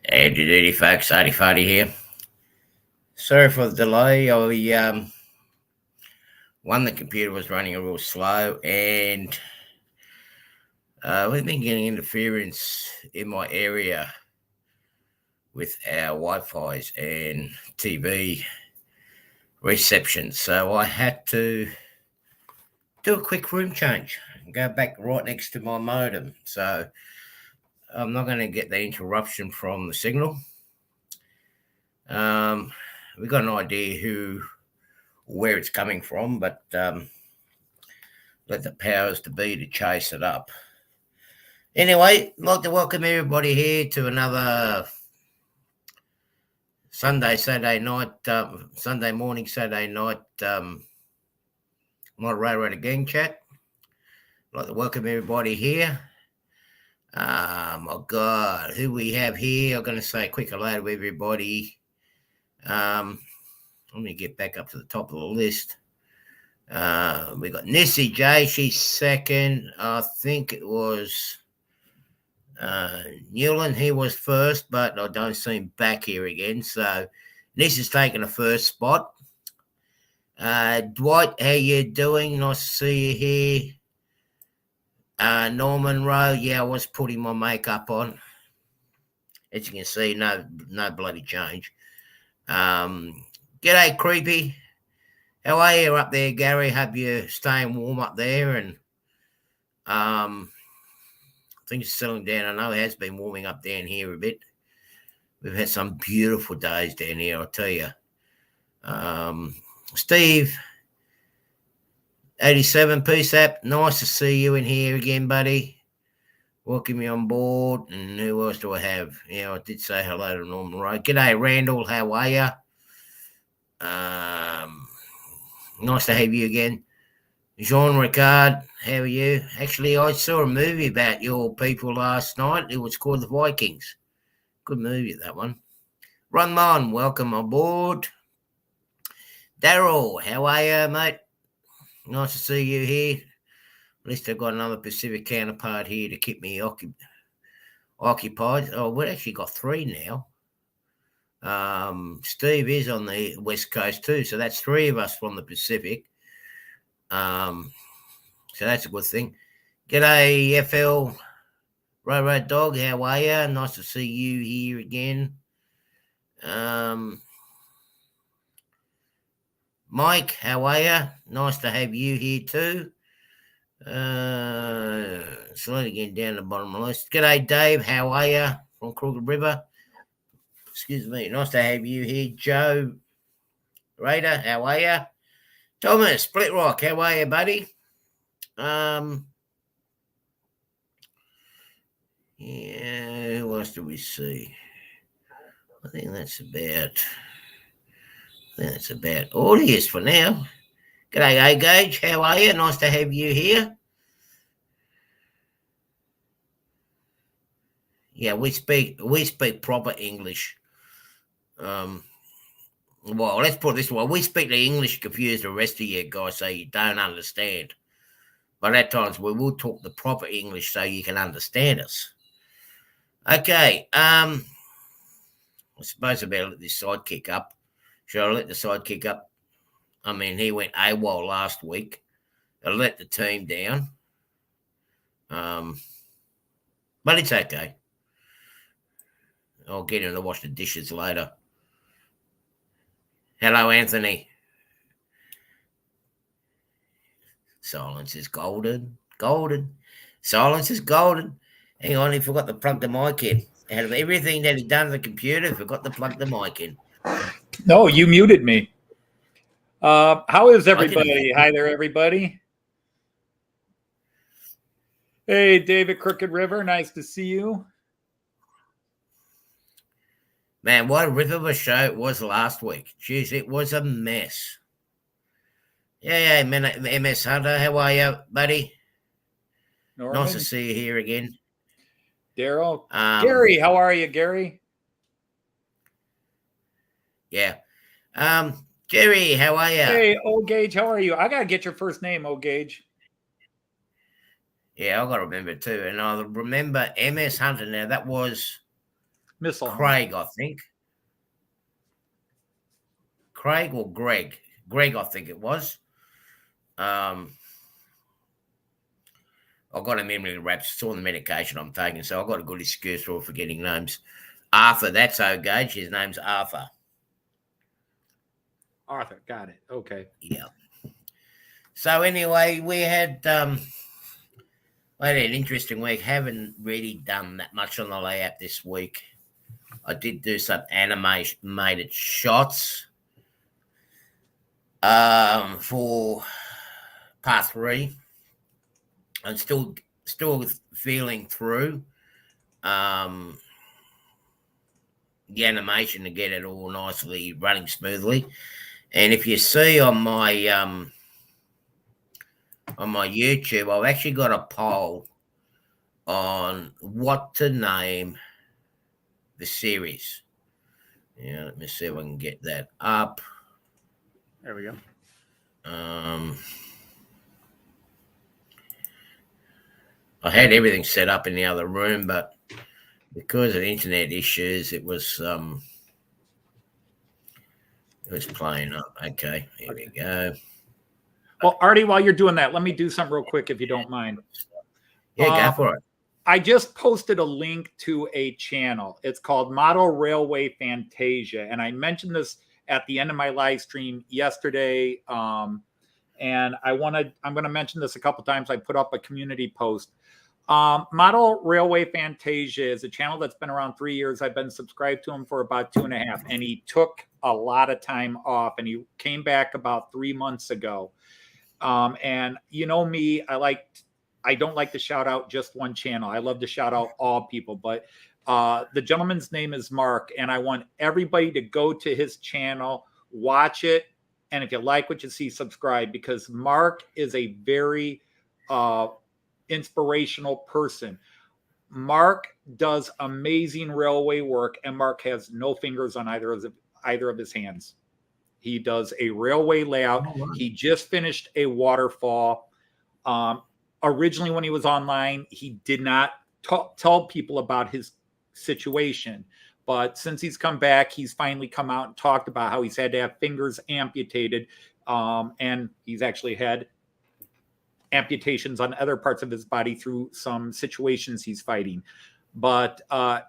Hey, duty folks, Artie Farty here. Sorry for the delay. One, the computer was running a little slow, and we've been getting interference in my area with our Wi-Fi's and TV reception. So I had to do a quick room change and go back right next to my modem. So I'm not going to get the interruption from the signal. We've got an idea where it's coming from, but let the powers to be to chase it up. Anyway, I'd like to welcome everybody here to another Sunday morning, Saturday night moderator gang chat. I'd like to welcome everybody here. My God, who we have here? I'm going to say a quick hello to everybody. Let me get back up to the top of the list. We got Nissy J, she's second. I think it was Newland, he was first, but I don't see him back here again. So Nissy's taking the first spot. Dwight, how you doing? Nice to see you here. Norman Rowe, yeah, I was putting my makeup on. As you can see, no bloody change. G'day, Creepy. How are you up there, Gary? Hope you're staying warm up there. And things are settling down. I know it has been warming up down here a bit. We've had some beautiful days down here, I'll tell you. Steve, 87, peace app. Nice to see you in here again, buddy. Welcome you on board. And who else do I have? Yeah, I did say hello to Norman Rowe. G'day, Randall. How are you? Nice to have you again. Jean Ricard, how are you? Actually, I saw a movie about your people last night. It was called The Vikings. Good movie, that one. Runman, welcome aboard. Daryl, how are you, mate? Nice to see you here. At least I've got another Pacific counterpart here to keep me occupied. Oh, we've actually got three now. Steve is on the West Coast too, so that's three of us from the Pacific. So that's a good thing. G'day, FL Road Dog. How are you? Nice to see you here again. Mike, how are you? Nice to have you here too. Slowly getting down the bottom of the list. G'day, Dave. How are you? From Crooked River. Excuse me. Nice to have you here. Joe Raider, how are you? Thomas, Split Rock, how are you, buddy? Yeah, who else do we see? I think that's about all he is for now. G'day, A-Gage, how are you? Nice to have you here. Yeah, we speak proper English. Well, let's put it this way. We speak the English, confuse the rest of you guys so you don't understand. But at times we will talk the proper English so you can understand us. Okay. I suppose I better let this sidekick up. Should I let the sidekick up? I mean, he went AWOL last week. I let the team down. But it's okay. I'll get him to wash the dishes later. Hello, Anthony. Silence is golden. Golden. Silence is golden. Hang on, he forgot to plug the mic in. Out of everything that he done on the computer, he forgot to plug the mic in. No, you muted me. How is everybody? Hi there, everybody. Hey, David Crooked River. Nice to see you. Man, what a rip of a show it was last week. Jeez, it was a mess. Yeah, MS Hunter, how are you, buddy? Norman. Nice to see you here again. Daryl. Gary, how are you, Gary? Yeah. Jerry, how are you? Hey, Old Gage, how are you? I got to get your first name, Old Gage. Yeah, I got to remember too. And I remember MS Hunter now. That was Missile home. Craig, I think. Craig or Greg? Greg, I think it was. I've got a memory lapse. It's all the medication I'm taking, so I've got a good excuse for forgetting names. Arthur, that's O'Gage. His name's Arthur. Arthur, got it. Okay. Yeah. So anyway, we had an interesting week. Haven't really done that much on the layout this week. I did do some animated shots for part 3. I'm still feeling through the animation to get it all nicely running smoothly. And if you see on my YouTube, I've actually got a poll on what to name the series. Yeah, let me see if I can get that up. There we go. I had everything set up in the other room, but because of internet issues, it was playing up. Okay, here we go. Well, Artie, while you're doing that, let me do something real quick if you don't mind. Yeah, go for it. I just posted a link to a channel. It's called Model Railway Fantasia, and I mentioned this at the end of my live stream yesterday. And I'm going to mention this a couple times. I put up a community post. Model Railway Fantasia is a channel that's been around 3 years. I've been subscribed to him for about 2.5, and he took a lot of time off, and he came back about 3 months ago. And you know me, I don't like to shout out just one channel. I love to shout out all people, but the gentleman's name is Mark, and I want everybody to go to his channel, watch it, and if you like what you see, subscribe, because Mark is a very inspirational person. Mark does amazing railway work, and Mark has no fingers on either of his hands. He does a railway layout. He just finished a waterfall. Originally, when he was online, he did not tell people about his situation. But since he's come back, he's finally come out and talked about how he's had to have fingers amputated. And he's actually had amputations on other parts of his body through some situations he's fighting. But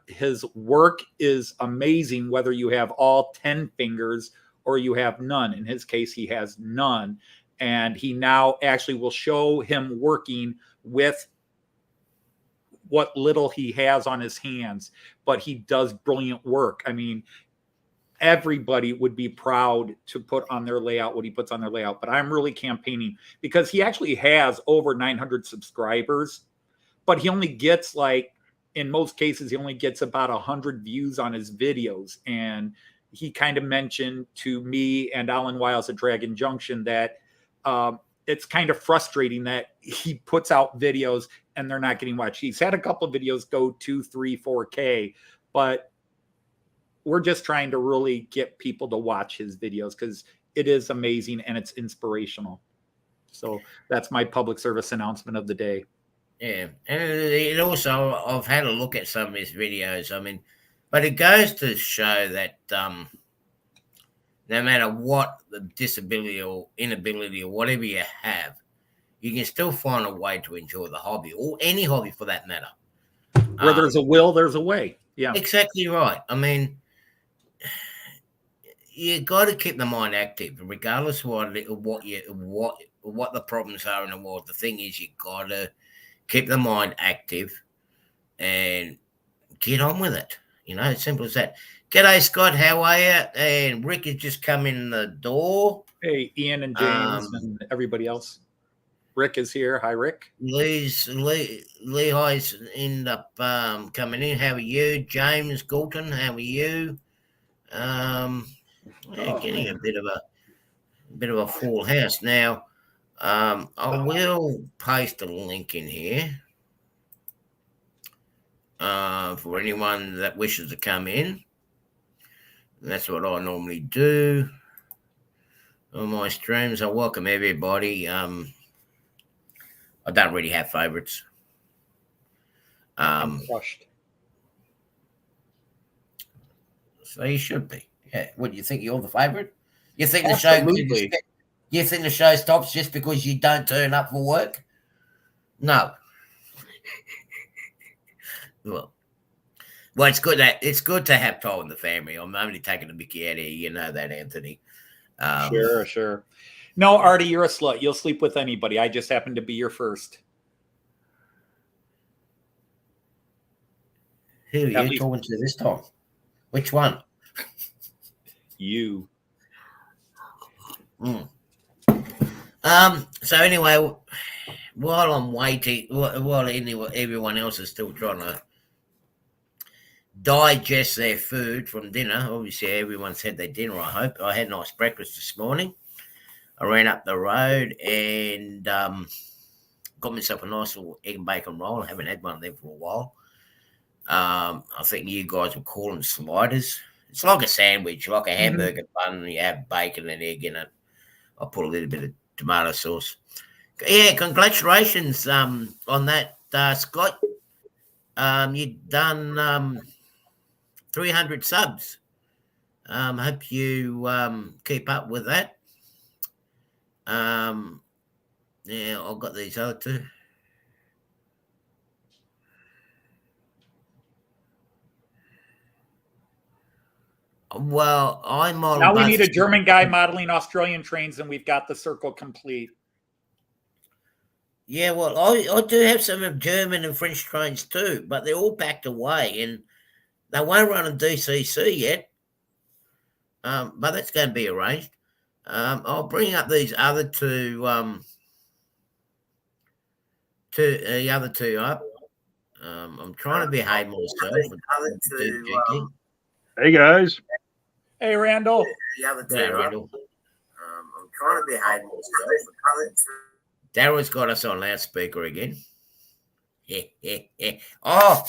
his work is amazing, whether you have all 10 fingers or you have none. In his case, he has none. And he now actually will show him working with what little he has on his hands, but he does brilliant work. I mean, everybody would be proud to put on their layout what he puts on their layout, but I'm really campaigning because he actually has over 900 subscribers, but he only gets, like, in most cases, he only gets about 100 views on his videos. And he kind of mentioned to me and Alan Wiles at Dragon Junction that it's kind of frustrating that he puts out videos and they're not getting watched. He's had a couple of videos go 2, 3, 4K, but we're just trying to really get people to watch his videos because it is amazing and it's inspirational. So that's my public service announcement of the day. Yeah, and it also, I've had a look at some of his videos. I mean, but it goes to show that no matter what the disability or inability or whatever you have, you can still find a way to enjoy the hobby, or any hobby for that matter. Where there's a will, there's a way. Yeah, exactly right. I mean, you got to keep the mind active, regardless of what the problems are in the world. The thing is, you got to keep the mind active and get on with it. You know, as simple as that. G'day, Scott. How are you? And Rick has just come in the door. Hey, Ian and James and everybody else. Rick is here. Hi, Rick. Lehi's ended up coming in. How are you? James Galton, how are you? Getting a bit of a full house now. I will paste a link in here for anyone that wishes to come in. That's what I normally do on my streams. I welcome everybody. I don't really have favorites. I'm crushed. So you should be. Yeah. What do you think? You're the favourite? You think Absolutely. You think the show stops just because you don't turn up for work? No. Well, it's good to have time with the family. I'm only taking a mickey out of you. You know that, Anthony. Sure. No, Artie, you're a slut. You'll sleep with anybody. I just happen to be your first. Who are you talking to this time? Which one? You. So anyway, while I'm waiting, while everyone else is still trying to digest their food from dinner, obviously everyone's had their dinner. I hope I had a nice breakfast this morning. I ran up the road and got myself a nice little egg and bacon roll. I haven't had one of them for a while. I think you guys would call them sliders. It's like a sandwich, like a hamburger bun. You have bacon and egg in it. I put a little bit of tomato sauce. Yeah, congratulations on that, Scott. You've done 300 subs. Hope you keep up with that. Yeah, I've got these other two. Well, I model. Now we need a German guy modeling Australian trains, and we've got the circle complete. Yeah, well, I do have some of German and French trains too, but they're all packed away, and they won't run on DCC yet. But that's going to be arranged. I'll bring up these other two. The other two up. I'm trying to behave myself. Hey guys. Hey Randall. The other two. Yeah, Randall. I'm trying to behave myself. Daryl's got us on loudspeaker again. Oh,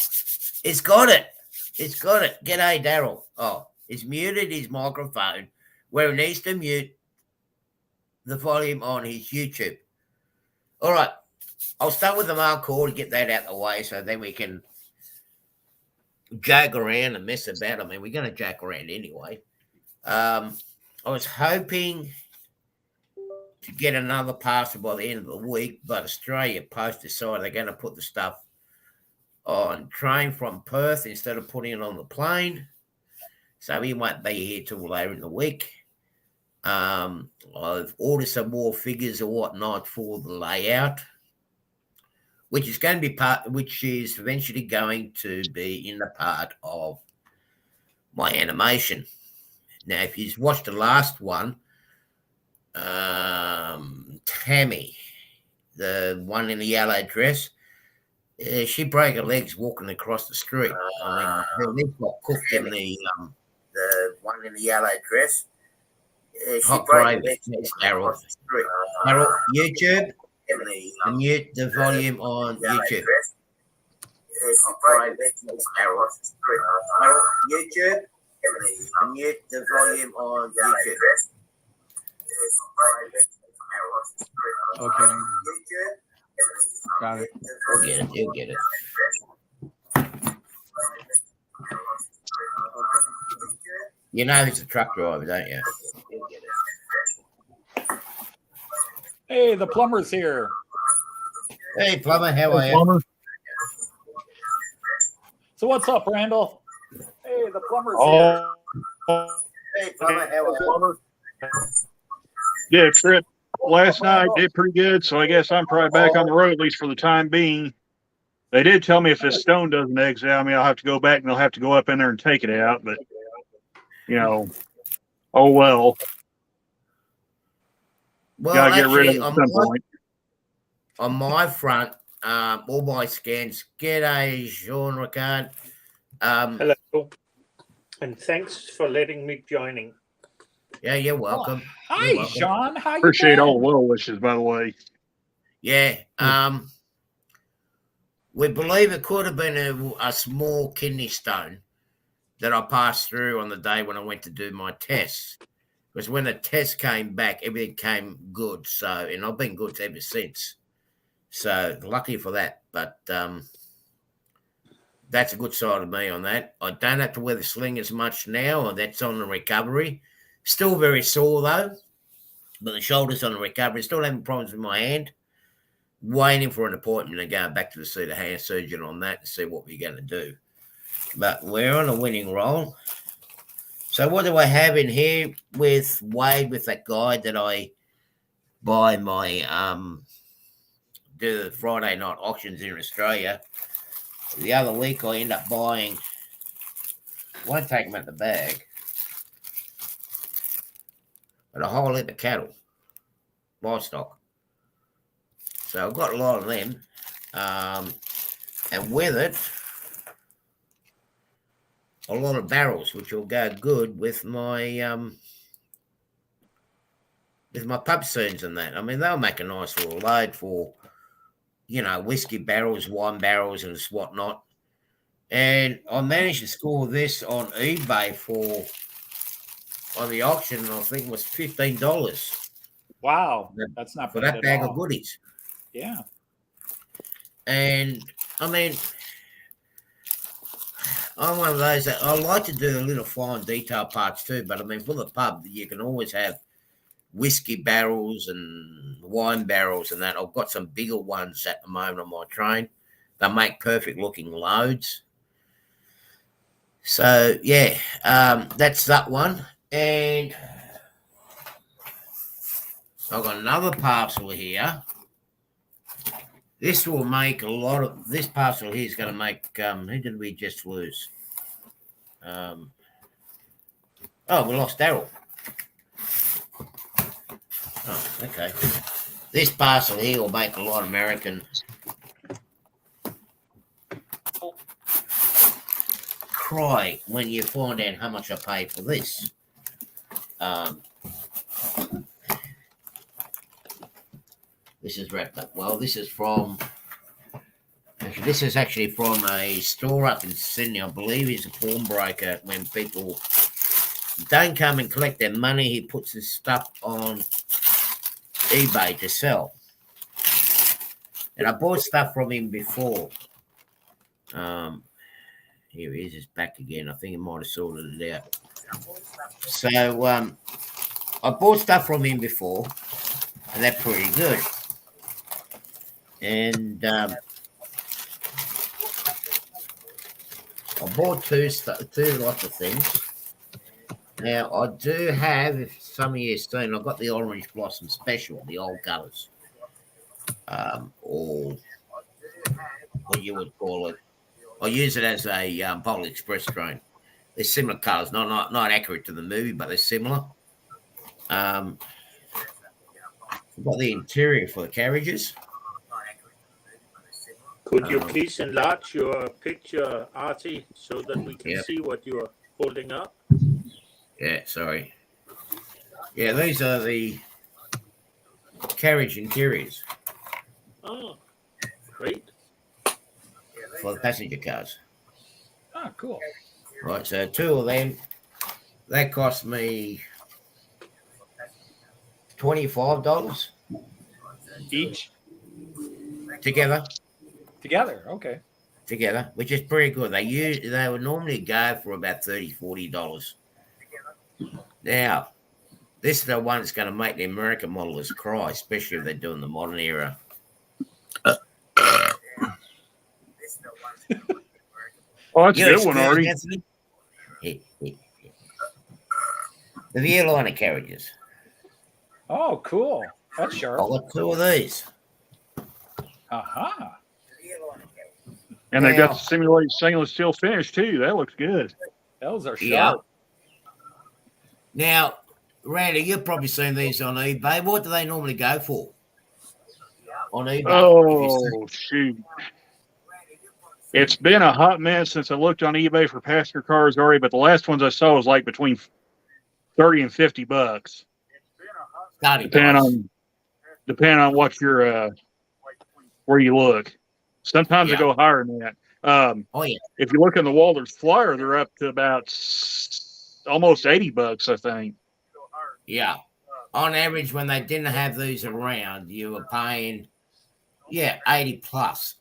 it's got it. It's got it. G'day, Daryl. Oh, he's muted his microphone where he needs to mute the volume on his YouTube. All right. I'll start with the mail call to get that out of the way so then we can joke around and mess about. I mean, we're going to joke around anyway. I was hoping to get another parcel by the end of the week, but Australia Post decided they're going to put the stuff on train from Perth instead of putting it on the plane. So he won't be here till later in the week. I've ordered some more figures or whatnot for the layout, which is eventually going to be in the part of my animation. Now, if you've watched the last one, Tammy, the one in the yellow dress, she broke her legs walking across the street. I mean, her legs got cooked in the one in the yellow dress. She broke her legs across the street. Harold, YouTube. Mute the volume on YouTube. YouTube. Mute the volume on YouTube. Okay. Got it. You'll get it. You know he's a truck driver, don't you? Hey, the plumber's here. Hey, plumber, how are you? So what's up, Randall? Hey, the plumber's here. Hey, plumber, how are you? Yeah, trip last night did pretty good, so I guess I'm probably back on the road, at least for the time being. They did tell me if this stone doesn't exit out me, I'll have to go back and they'll have to go up in there and take it out, but, oh well. Well, gotta get rid of it actually, at some point. On my front, all my scans. G'day, Sean Ricard. Hello, and thanks for letting me joining. Yeah, you're welcome. Hi, Sean. How you Appreciate been? all the well wishes, by the way. Yeah. We believe it could have been a small kidney stone that I passed through on the day when I went to do my tests. Because when the test came back, everything came good. So, and I've been good ever since. So lucky for that. But that's a good side of me on that. I don't have to wear the sling as much now, or that's on the recovery. Still very sore though, but the shoulder's on the recovery. Still having problems with my hand. Waiting for an appointment and going back to see the hand surgeon on that and see what we're going to do. But we're on a winning roll. So what do I have in here with Wade, with that guide that I buy my do the Friday night auctions in Australia? The other week I end up buying, won't take them at the bag, but a whole heap of cattle, livestock. So I've got a lot of them, and with it, a lot of barrels, which will go good with my pub scenes and that. I mean, they'll make a nice little load for, whiskey barrels, wine barrels, and whatnot. And I managed to score this on eBay on the auction. I think it was $15. Wow, that's not for bad that at bag all. of goodies. Yeah. And I mean, I'm one of those that I like to do the little fine detail parts too. But I mean, for the pub, you can always have whiskey barrels and wine barrels and that. I've got some bigger ones at the moment on my train. They make perfect looking loads. So yeah, that's that one. And I've got another parcel here. This will make this parcel here is going to make, who did we just lose? We lost Daryl. Oh, okay. This parcel here will make a lot of American cry when you find out how much I paid for this. This is wrapped up well. This is actually from a store up in Sydney. I believe he's a pawnbroker. When people don't come and collect their money, he puts his stuff on eBay to sell. And I bought stuff from him before. Here he is. He's back again. I think he might have sorted it out. So I bought stuff from him before, and they're pretty good. And I bought two lots of things. Now I do have, if some of you have seen, I've got the orange blossom special, the old colours, or what you would call it. I use it as a Pole Express train. They're similar colours, not accurate to the movie, but they're similar. I've got the interior for the carriages. Could you please enlarge your picture, Artie, so that we can see what you are holding up? Yeah, sorry. Yeah, these are the carriage interiors. Oh, great. For the passenger cars. Oh, cool. Right, so two of them, that cost me $25 Each? together. Okay. Together, which is pretty good. They would normally go for about $30-$40. Now, this is the one that's going to make the American modelers cry, especially if they're doing the modern era. Oh, that's a good one, Artie. The Violina carriages. Oh, cool. That's sharp. I got two of these. Aha. And they've got the simulated stainless steel finish too. That looks good. Those are sharp. Yeah. Now, Randy, you've probably seen these on eBay. What do they normally go for on eBay? Oh, shoot. It's been a hot mess since I looked on eBay for passenger cars, Artie, but the last ones I saw was like between $30 and $50. Depending on what you're where you look. Sometimes they go higher than that. If you look in the Walters Flyer, they're up to about almost $80, I think. Yeah. On average, when they didn't have these around, you were paying, 80 plus.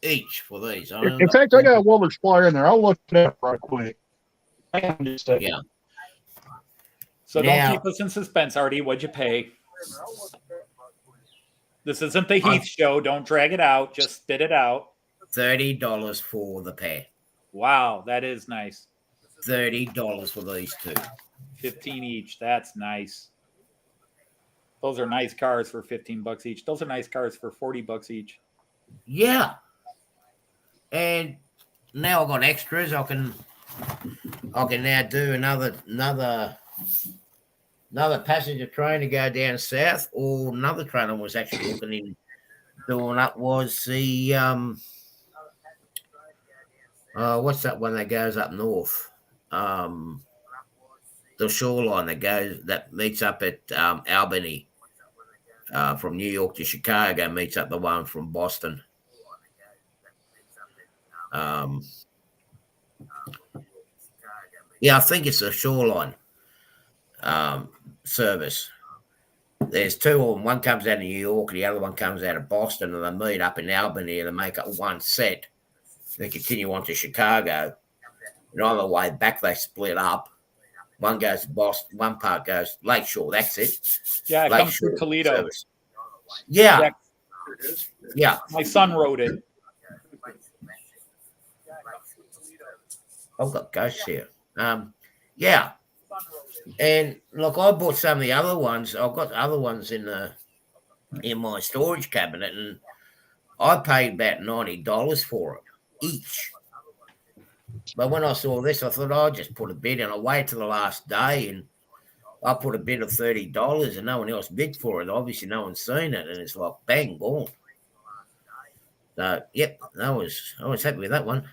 each for these. In fact, I got a welder's flyer in there. I'll look it up right quick. Yeah. So Now- don't keep us in suspense, Artie. What'd you pay? This isn't the Heath show. Don't drag it out. Just spit it out. $30 for the pair. Wow, that is nice. $30 for these two. 15 each. That's nice. Those are nice cars for 15 bucks each. Those are nice cars for 40 bucks each. Yeah. And now I've got extras. I can now do another passenger train to go down south, or another train I was actually looking in doing up was the what's that one that goes up north? The shoreline that meets up at Albany, from New York to Chicago, meets up the one from Boston. Yeah, I think it's a shoreline service. There's two of them. One comes out of New York, and the other one comes out of Boston, and they meet up in Albany and they make up one set. They continue on to Chicago. And on the way back, they split up. One goes to Boston, one part goes Lakeshore. That's it. Yeah, it comes through Toledo. Service. Yeah. Yeah. My son wrote it. I've got ghosts here. Yeah. And look, I bought some of the other ones. I've got other ones in my storage cabinet, and I paid about $90 for it each. But when I saw this, I thought I'll just put a bid in. I waited till the last day, and I put a bid of $30, and no one else bid for it. Obviously, no one's seen it, and it's like bang, boom. So, yep, I was happy with that one.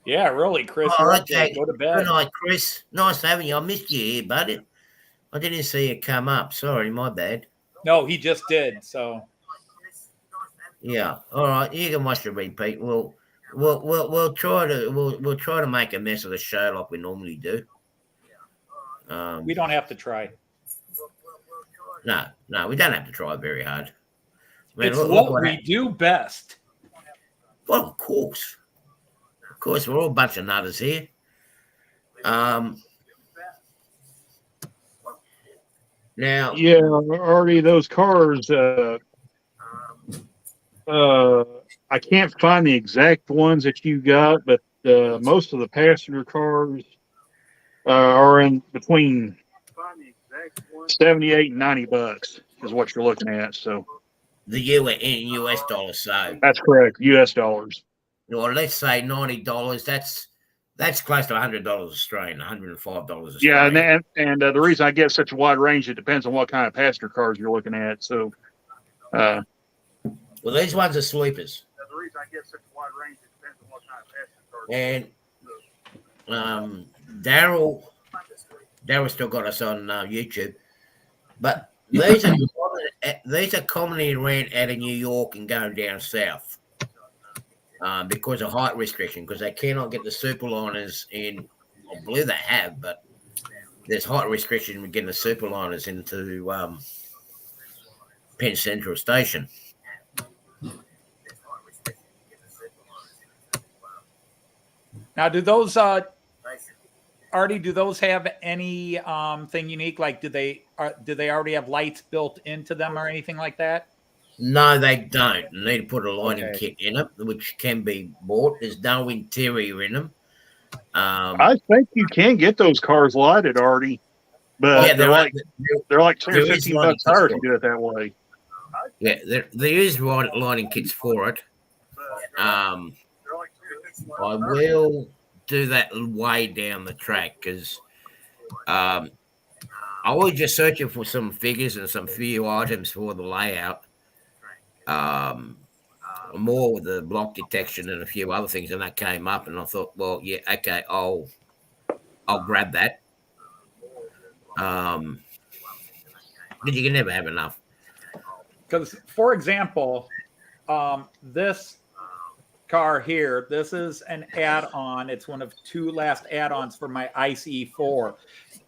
Yeah, really, Chris. Oh, You're okay. Go to bed. Good night, Chris. Nice having you. I missed you here, buddy. I didn't see you come up. Sorry, my bad. No, he just did. So Yeah. All right. You can watch the repeat. We'll try to make a mess of the show like we normally do. we don't have to try. No, we don't have to try very hard. I mean, It's look what we do best. Well, of course, we're all a bunch of nutters here. Now, Yeah, already those cars. I can't find the exact ones that you got, but most of the passenger cars are in between 78 and 90 bucks is what you're looking at. So the US dollars, so that's correct, US dollars. Well, let's say $90. That's close to $100 Australian, $105 Australian. Yeah, and the reason I get such a wide range, it depends on what kind of passenger cars you're looking at. So, well, these ones are sleepers. the reason I get such a wide range, it depends on what kind of passenger cars. And Daryl still got us on YouTube, but these are commonly ran out of New York and going down south. Because of height restriction, because they cannot get the superliners in. I believe they have, but there's height restriction with getting the superliners into Penn Central Station. Now, do those Artie? Do those have any thing unique? Like, do they already have lights built into them or anything like that? No, they don't. You need to put a lighting kit in it, which can be bought. There's no interior in them. I think you can get those cars lighted already, but yeah, they're like 10 or 15 bucks higher to do it that way. Yeah, there is lighting kits for it. I will do that way down the track because I was just searching for some figures and some few items for the layout. More with the block detection and a few other things, and that came up, and I thought, well, yeah, okay, I'll grab that. But you can never have enough. Because, for example, this car here, this is an add-on. It's one of two last add-ons for my ICE4.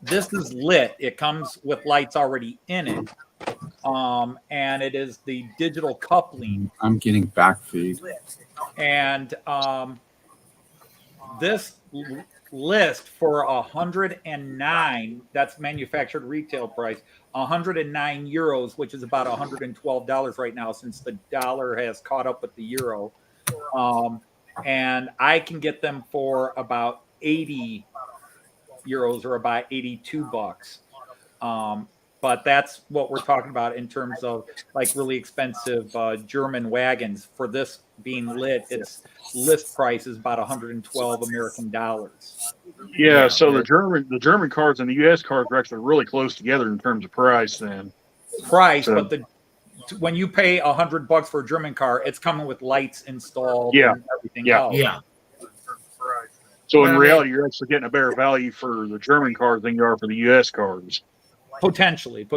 This is lit. It comes with lights already in it. and it is the digital coupling. I'm getting back feed. And this list for 109, that's manufactured retail price, 109 euros, which is about $112 right now since the dollar has caught up with the euro. And I can get them for about 80 euros or about 82 bucks. But that's what we're talking about in terms of like really expensive German wagons. For this being lit, its list price is about 112 American dollars. Yeah, so the German cars and the U.S. cars are actually really close together in terms of price. Then but when you pay $100 for a German car, it's coming with lights installed and everything else. Yeah. So in reality, you're actually getting a better value for the German cars than you are for the U.S. cars. Potentially.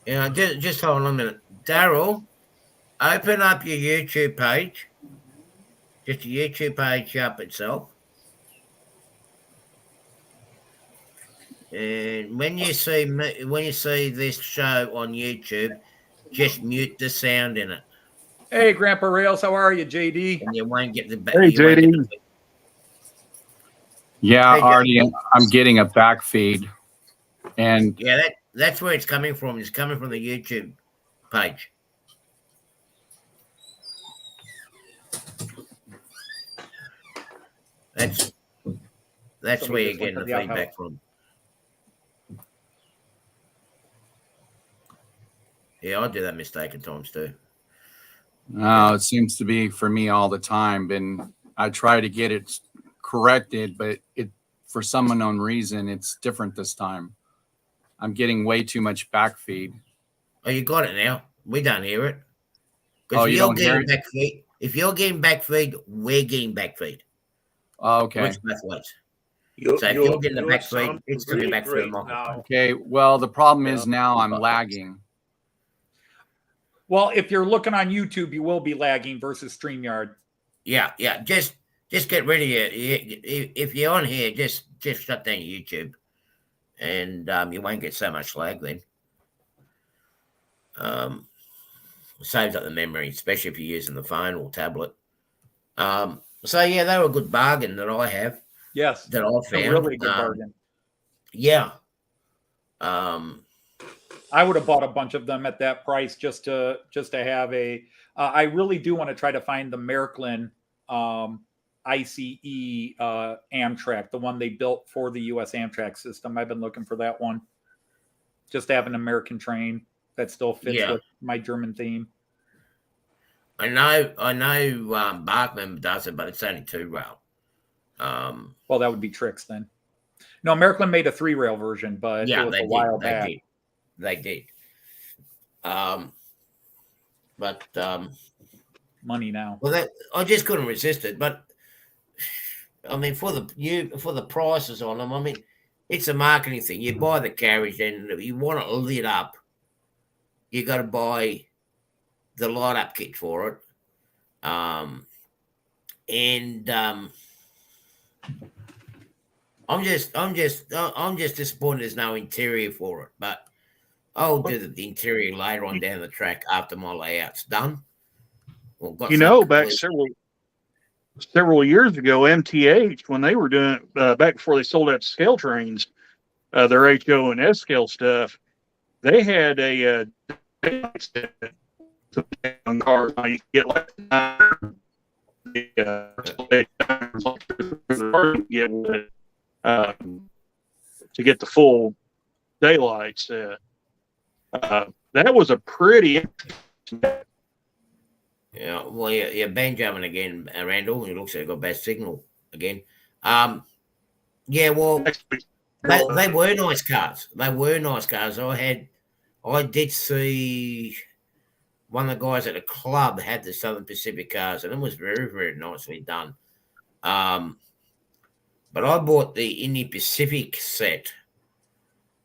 Yeah, just hold on a minute. Daryl, open up your YouTube page. Just the YouTube page up itself. And when you see this show on YouTube, just mute the sound in it. Hey, Grandpa Rails, how are you, JD? And you won't get the Hey, JD. Yeah, Hey, Artie, I'm getting a back feed. And yeah, that's where it's coming from. It's coming from the YouTube page. That's where you're getting the feedback from. Yeah, I do that mistake at times too. it seems to be for me all the time. And I try to get it corrected, but for some unknown reason, it's different this time. I'm getting way too much back feed. Oh, you got it now. We don't hear it. Oh, you don't hear it? Back feed, if you're getting back feed, we're getting back feed. Oh, okay. Which both ways. So if you're getting the back feed, it's going to be back feed. Okay. Well, the problem is now I'm lagging. Well, if you're looking on YouTube, you will be lagging versus StreamYard. Yeah. Just get rid of it. If you're on here, just shut down YouTube, and you won't get so much lag then. Saves up the memory, especially if you're using the phone or tablet. So yeah, they were a good bargain that I have. Yes, that I found. A really good bargain. Yeah. I would have bought a bunch of them at that price just to have a. I really do want to try to find the Märklin ICE Amtrak, the one they built for the U.S. Amtrak system. I've been looking for that one. Just to have an American train that still fits with my German theme. I know. Bachmann does it, but it's only 2-rail. Well, that would be tricks then. No, Märklin made a 3-rail version, but it was a while back. They did. But money now. Well, I just couldn't resist it. But I mean, for the prices on them, I mean, it's a marketing thing. You buy the carriage, and if you want it lit up, you got to buy the light up kit for it. I'm just disappointed there's no interior for it, but I'll do the interior later on down the track after my layout's done. Back several years ago, MTH, when they were doing back before they sold out scale trains, their HO and S scale stuff, they had a cars. Now you get like to get the full daylights. That was a pretty. Yeah, well, yeah, bang jumping again, Randall. It looks like I got bad signal again. Yeah, well, they were nice cars. I did see one of the guys at the club had the Southern Pacific cars, and it was very, very nicely done. But I bought the Indian Pacific set.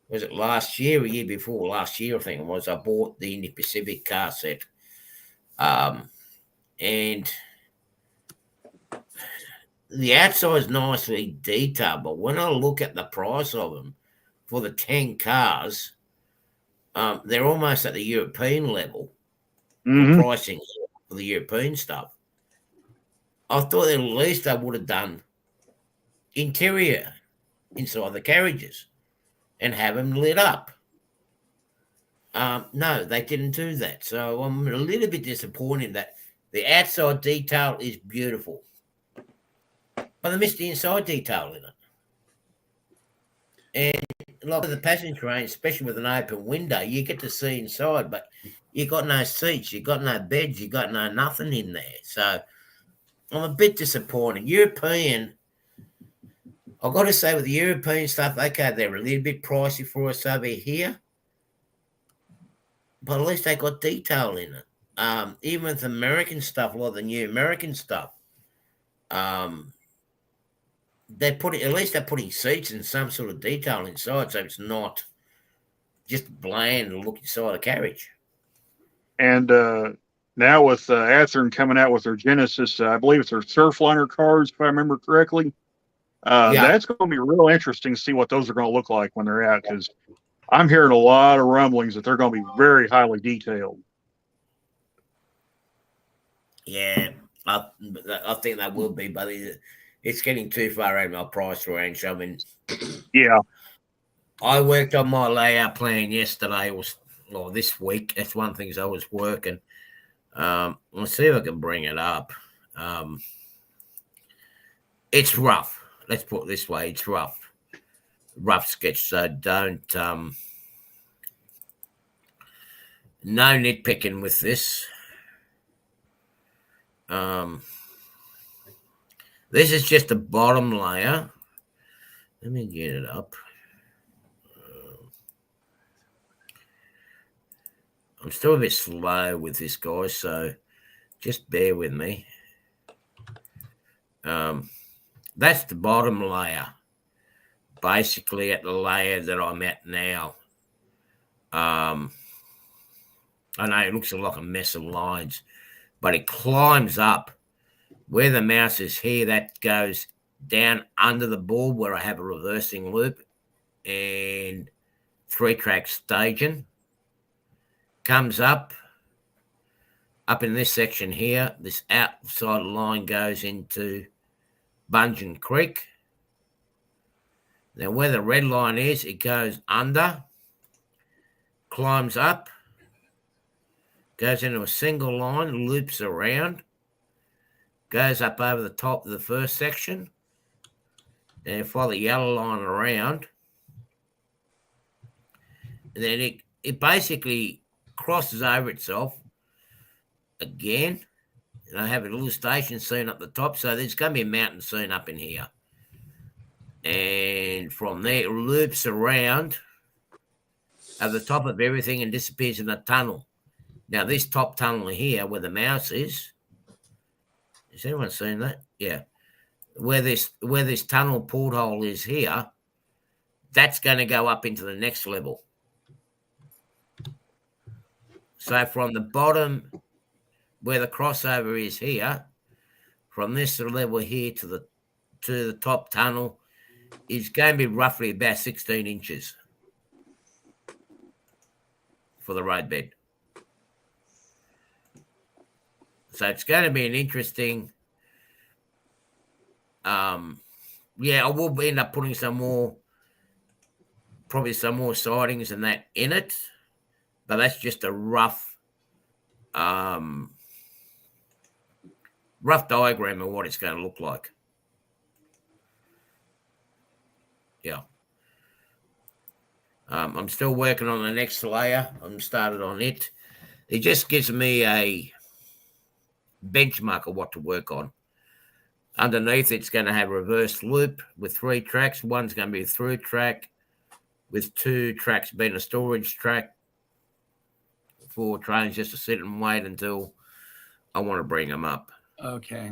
Was it last year or year before? Last year, I think it was. I bought the Indian Pacific car set. And the outside is nicely detailed, but when I look at the price of them for the 10 cars, they're almost at the European level for Mm-hmm. pricing for the European stuff. I thought at least they would have done interior inside the carriages and have them lit up. No, they didn't do that. So I'm a little bit disappointed that the outside detail is beautiful, but they missed the inside detail in it. And like with the passenger train, especially with an open window, you get to see inside, but you got no seats, you got no beds, you got no nothing in there. So I'm a bit disappointed. European, I've got to say, with the European stuff, okay, they're a little bit pricey for us over here, but at least they got detail in it. Even with American stuff, a lot of the new American stuff, they put it, at least they're putting seats and some sort of detail inside, so it's not just bland look inside a carriage. And now with Athearn coming out with their Genesis, I believe it's their Surfliner cars, if I remember correctly. That's going to be real interesting to see what those are going to look like when they're out, because I'm hearing a lot of rumblings that they're going to be very highly detailed. Yeah, I think they will be, but it's getting too far out of my price range. I mean, yeah, I worked on my layout plan yesterday, or this week. That's one of the things I was working. Let's see if I can bring it up. It's rough. Let's put it this way. It's rough. Rough sketch. So don't, no nitpicking with this. This is just the bottom layer. Let me get it up. I'm still a bit slow with this, guys, so just bear with me. That's the bottom layer, basically at the layer that I'm at now. I know it looks like a mess of lines, but it climbs up. Where the mouse is here, that goes down under the board where I have a reversing loop and 3-track staging. Comes up in this section here. This outside line goes into Bungeon Creek. Now where the red line is, it goes under, climbs up, goes into a single line, loops around, goes up over the top of the first section, and follow the yellow line around. And then it basically crosses over itself again. And I have a little station scene up the top, so there's going to be a mountain scene up in here. And from there, it loops around at the top of everything and disappears in a tunnel. Now, this top tunnel here, where the mouse is anyone seen that? Yeah. Where this tunnel porthole is here, that's going to go up into the next level. So from the bottom, where the crossover is here, from this level here to the top tunnel, is going to be roughly about 16 inches for the road bed. So it's going to be an interesting. I will end up putting probably some more sidings and that in it, but that's just a rough diagram of what it's going to look like. Yeah. I'm still working on the next layer. I'm started on it. It just gives me a benchmark of what to work on. Underneath, it's going to have a reverse loop with 3 tracks. One's going to be a through track with 2 tracks being a storage track for trains just to sit and wait until I want to bring them up. Okay.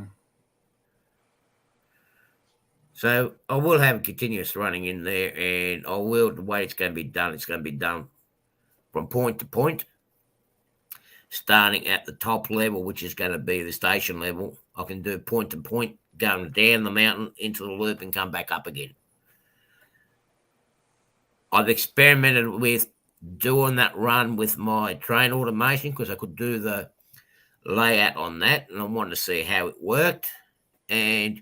So I will have continuous running in there, and the way it's going to be done from point to point, starting at the top level, which is going to be the station level. I can do point to point, going down the mountain into the loop and come back up again. I've experimented with doing that run with my train automation because I could do the layout on that, and I wanted to see how it worked. And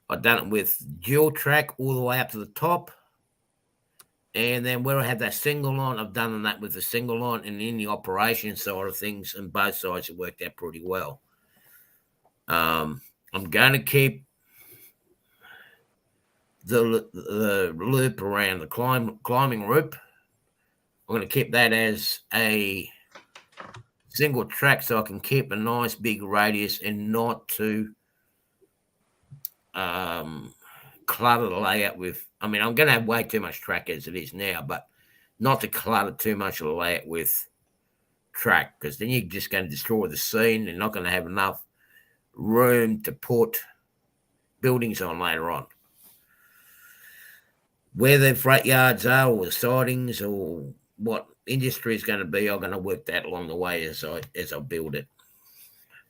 I've done it with dual track all the way up to the top. And then where I have that single line, I've done that with the single line, and in the operation side of things, and both sides it worked out pretty well. I'm going to keep the loop around the climbing rope. I'm going to keep that as a single track so I can keep a nice big radius and not to clutter the layout with. I mean, I'm going to have way too much track as it is now, but not to clutter too much of the layout with track, because then you're just going to destroy the scene and not going to have enough room to put buildings on later on. Where the freight yards are, or the sidings, or what industry is going to be, I'm going to work that along the way as I build it.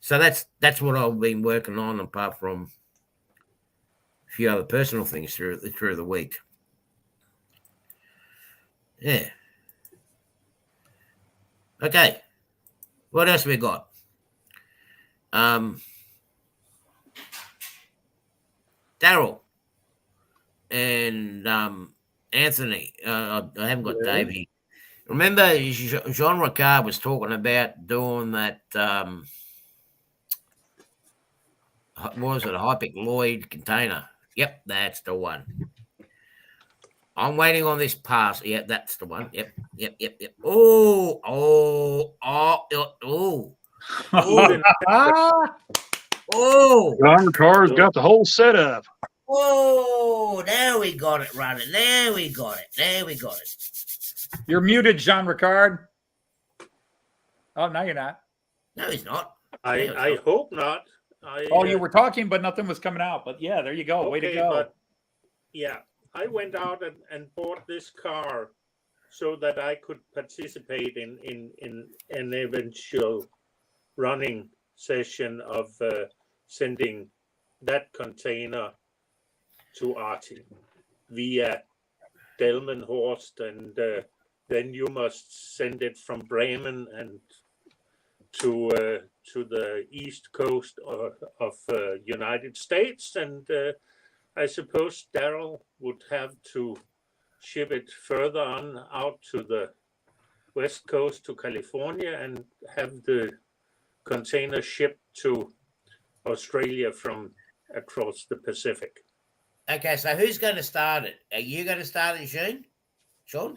So that's what I've been working on, apart from a few other personal things through the week. Yeah. Okay. What else we got? Daryl and Anthony. I haven't got Dave here. Remember, Jean Ricard was talking about doing that. What was it? A Hypic Lloyd container. Yep, that's the one. I'm waiting on this pass. Yep, that's the one. Yep. Oh. John Ricard's got the whole setup. Oh, there we got it running. There we got it. You're muted, Jean Ricard. Oh, no, you're not. No, he's not. I hope not. You were talking, but nothing was coming out. But yeah, there you go. Way to go. But, yeah, I went out and bought this car so that I could participate in an eventual running session of sending that container to Artie via Delmenhorst, and then you must send it from Bremen and to the east coast of United States, and I suppose Daryl would have to ship it further on out to the west coast to California and have the container shipped to Australia from across the Pacific. Okay, so who's going to start it? Are you going to start it, Sean?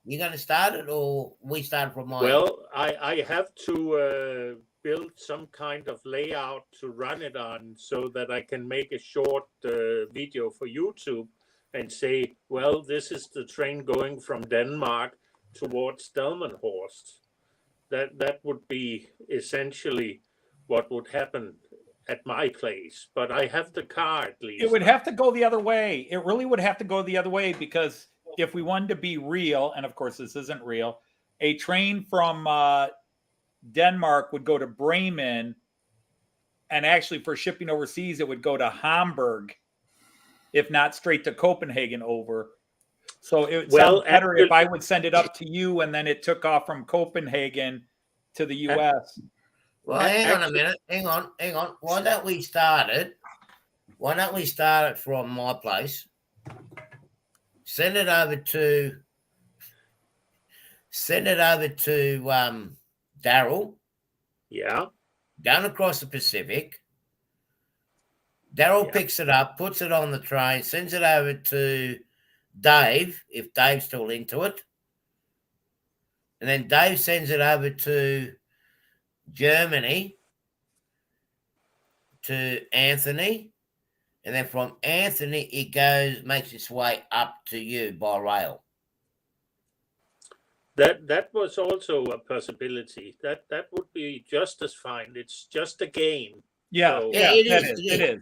You going to start it, or we start from mine? Well, I have to build some kind of layout to run it on so that I can make a short video for YouTube and say, well, this is the train going from Denmark towards Delmenhorst. That would be essentially what would happen at my place, but I have the car at least. It would have to go the other way. It really would have to go the other way, because if we wanted to be real, and of course this isn't real, a train from Denmark would go to Bremen, and actually for shipping overseas, it would go to Hamburg, if not straight to Copenhagen over. So it would sound better if I would send it up to you, and then it took off from Copenhagen to the U.S. Well, hang on a minute. Hang on. Why don't we start it from my place? Send it over to Daryl. Yeah. Down across the Pacific. Daryl picks it up, puts it on the train, sends it over to Dave, if Dave's still into it. And then Dave sends it over to Germany to Anthony. And then from Anthony, it makes its way up to you by rail. That was also a possibility. That would be just as fine. It's just a game. Yeah, so it is.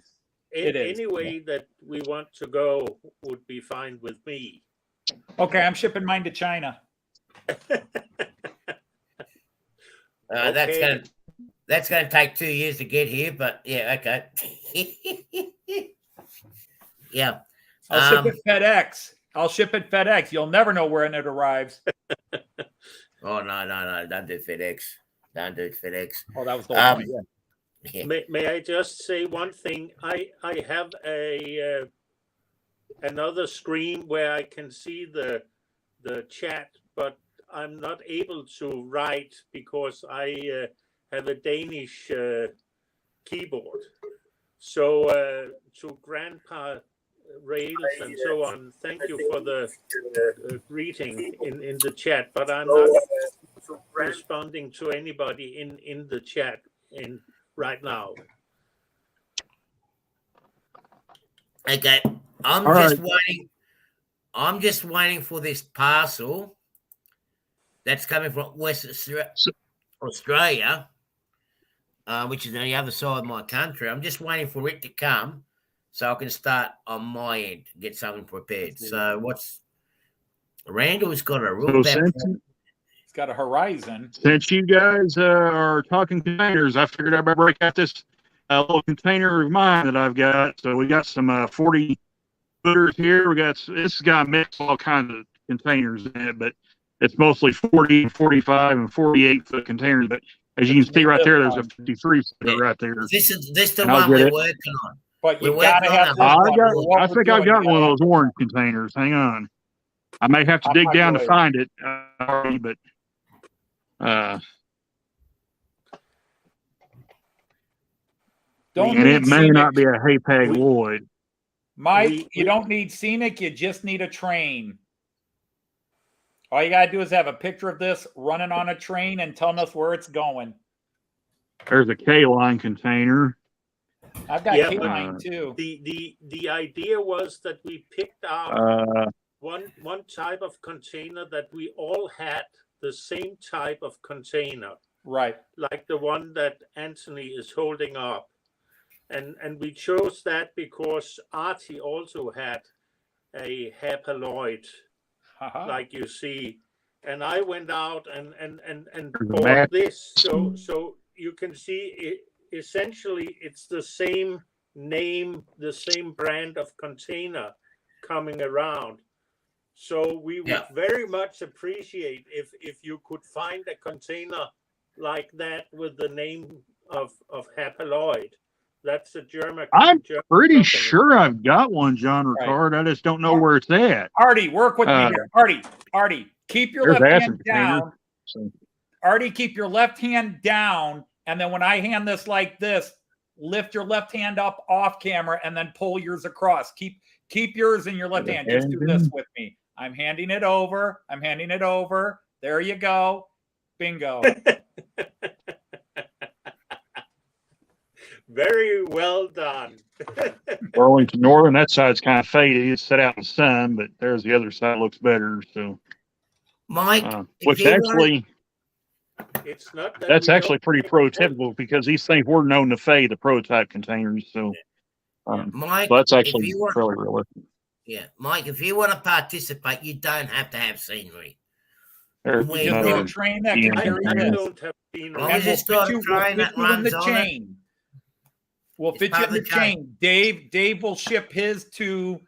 Any way that we want to go would be fine with me. Okay, I'm shipping mine to China. Okay. That's gonna take 2 years to get here, but yeah, okay. Yeah. I'll ship it FedEx. You'll never know when it arrives. Oh no! Don't do FedEx. Don't do FedEx. Oh, that was the whole point. Yeah. May I just say one thing? I have a another screen where I can see the chat, but I'm not able to write because I have a Danish keyboard. So to Grandpa Rails and so on, thank you for the greeting in the chat, but I'm not responding to anybody in the chat right now. Okay, I'm just waiting for this parcel that's coming from West Australia, which is on the other side of my country. I'm just waiting for it to come so I can start on my end to get something prepared. So Randall's got a real He's got a horizon. Since you guys are talking containers, I figured I'd break out this little container of mine that I've got. So we got some 40 footers here. This has got mixed all kinds of containers in it, but it's mostly 40, 45, and 48 foot containers. But as you can see right there, there's a 53 footer right there. This is the one we're working on. But you gotta have. I think I've got one of those orange containers. Hang on, I may have to dig down to find it, but. And it may not be a Hapag Lloyd. Mike, you don't need scenic, you just need a train. All you gotta do is have a picture of this running on a train and telling us where it's going. There's a K-line container. I've got K-line too. The idea was that we picked out one type of container that we all had the same type of container, right? Like the one that Anthony is holding up, and we chose that because Artie also had a hapaloid, like you see, and I went out and bought this, so you can see it. Essentially, it's the same name, the same brand of container coming around. So we would very much appreciate if you could find a container like that with the name of Hapaloid. That's a German. I'm pretty sure I've got one, John Ricard. I just don't know where it's at. Artie, work with me here. Artie, keep your left hand down. Artie, keep your left hand down. And then when I hand this like this, lift your left hand up off camera and then pull yours across. Keep yours in your left hand. Just do this with me. I'm handing it over. There you go. Bingo. Very well done. Burlington Northern, that side's kind of faded. It's set out in the sun, but there's the other side looks better. So, Mike, which actually, it's not that's actually pretty prototypical because these things were known to fade the prototype containers. So, Mike, that's actually fairly realistic. Yeah, Mike, if you want to participate, you don't have to have scenery. There's a train that can carry this. We'll fit you in the chain. Dave will ship his to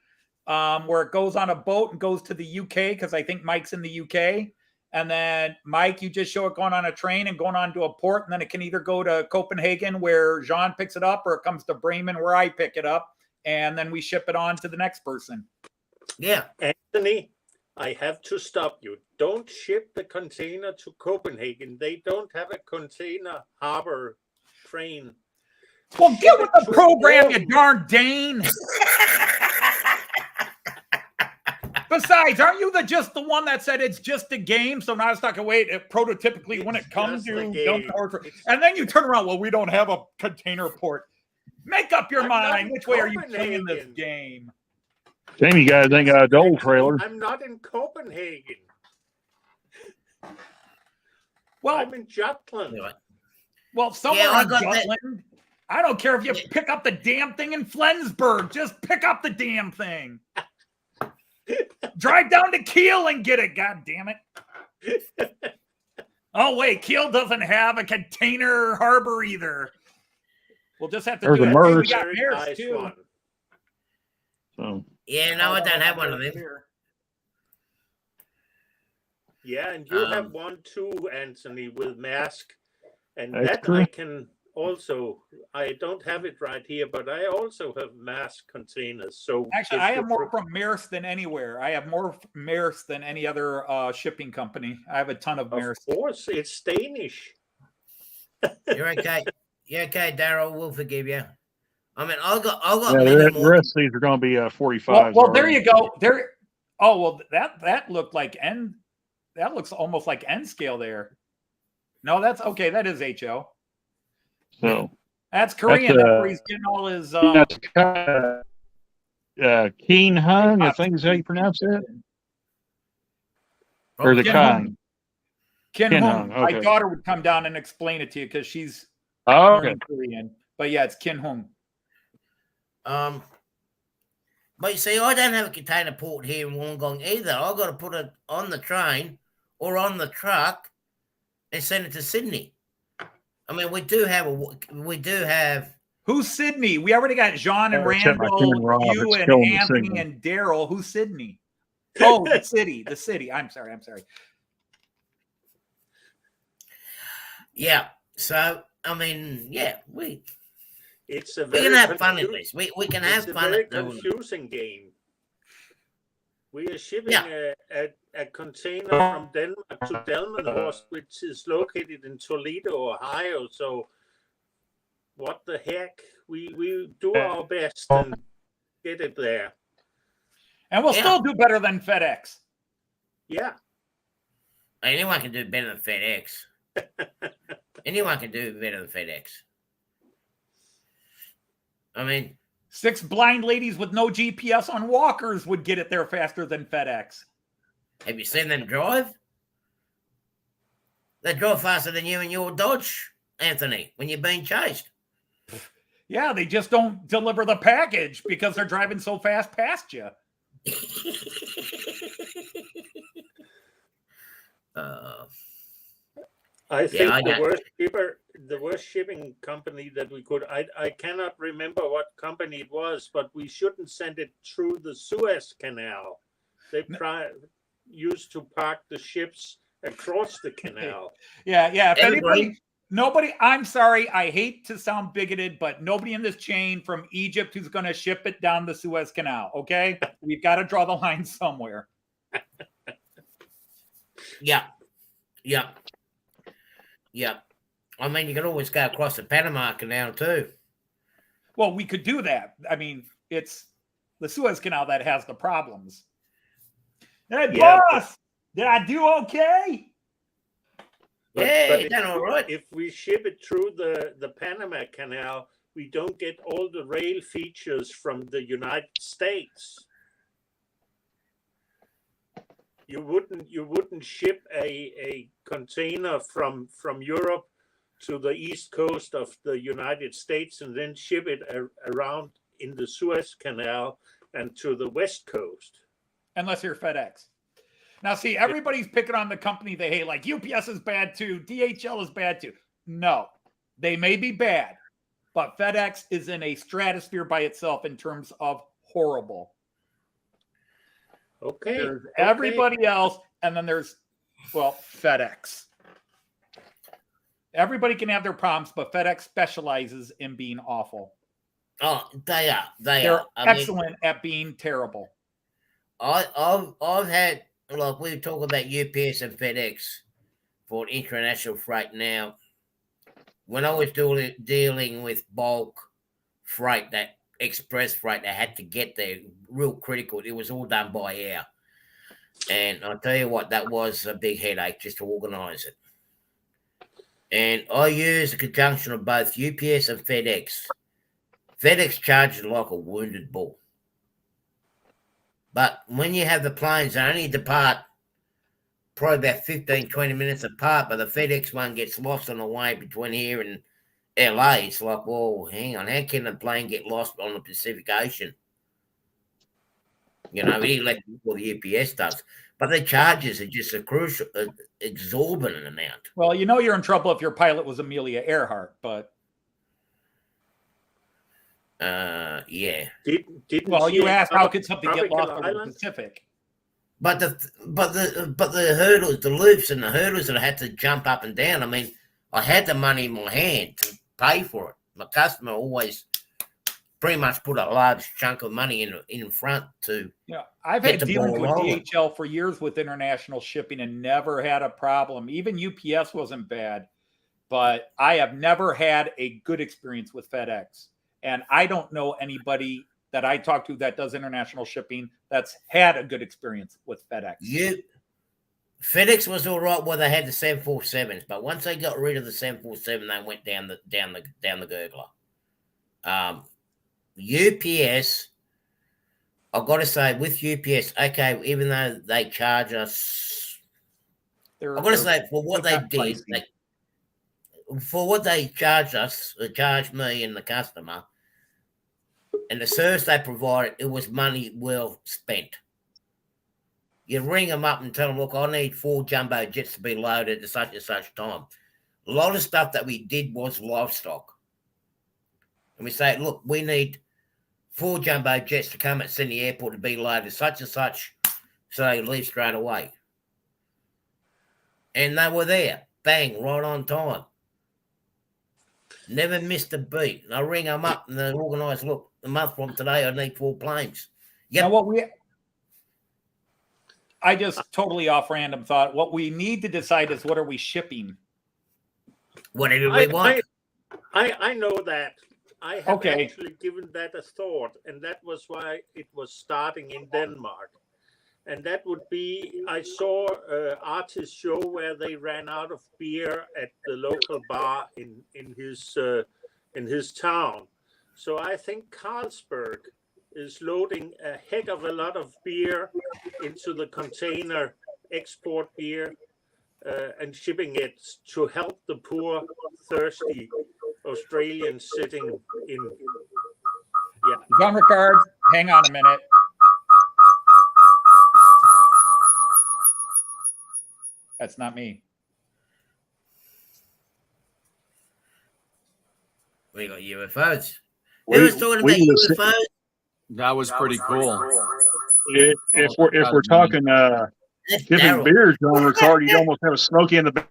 where it goes on a boat and goes to the UK because I think Mike's in the UK. And then Mike, you just show it going on a train and going on to a port, and then it can either go to Copenhagen where Jean picks it up, or it comes to Bremen where I pick it up. And then we ship it on to the next person. Yeah. Anthony, I have to stop you. Don't ship the container to Copenhagen. They don't have a container harbor train. Well, get with the program, you darn Dane. Besides, aren't you just the one that said it's just a game? So now it's not going to wait. Prototypically, when it comes to and then you turn around, well, we don't have a container port. Make up your mind. Which way are you playing this game? Shame you guys ain't got a Dole trailer. I'm not in Copenhagen. Well, I'm in Jutland. Well, somewhere in Jutland. I don't care if you pick up the damn thing in Flensburg. Just pick up the damn thing. Drive down to Kiel and get it. God damn it. Oh, wait. Kiel doesn't have a container harbor either. We'll just have to do it. We got Maersk too. So. Yeah, no, I don't have one of them. Yeah, and you have one too, Anthony, with mask. And That's that true. I can also, I don't have it right here, but I also have mask containers. So actually, I have more from Maersk than anywhere. I have more Maersk than any other shipping company. I have a ton of Maersk. Of course, it's Danish. You're okay. You're okay, Daryl. We'll forgive you. I mean, I got Yeah, many the more. rest of these are going to be 45s. Well, there you go. There. Oh well, that looked like N. That looks almost like N scale there. No, that's okay. That is HO. So That's Korean. That's where he's getting all his. That's Keen Hung, I think is how you pronounce it. Or the Kang. Kin Hung. Okay. My daughter would come down and explain it to you because she's okay. Korean. But yeah, it's Kin Hung. But you see, I don't have a container port here in Wollongong either. I've got to put it on the train or on the truck and send it to Sydney. I mean, we do have. Who's Sydney? We already got Jean and Randall, you and Anthony and Daryl. Who's Sydney? Oh, the city. I'm sorry. Yeah. So I mean, yeah, we can have fun at this. We can have fun at doing it. It's a very confusing game. We are shipping a container from Denmark to Delmenhorst, which is located in Toledo, Ohio. So what the heck? We do our best and get it there. And we'll still do better than FedEx. Yeah. Anyone can do better than FedEx. Anyone can do better than FedEx. I mean, 6 blind ladies with no GPS on walkers would get it there faster than FedEx. Have you seen them drive? They drive faster than you in your Dodge, Anthony, when you're being chased. Yeah, they just don't deliver the package because they're driving so fast past you. I think the worst shipping company that we could, I cannot remember what company it was, but we shouldn't send it through the Suez Canal. They used to park the ships across the canal. Yeah. If nobody, I'm sorry, I hate to sound bigoted, but nobody in this chain from Egypt who's going to ship it down the Suez Canal, okay? We've got to draw the line somewhere. Yeah. I mean, you can always go across the Panama Canal too. Well, we could do that. I mean, it's the Suez Canal that has the problems. Hey, boss, did I do okay? But done all right. If we ship it through the Panama Canal, we don't get all the rail features from the United States. You wouldn't ship a container from Europe to the east coast of the United States and then ship it around in the Suez Canal and to the west coast. Unless you're FedEx. Now, see, everybody's picking on the company they hate, like UPS is bad too, DHL is bad too. No, they may be bad, but FedEx is in a stratosphere by itself in terms of horrible. Okay. There's everybody else, and then there's, FedEx. Everybody can have their problems, but FedEx specializes in being awful. Oh, they are. They're excellent at being terrible. I've had, like, we talk about UPS and FedEx for international freight now. When I was dealing with bulk freight, that express freight that had to get there, real critical, it was all done by air. And I'll tell you what, that was a big headache just to organise it. And I use a conjunction of both UPS and FedEx. FedEx charges like a wounded bull. But when you have the planes, they only depart probably about 15, 20 minutes apart, but the FedEx one gets lost on the way between here and LA. It's like, well, hang on, how can a plane get lost on the Pacific Ocean? You know, like what the UPS does. But the charges are just a crucial, exorbitant amount. Well, you know you're in trouble if your pilot was Amelia Earhart, but... Yeah. You asked how could something get lost over the Pacific? But the hurdles, the loops and the hurdles that I had to jump up and down. I mean, I had the money in my hand to pay for it. My customer always pretty much put a large chunk of money in front to. Yeah, I've get had the dealings ball with rolling. DHL for years with international shipping and never had a problem. Even UPS wasn't bad, but I have never had a good experience with FedEx. And I don't know anybody that I talk to that does international shipping that's had a good experience with FedEx. FedEx was all right where they had the 747s, but once they got rid of the 747, they went down the gurgler. UPS, I've got to say, with UPS, okay, even though they charge us, I've got to say, for what they did, for what they charged us, charged me and the customer, and the service they provided, it was money well spent. You ring them up and tell them, look, I need 4 jumbo jets to be loaded at such and such time. A lot of stuff that we did was livestock. And we say, look, we need 4 jumbo jets to come at Sydney Airport to be loaded such and such, so they leave straight away. And they were there, bang, right on time. Never missed a beat. And I ring them up and they organise, look, a month from today, I need 4 planes. Yep. Now, I just totally off random thought, what we need to decide is what are we shipping? Whatever we want. I know that. I have actually given that a thought, and that was why it was starting in Denmark. And that would be, I saw an artist show where they ran out of beer at the local bar in his town. So I think Carlsberg is loading a heck of a lot of beer into the container, export beer, and shipping it to help the poor, thirsty Australians sitting in. Yeah. John Ricard, hang on a minute. That's not me. We got UFOs. Who was talking about UFOs? That was pretty cool. If we're talking shipping beer, John Ricard, you almost have a Smokey and the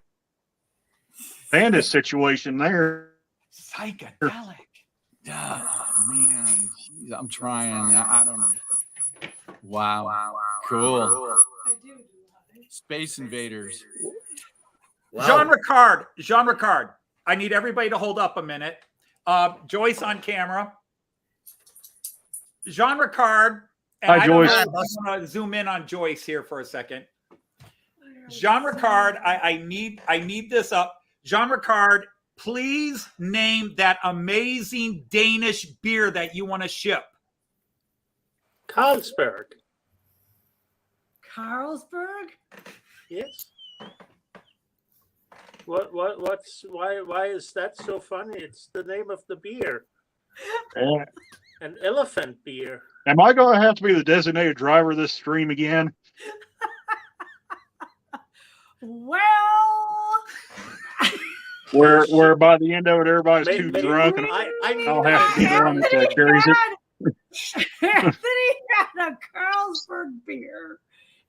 Bandit situation there. Psychedelic. Oh, man. Jeez, I'm trying. I don't know. Wow. Cool. Space Invaders. Wow. Jean Ricard. I need everybody to hold up a minute. Joyce on camera. Jean Ricard. And hi, Joyce. I'm going to zoom in on Joyce here for a second. Jean Ricard, I need this up. Jean Ricard, please name that amazing Danish beer that you want to ship. Carlsberg. Carlsberg? Yes. Why is that so funny? It's the name of the beer. An elephant beer. Am I going to have to be the designated driver of this stream again? Well, where by the end of it, everybody's too drunk, and I'll have to be the one that carries it. Anthony had a Carlsberg beer.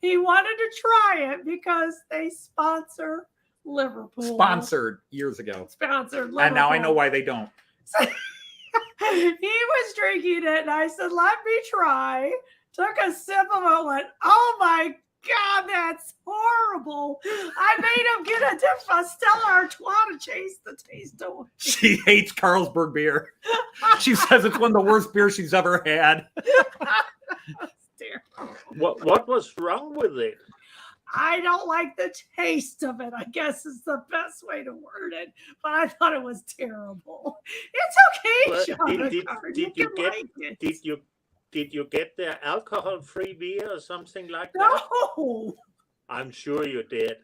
He wanted to try it because they sponsor Liverpool. Sponsored years ago. Sponsored Liverpool. And now I know why they don't. So, he was drinking it, and I said, let me try. Took a sip of it, went, oh my God, that's horrible. I made him get a Stella Artois to chase the taste away. She hates Carlsberg beer. She says it's one of the worst beers she's ever had. What was wrong with it? I don't like the taste of it, I guess is the best way to word it. But I thought it was terrible. It's okay, Sean. Did you get their alcohol-free beer or something like that? No. I'm sure you did.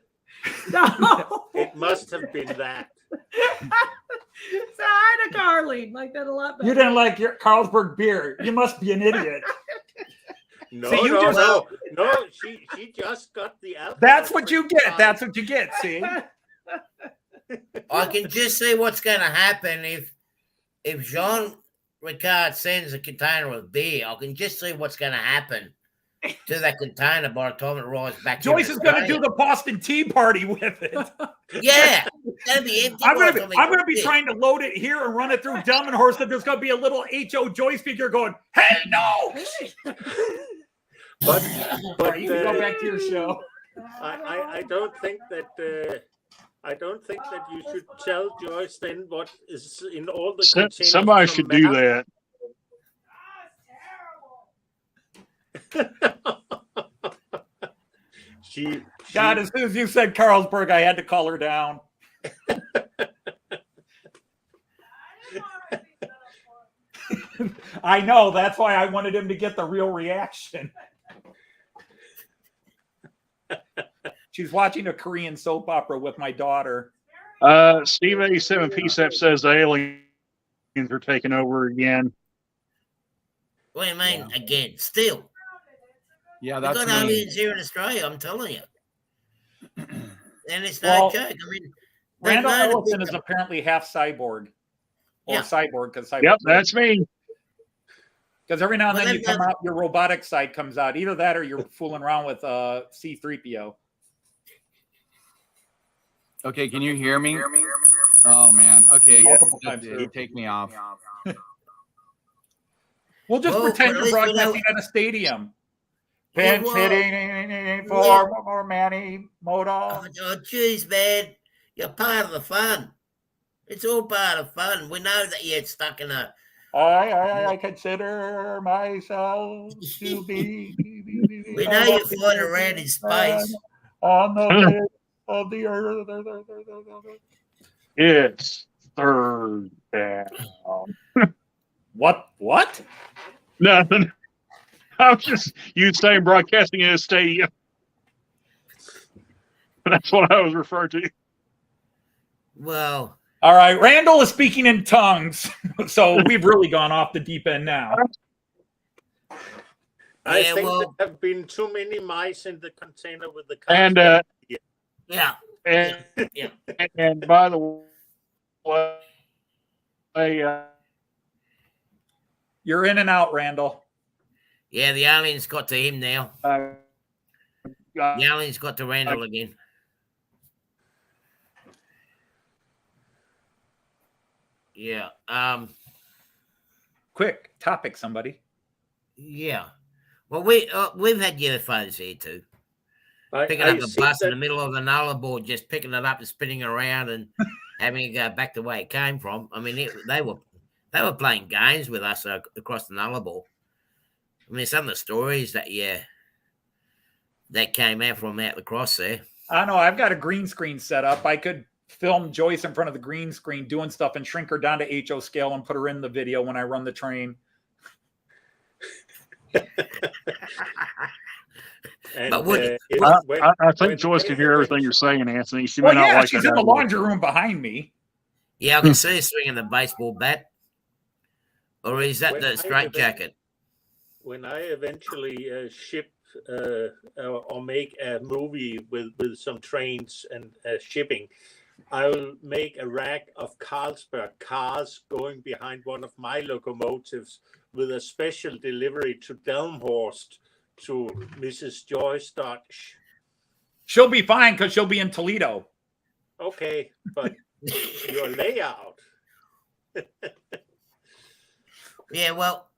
No. It must have been that. So I had a Carling, like that a lot better. You didn't like your Carlsberg beer. You must be an idiot. No, see, no. She just got the alcohol. That's what you get. That's what you get. See, I can just see what's going to happen if Jean Ricard sends a container of beer. I can just see what's going to happen to that container by the time it arrives back. Joyce is going to do the Boston Tea Party with it. Yeah, that'd be empty. I'm going to be trying to load it here and run it through Delmenhorst, and there's going to be a little H.O. Joyce figure going, "Hey, no!" But you can go back to your show. I don't think that you should tell Joyce then what is in all the containers. Somebody should do that. God, as soon as you said Carlsberg, I had to call her down. I know. That's why I wanted him to get the real reaction. She's watching a Korean soap opera with my daughter. Steve 87 PSAP says the aliens are taking over again. What do you mean again? Still. Yeah, We've that's got me. aliens here in Australia, I'm telling you. And it's no joke. I mean, Randall Ellison is apparently half cyborg. Or cyborg, because cyborg. Yep, that's me. Because every now and then you come out, your robotic side comes out. Either that or you're fooling around with C-3PO. Okay, can you hear me? Oh, man. Okay, take me off. We'll just pretend you're broadcasting at a stadium. Pinch hitting for Manny Moto. Oh, geez, man. You're part of the fun. It's all part of fun. We know that you're stuck in a... I consider myself to be... We know you're flying around in space. On the lid of the earth. It's third down. What? Nothing. I was just saying broadcasting in a stadium. That's what I was referring to. Well... All right, Randall is speaking in tongues, so we've really gone off the deep end now. I think there have been too many mice in the container with the and and by the way, you're in and out, Randall. Yeah, the aliens got to him now. The aliens got to Randall again. Yeah. Quick topic, somebody. Yeah. Well, we've had UFOs here too. Picking up a bus in the middle of the nullarbor, just picking it up and spinning it around and having it go back the way it came from. I mean, they were playing games with us across the nullarbor. I mean, some of the stories that came out from out the cross there. I know. I've got a green screen set up. I could film Joyce in front of the green screen doing stuff and shrink her down to HO scale and put her in the video when I run the train. I think Joyce can hear everything you're saying, Anthony. She may not like she's in the laundry room behind me. Yeah, I can see her swinging the baseball bat. Or is that the straight jacket? When I eventually ship or make a movie with some trains and shipping, I will make a rack of Carlsberg cars going behind one of my locomotives with a special delivery to Delmenhorst to Mrs. Joyce Dodge. She'll be fine because she'll be in Toledo. Okay, but your layout. Yeah, well,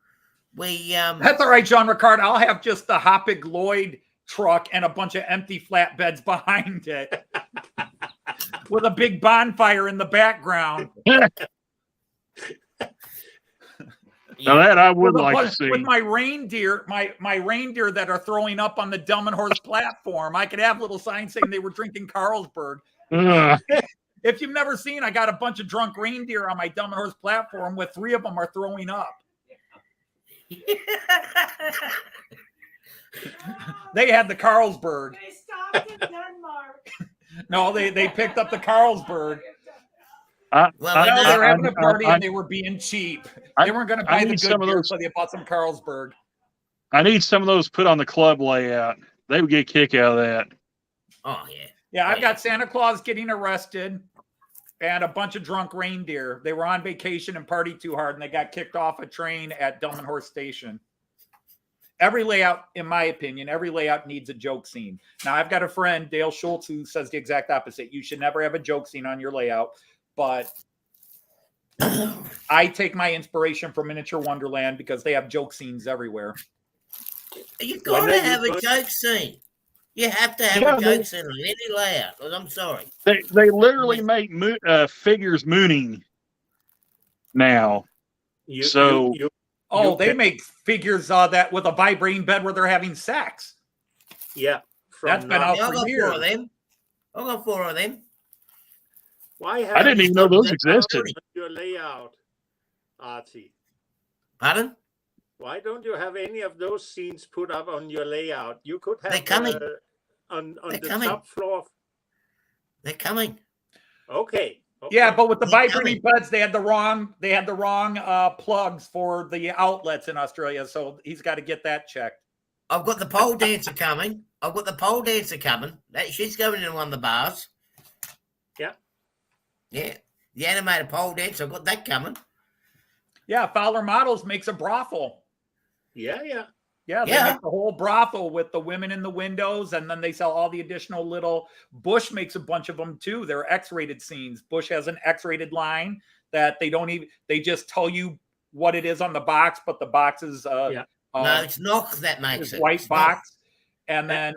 we... That's all right, John Ricard. I'll have just the Hopig Lloyd truck and a bunch of empty flatbeds behind it. With a big bonfire in the background. Now that I would like to see. With my reindeer, my reindeer that are throwing up on the Delmenhorst platform, I could have little signs saying they were drinking Carlsberg. If you've never seen, I got a bunch of drunk reindeer on my Delmenhorst platform with 3 of them are throwing up. They had the Carlsberg. They stopped in Denmark. No, they picked up the Carlsberg. Well, they were having a party and they were being cheap. They weren't going to buy the good beer, so they bought some Carlsberg. I need some of those put on the club layout. They would get a kick out of that. Oh, yeah. Yeah, I've got Santa Claus getting arrested and a bunch of drunk reindeer. They were on vacation and partied too hard, and they got kicked off a train at Delmenhorst Station. every layout, in my opinion, every layout needs a joke scene. Now, I've got a friend, Dale Schultz, who says the exact opposite. You should never have a joke scene on your layout. But I take my inspiration from Miniature Wonderland because they have joke scenes everywhere. You've got to have a joke scene. You have to have a joke scene on any layout. I'm sorry. They literally make figures mooning now. They make figures that with a vibrating bed where they're having sex. Yeah, that's been out for years. I got 4 of them. Why I didn't even know those existed. Your layout, Artie. Pardon? Why don't you have any of those scenes put up on your layout? You could have They're coming. On They're the coming. top floor. They're coming. Okay. Yeah, but with the vibrating beds, they had the wrong plugs for the outlets in Australia, so he's got to get that checked. I've got the pole dancer coming. She's going in one of the bars. Yeah. The animated pole dance, I've got that coming. Yeah, Fowler Models makes a brothel. Yeah. They make the whole brothel with the women in the windows, and then they sell all the additional little. Bush makes a bunch of them too. They're X-rated scenes. Bush has an X-rated line that they just tell you what it is on the box, but the box is no, it's not that makes it. White box. And then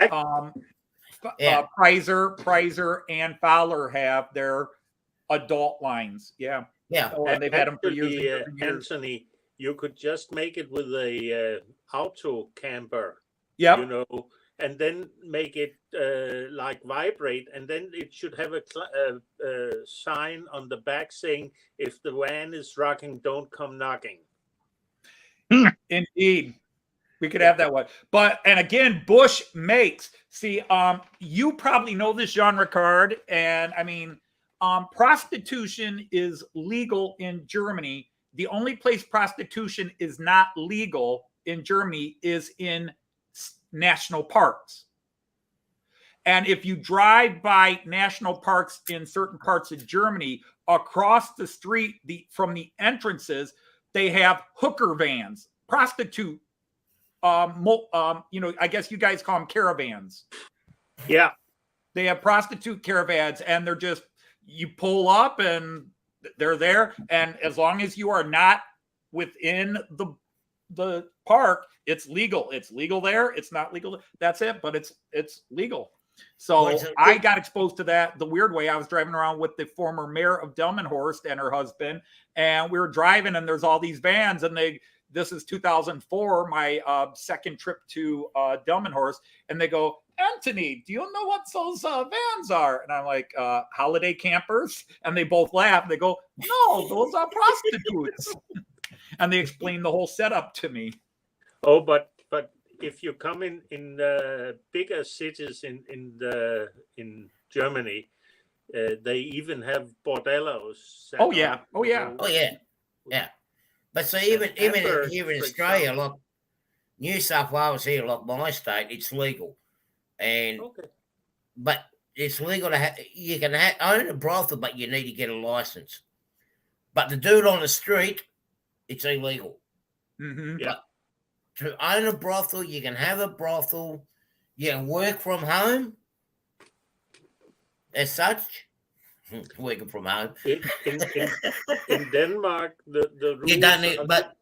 Prizer and Fowler have their adult lines. Yeah. And they've had them for years. Anthony, you could just make it with a auto camper. Yeah. And then make it like vibrate, and then it should have a sign on the back saying, "If the van is rocking, don't come knocking." Indeed. We could have that one. And again, Bush makes, you probably know this genre card. And I mean, prostitution is legal in Germany. The only place prostitution is not legal in Germany is in national parks. And if you drive by national parks in certain parts of Germany, across the street from the entrances, they have hooker vans, prostitute. I guess you guys call them caravans. Yeah. They have prostitute caravans, and they're just, you pull up and they're there. And as long as you are not within the park, it's legal. It's legal there. It's not legal. That's it. But it's legal. So I got exposed to that the weird way. I was driving around with the former mayor of Delmenhorst and her husband, and we were driving, and there's all these vans, and this is 2004, my second trip to Delmenhorst, and they go, "Anthony, do you know what those vans are?" And I'm like, "Holiday campers?" And they both laugh. And they go, "No, those are prostitutes." And they explain the whole setup to me. Oh, but if you come in the bigger cities in Germany, they even have bordellos. Oh yeah. But so even here in Australia, like New South Wales here, like my state, it's legal, but it's legal to you can own a brothel, but you need to get a license. But to do it on the street, it's illegal. Mm-hmm. Yeah. To own a brothel, you can have a brothel, you can work from home as such. Working from home. In Denmark, the rules you don't need, but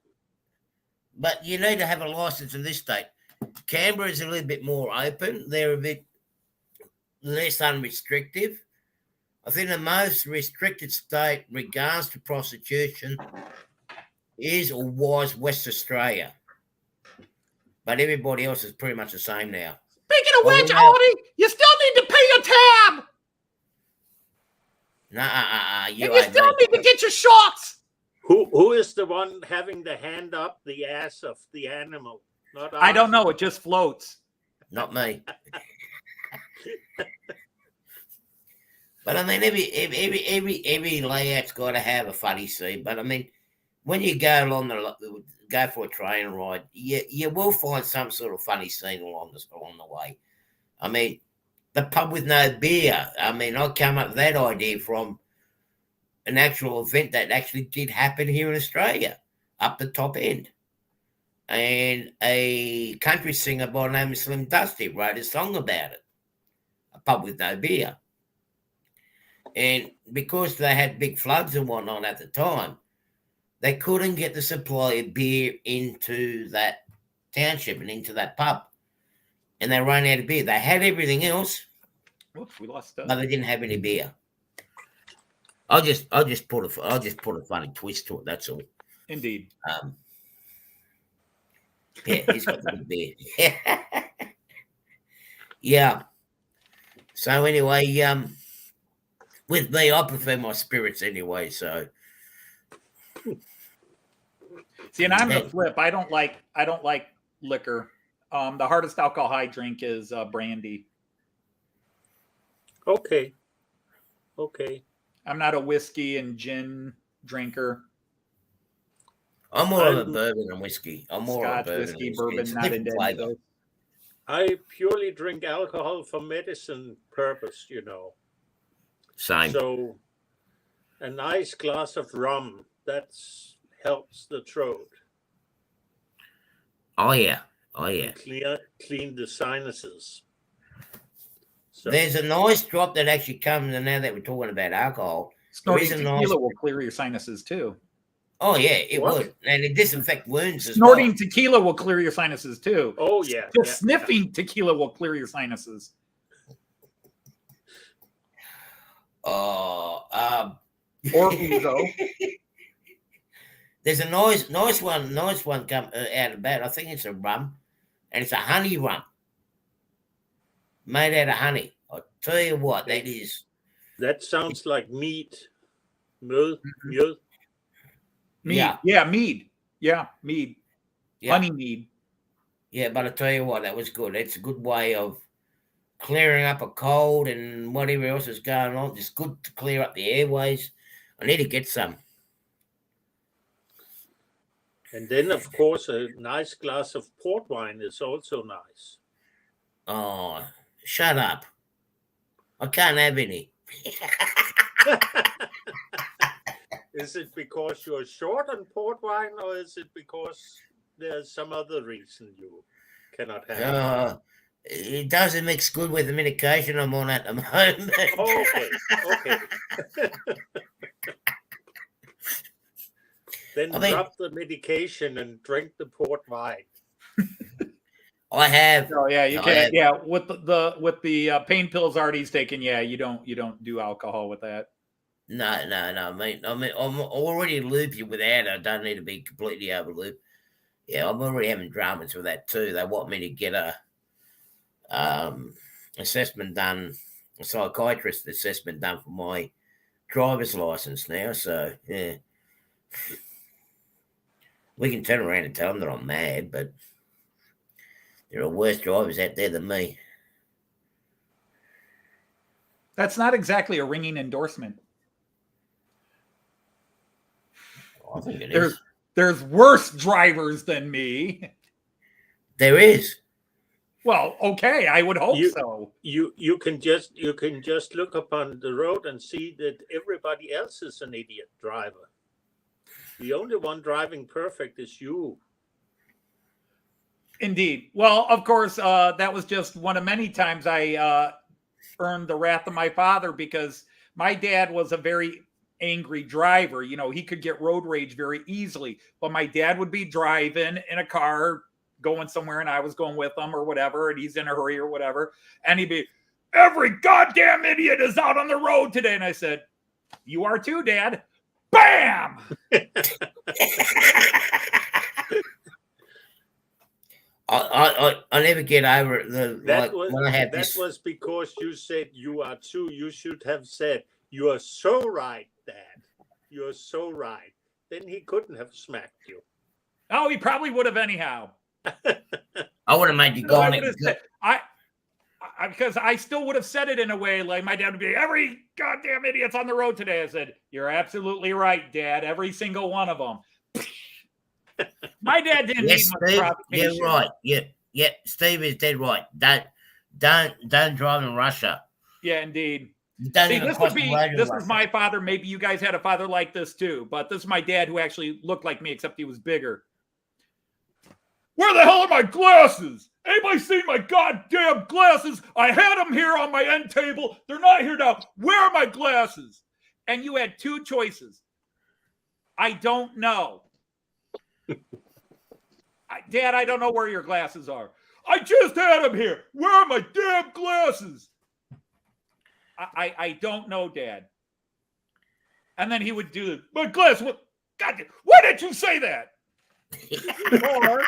you need to have a license in this state. Canberra is a little bit more open. They're a bit less unrestrictive. I think the most restricted state in regards to prostitution is or was West Australia. But everybody else is pretty much the same now. Speaking of which, Artie, you still need to pay your tab. You still need to get your shorts. Who is the one having the hand up the ass of the animal? Not us. I don't know. It just floats. Not me. But I mean, every layout's got to have a funny scene. But I mean, when you go go for a train ride, you will find some sort of funny scene along the way. I mean, the pub with no beer. I mean, I came up with that idea from an actual event that actually did happen here in Australia, up the top end. and a country singer by the name of Slim Dusty wrote a song about it, a pub with no beer. And because they had big floods and whatnot at the time, they couldn't get the supply of beer into that township and into that pub. And they ran out of beer. They had everything else, Whoops, we lost stuff. but they didn't have any beer. I'll just put a funny twist to it. That's all. Indeed. Yeah, he's got the good beer. Yeah. So anyway, with me, I prefer my spirits anyway. So See, and I'm the flip. I don't like liquor. The hardest alcohol I drink is brandy. Okay. I'm not a whiskey and gin drinker. I'm more of a bourbon and whiskey. I'm more Scotch, of a bourbon whiskey, and bourbon, It's a not different into flavour. those. I purely drink alcohol for medicine purpose, you know. Same. So a nice glass of rum, that helps the throat. Oh yeah. Clean the sinuses. So There's a nice drop that actually comes, and now that we're talking about alcohol, Snorting there is a tequila nice. will clear your sinuses too. Oh yeah, it What? would, and it disinfect wounds as Snorting well. tequila will clear your sinuses too. oh yeah. Just sniffing tequila will clear your sinuses. Oh, Or Uzo. There's a nice one come out of that. I think it's a rum, and it's a honey rum, made out of honey. I'll tell you what, that is. That sounds like meat. Mjød. Mead. Yeah. Yeah, mead. Yeah, mead. Yeah. Honey mead. Yeah, but I tell you what, that was good. It's a good way of clearing up a cold and whatever else is going on. It's good to clear up the airways. I need to get some. And then, of course, a nice glass of port wine is also nice. Oh, shut up. I can't have any. Is it because you're short on port wine, or is it because there's some other reason you cannot have it? It doesn't mix good with the medication I'm on at the moment. Okay. Then drop the medication and drink the port wine. I have. Oh yeah, you can't. Yeah, with the pain pills Artie's taking, yeah, you don't do alcohol with that. No. I mean, I'm already loopy without it. I don't need to be completely over loop. Yeah, I'm already having dramas with that too. They want me to get a assessment done, a psychiatrist assessment done for my driver's license now. So yeah, we can turn around and tell them that I'm mad, but there are worse drivers out there than me. That's not exactly a ringing endorsement. I think it is. There's worse drivers than me. There is. Well, okay, I would hope so. You can just look upon the road and see that everybody else is an idiot driver. The only one driving perfect is you. Indeed. Well, of course, that was just one of many times I earned the wrath of my father, because my dad was a very angry driver. You know, he could get road rage very easily, but my dad would be driving in a car going somewhere and I was going with him or whatever, and he's in a hurry or whatever, and he'd be, "Every goddamn idiot is out on the road today." And I said, "You are too, Dad." Bam! I never get over it. That was because you said you are too. You should have said, "You are so right, Dad. You are so right." Then he couldn't have smacked you. Oh, he probably would have anyhow. I would have made you go on it. Because I still would have said it in a way like my dad would be, "Every goddamn idiot's on the road today." I said, "You're absolutely right, Dad. Every single one of them." My dad didn't need much provocation. Yeah, right. Yeah. Steve is dead right. Don't drive in Russia. Yeah, indeed. See, this was my father. Maybe you guys had a father like this too, but this is my dad, who actually looked like me, except he was bigger. Where the hell are my glasses? Anybody seen my goddamn glasses? I had them here on my end table. They're not here now. Where are my glasses? And you had two choices. I don't know. Dad, I don't know where your glasses are. I just had them here. Where are my damn glasses? I don't know, Dad. And then he would do my glass. God, why did you say that? Or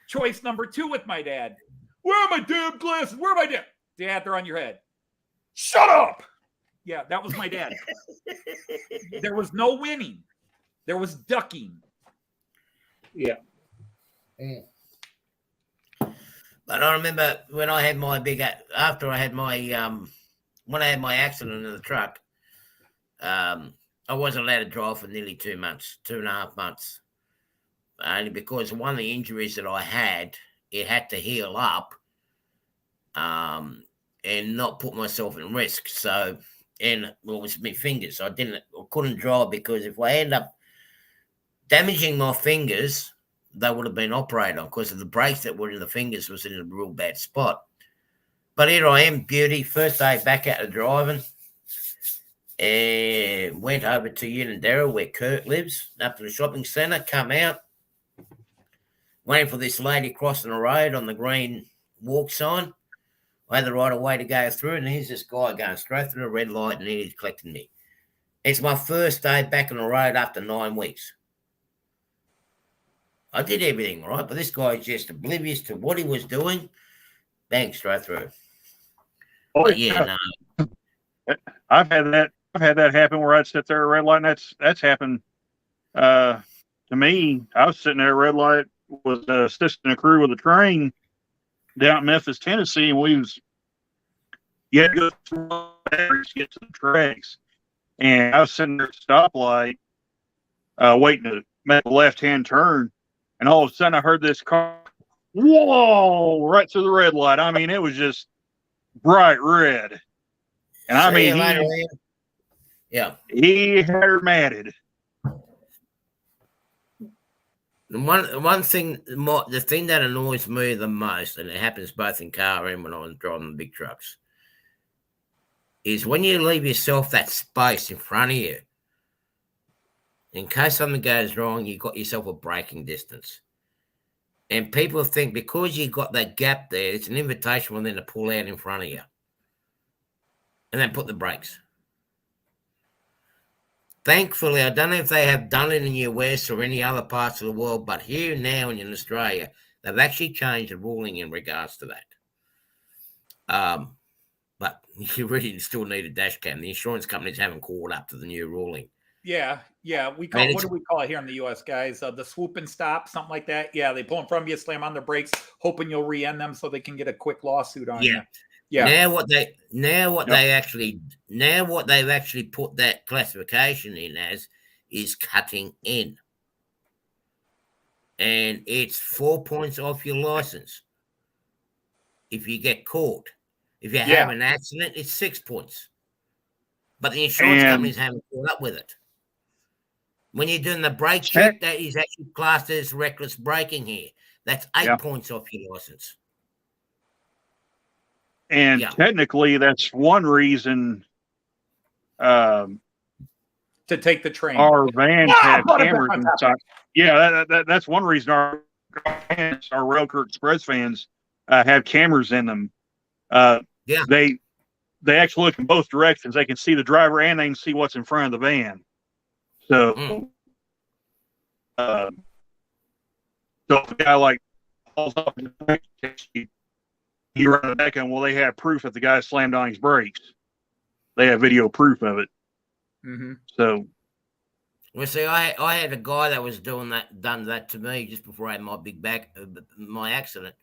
choice number 2 with my dad. Where are my damn glasses? Where are my damn? Dad, they're on your head. Shut up. Yeah, that was my dad. There was no winning. There was ducking. Yeah. But I remember when I had my after I had my, when I had my accident in the truck, I wasn't allowed to drive for nearly 2 months, 2.5 months. Only because one of the injuries that I had, it had to heal up and not put myself in risk. So, and well, it was my fingers. I couldn't drive because if I end up damaging my fingers, they would have been operated on because of the brakes that were in the fingers was in a real bad spot. But here I am, beauty, first day back out of driving, and went over to Untitled, where Kurt lives, up to the shopping centre, come out, waiting for this lady crossing the road on the green walk sign. I had the right of way to go through, and here's this guy going straight through the red light, and he's collecting me. It's my first day back on the road after 9 weeks. I did everything right, but this guy is just oblivious to what he was doing. Bang, straight through. Oh, but yeah, no. I've had that happen where I'd sit there at red light, and that's happened to me. I was sitting there at red light, was assisting a crew with a train down in Memphis, Tennessee, and you had to go through to get to the tracks. And I was sitting there at the stoplight, waiting to make a left-hand turn, and all of a sudden I heard this car, whoa, right through the red light. I mean, it was just bright red. And I mean, he had her matted. One thing, the thing that annoys me the most, and it happens both in car and when I'm driving the big trucks, is when you leave yourself that space in front of you. In case something goes wrong, you got yourself a braking distance. And people think because you got that gap there, it's an invitation for them to pull out in front of you. And then put the brakes. Thankfully, I don't know if they have done it in the US or any other parts of the world, but here now in Australia, they've actually changed the ruling in regards to that. But you really still need a dash cam. The insurance companies haven't caught up to the new ruling. Yeah. We call what do we call it here in the US, guys? The swoop and stop, something like that. Yeah, they pull in front of you, slam on the brakes, hoping you'll re-end them so they can get a quick lawsuit on you. Yeah. Now what they've actually put that classification in as is cutting in. And it's 4 points off your license if you get caught. If you have an accident, it's 6 points. But the insurance companies haven't caught up with it. When you're doing the brake check, that is actually classed as reckless braking here. That's 8 points off your license. And technically, that's one reason to take the train. Our vans have cameras inside. Yeah, that's one reason our Railcar Express vans have cameras in them. They actually look in both directions. They can see the driver and they can see what's in front of the van. So, so if a guy like hauls off, you run back and they have proof that the guy slammed on his brakes. They have video proof of it. Mm-hmm. So, well, see, I had a guy that was done that to me just before I had my accident,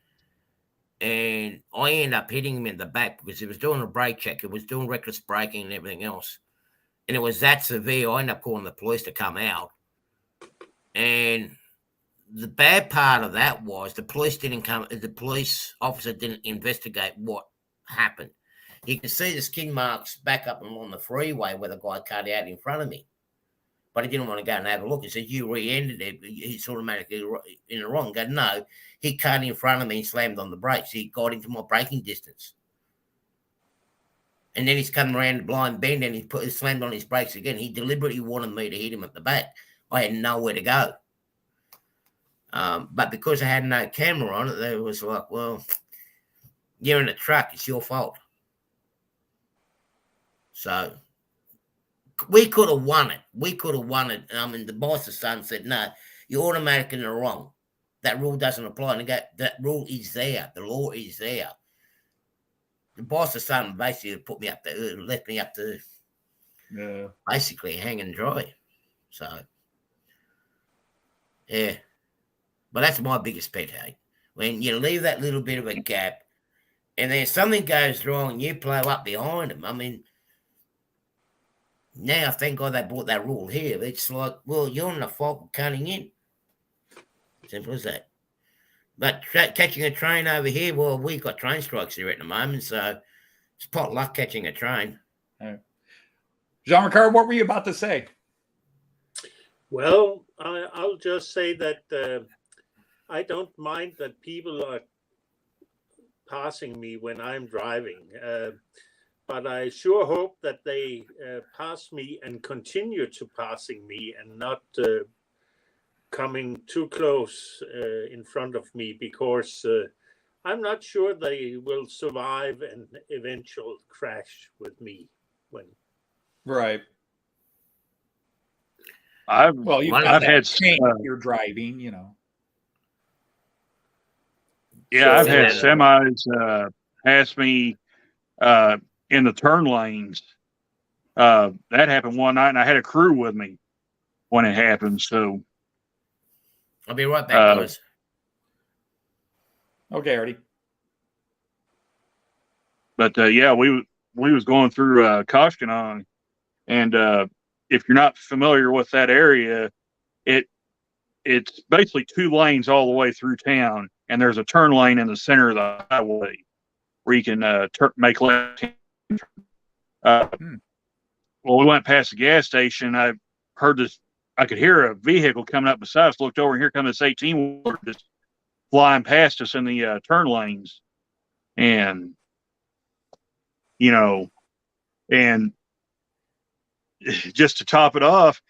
and I ended up hitting him in the back because he was doing a brake check. He was doing reckless braking and everything else, and it was that severe. I ended up calling the police to come out, and the bad part of that was the police didn't come. The police officer didn't investigate what happened. You can see the skin marks back up along the freeway where the guy cut out in front of me. but he didn't want to go and have a look. He said, you re-ended it. He's automatically in the wrong. I go, no, he cut in front of me and slammed on the brakes. He got into my braking distance. And then he's come around the blind bend and he slammed on his brakes again. He deliberately wanted me to hit him at the back. I had nowhere to go. But because I had no camera on it, they was like, well, you're in a truck. It's your fault. So we could have won it. The boss's son said, no, you're automatically in the wrong. That rule doesn't apply. And that rule is there. The law is there. The boss's son basically put me up there, left me up to basically hang and dry. So, yeah. But that's my biggest pet hate. When you leave that little bit of a gap and then something goes wrong, you blow up behind them. I mean, now, thank God they brought that rule here. It's like, well, you're in the fault for cutting in. Simple as that. But catching a train over here, well, we've got train strikes here at the moment, so it's pot luck catching a train. Right. Jean-Ricard, what were you about to say? Well, I'll just say that I don't mind that people are passing me when I'm driving, but I sure hope that they pass me and continue to passing me and not coming too close in front of me, because I'm not sure they will survive an eventual crash with me. Right. I've had you're driving, you know. Yeah, I've had semis pass me in the turn lanes. That happened one night, and I had a crew with me when it happened. So I'll be right back, guys. Okay, Artie. But yeah, we was going through Koshkanon, and if you're not familiar with that area, it's basically 2 lanes all the way through town, and there's a turn lane in the center of the highway where you can make left. Well, we went past the gas station. I heard this. I could hear a vehicle coming up beside us. Looked over, and here comes this 18-wheeler just flying past us in the turn lanes, and and just to top it off,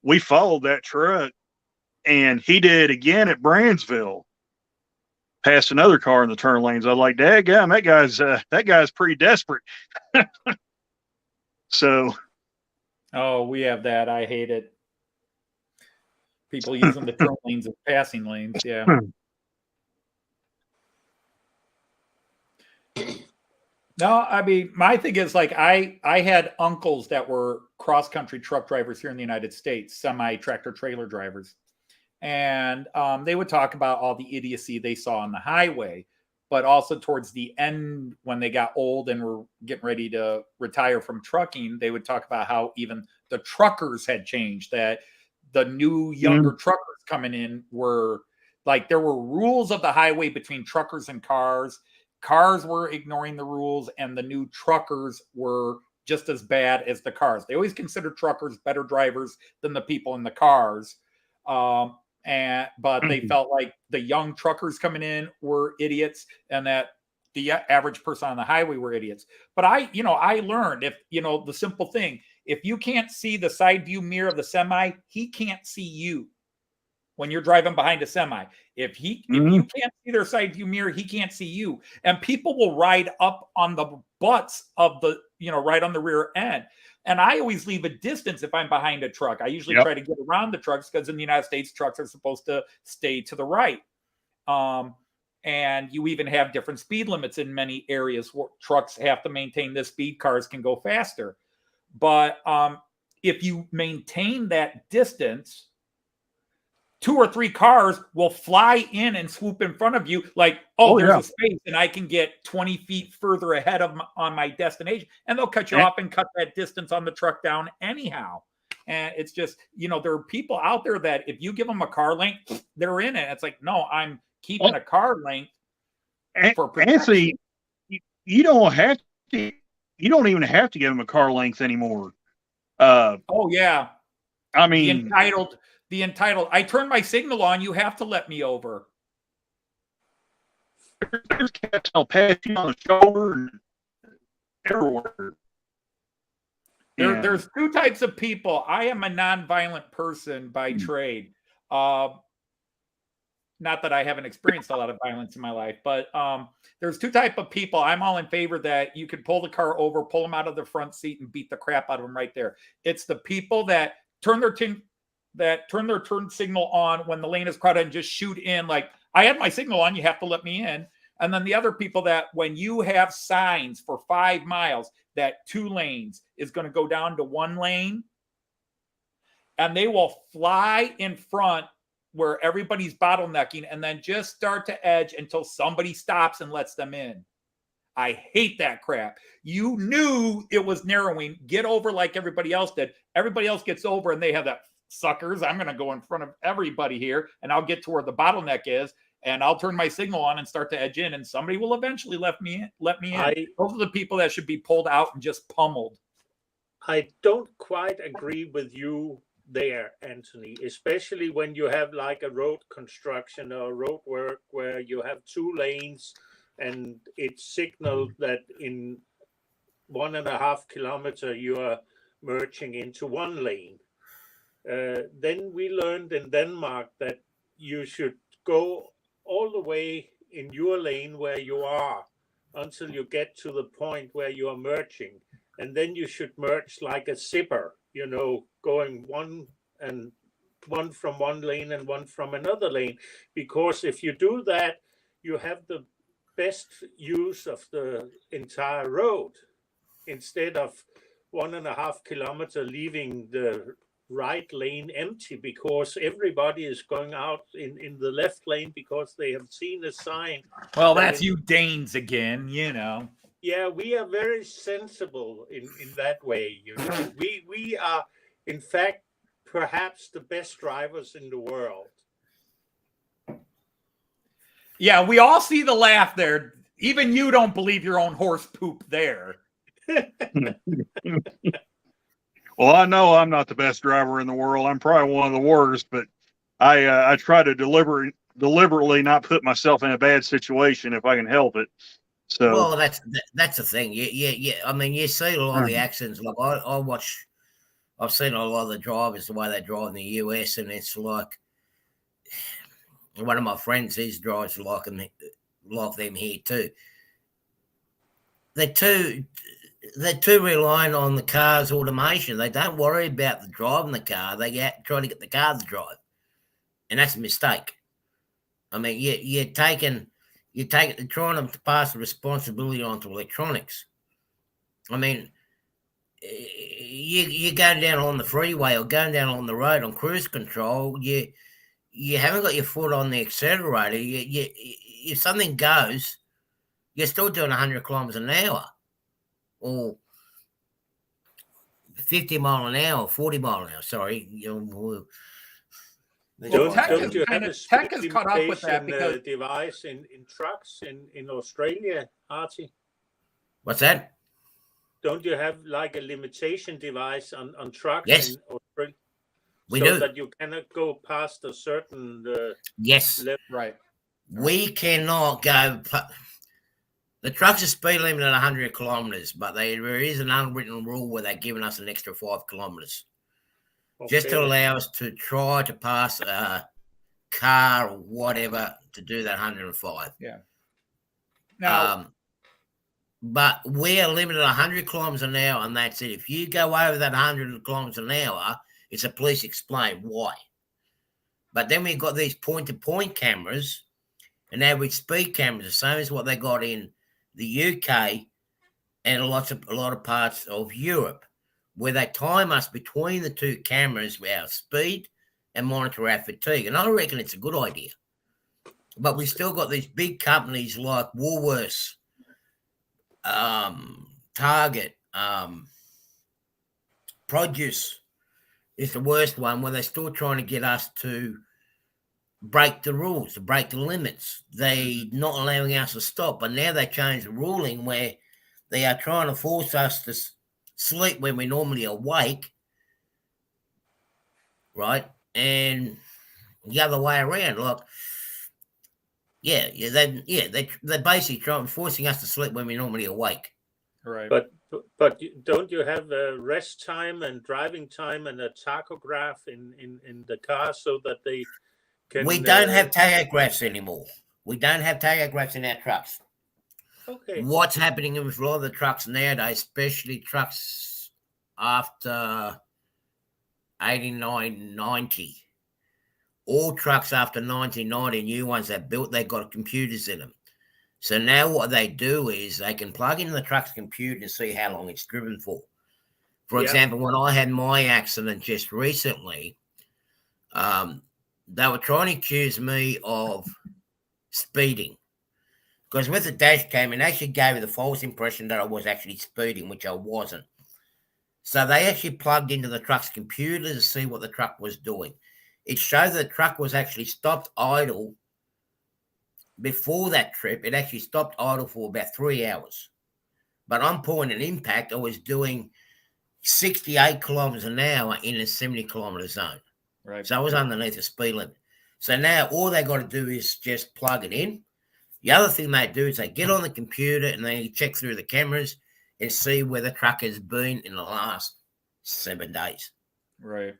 we followed that truck, and he did again at Brandsville, past another car in the turn lanes. I was like, "Daggum, that guy's pretty desperate." So, we have that. I hate it. People using the turn lanes as passing lanes. Yeah. No, I mean, my thing is like I had uncles that were cross-country truck drivers here in the United States, semi-tractor trailer drivers. And they would talk about all the idiocy they saw on the highway, but also towards the end, when they got old and were getting ready to retire from trucking, they would talk about how even the truckers had changed, that the new younger truckers coming in were like, there were rules of the highway between truckers and cars. Cars were ignoring the rules, and the new truckers were just as bad as the cars. They always considered truckers better drivers than the people in the cars. But they felt like the young truckers coming in were idiots, and that the average person on the highway were idiots. But I learned, if the simple thing, if you can't see the side view mirror of the semi, he can't see you. When you're driving behind a semi, if you can't see their side view mirror, he can't see you. And people will ride up on the butts of the, right on the rear end. And I always leave a distance if I'm behind a truck. I usually try to get around the trucks, because in the United States, trucks are supposed to stay to the right. And you even have different speed limits in many areas where trucks have to maintain this speed, cars can go faster. But if you maintain that distance, 2 or 3 cars will fly in and swoop in front of you, like, there's a space and I can get 20 feet further ahead of on my destination, and they'll cut you off and cut that distance on the truck down anyhow. And it's just, there are people out there that if you give them a car length, they're in it. It's like, no, I'm keeping a car length for protection. Anthony, you don't even have to give them a car length anymore. I mean, the entitled. I turned my signal on. You have to let me over. there's cats that'll pat you on the shoulder and everywhere. There's two types of people. I am a nonviolent person by trade. Not that I haven't experienced a lot of violence in my life, but there's two type of people. I'm all in favor that you could pull the car over, pull them out of the front seat, and beat the crap out of them right there. It's the people that turn their turn signal on when the lane is crowded and just shoot in. Like, I had my signal on, you have to let me in. And then the other people that when you have signs for 5 miles that 2 lanes is going to go down to 1 lane, and they will fly in front where everybody's bottlenecking and then just start to edge until somebody stops and lets them in. I hate that crap. You knew it was narrowing. Get over like everybody else did. Everybody else gets over and they have that, suckers, I'm going to go in front of everybody here and I'll get to where the bottleneck is and I'll turn my signal on and start to edge in and somebody will eventually let me in. Those are the people that should be pulled out and just pummeled. I don't quite agree with you there, Anthony, especially when you have like a road construction or road work where you have 2 lanes and it's signaled that in 1.5 kilometers you are merging into 1 lane. Then we learned in Denmark that you should go all the way in your lane where you are until you get to the point where you are merging. And then you should merge like a zipper, you know, going one from one lane and one from another lane. Because if you do that, you have the best use of the entire road instead of 1.5 kilometers leaving the right lane empty because everybody is going out in the left lane because they have seen a sign. Well, that's you Danes again, you know. Yeah, we are very sensible in that way. You know, we are, in fact, perhaps the best drivers in the world. Yeah, we all see the laugh there. Even you don't believe your own horse poop there. Well, I know I'm not the best driver in the world. I'm probably one of the worst, but I try to deliberately not put myself in a bad situation if I can help it. So, well, that's the thing. Yeah. I mean, you see a lot of the accidents. Like I've seen a lot of the drivers, the way they drive in the US, and it's like one of my friends, his drives like them here too. They're too reliant on the car's automation. They don't worry about the driving the car. They try to get the car to drive, and that's a mistake. I mean, you're trying to pass the responsibility onto electronics. I mean, you going down on the freeway or going down on the road on cruise control, you haven't got your foot on the accelerator. If something goes, you're still doing 100 kilometers an hour or 50 mile an hour, 40 mile an hour. Sorry, Don't you have a tech has caught up with that because device in trucks in Australia, Artie? What's that? Don't you have like a limitation device on trucks Yes. in Australia? We so do. That you cannot go past a certain yes. level. Right. We cannot go. The trucks are speed limit at 100 kilometers, but there is an unwritten rule where they're giving us an extra 5 kilometers. Okay. Just to allow us to try to pass a car or whatever to do that 105. Yeah. Now, but we're limited 100 kilometers an hour, and that's it. If you go over that 100 kilometers an hour, it's a police explain why. But then we've got these point-to-point cameras and average speed cameras, the same as what they got in the UK and a lot of parts of Europe, where they time us between the 2 cameras with our speed and monitor our fatigue. And I reckon it's a good idea. But we still got these big companies like Woolworths, Target, Produce is the worst one, where they're still trying to get us to break the rules, to break the limits. They're not allowing us to stop. But now they changed the ruling where they are trying to force us to sleep when we're normally awake right? And the other way around, like, they're basically forcing us to sleep when we're normally awake. Right. But don't you have a rest time and driving time and a tachograph in the car so that they can? We don't have tachographs anymore. We don't have tachographs in our trucks. Okay. What's happening with a lot of the trucks nowadays, especially trucks after 89, 90, all trucks after 1990, new ones they've built, they've got computers in them. So now what they do is they can plug in the truck's computer and see how long it's driven for. For example, when I had my accident just recently, they were trying to accuse me of speeding. Because with the dash cam, it actually gave me the false impression that I was actually speeding, which I wasn't. So they actually plugged into the truck's computer to see what the truck was doing. It showed that the truck was actually stopped idle before that trip. It actually stopped idle for about 3 hours. But on point and impact, I was doing 68 kilometers an hour in a 70 kilometer zone. Right. So I was underneath the speed limit. So now all they got to do is just plug it in. The other thing they do is they get on the computer and they check through the cameras and see where the truck has been in the last 7 days. Right.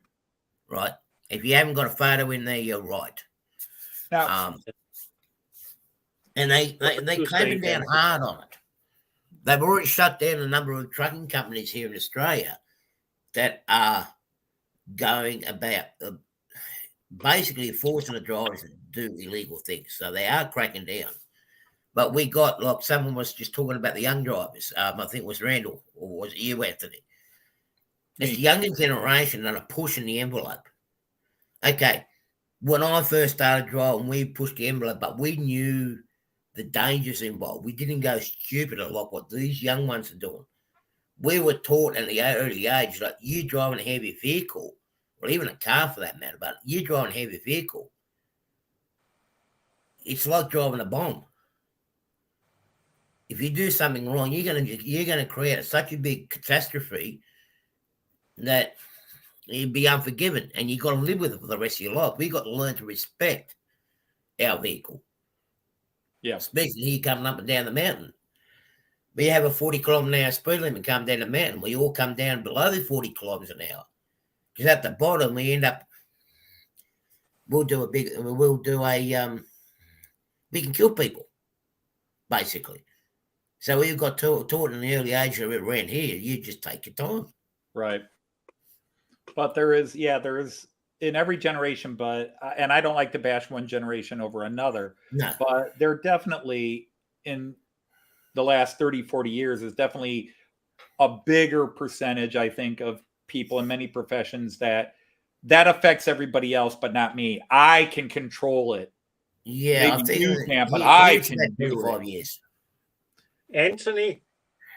Right. If you haven't got a photo in there, you're right. Now, and they clamping down hard on it. They've already shut down a number of trucking companies here in Australia that are going about basically forcing the drivers to do illegal things. So they are cracking down. But we got, like someone was just talking about the young drivers. I think it was Randall, or was it you, Anthony? It's the younger generation that are pushing the envelope. Okay, when I first started driving, we pushed the envelope, but we knew the dangers involved. We didn't go stupid like what these young ones are doing. We were taught at the early age that you driving a heavy vehicle, or even a car for that matter, but you driving a heavy vehicle, it's like driving a bomb. If you do something wrong, you're gonna create such a big catastrophe that you'd be unforgiven, and you got to live with it for the rest of your life. We got to learn to respect our vehicle. yeah, Especially here coming up and down the mountain. We have a 40 kilometre an hour speed limit come down the mountain. We all come down below the 40 kilometres an hour. Because at the bottom, we end up, we can kill people, basically. So we've got taught in the early age around here, you just take your time. right. But there is in every generation, but, and I don't like to bash one generation over another, No. but there definitely in the last 30, 40 years is definitely a bigger percentage, I think, of people in many professions that affects everybody else, but not me. I can control it. Yeah, maybe you can't, but I can do 25 it. years. Anthony,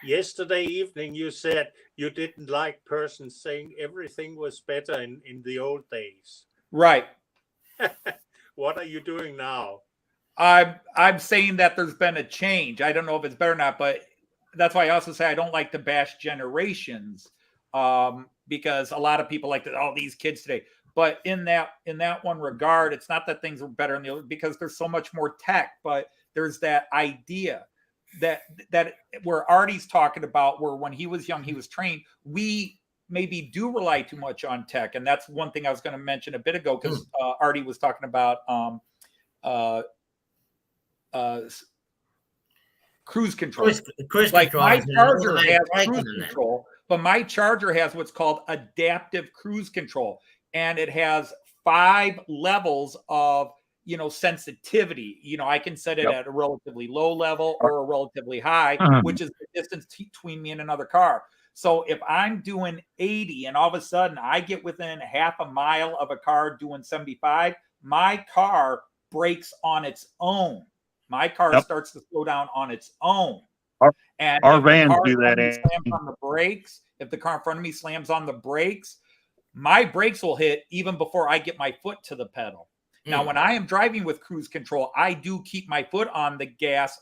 yesterday evening you said you didn't like persons saying everything was better in the old days. Right. What are you doing now? I'm saying that there's been a change. I don't know if it's better or not, but that's why I also say I don't like to bash generations, because a lot of people like to, oh, these kids today. But in that one regard, it's not that things are better in the old, because there's so much more tech, but there's that idea that where Artie's talking about, where when he was young, he was trained. We maybe do rely too much on tech, and that's one thing I was going to mention a bit ago, because Artie was talking about cruise control. Cruise like control my Charger has braking cruise in that. control, but my Charger has what's called adaptive cruise control, and it has 5 levels of sensitivity. I can set it at a relatively low level or a relatively high, which is the distance between me and another car. So if I'm doing 80 and all of a sudden I get within half a mile of a car doing 75, my car brakes on its own. My car starts to slow down on its own. And Our vans do that. Slams on the brakes. If the car in front of me slams on the brakes, my brakes will hit even before I get my foot to the pedal. Now, when I am driving with cruise control, I do keep my foot on the gas,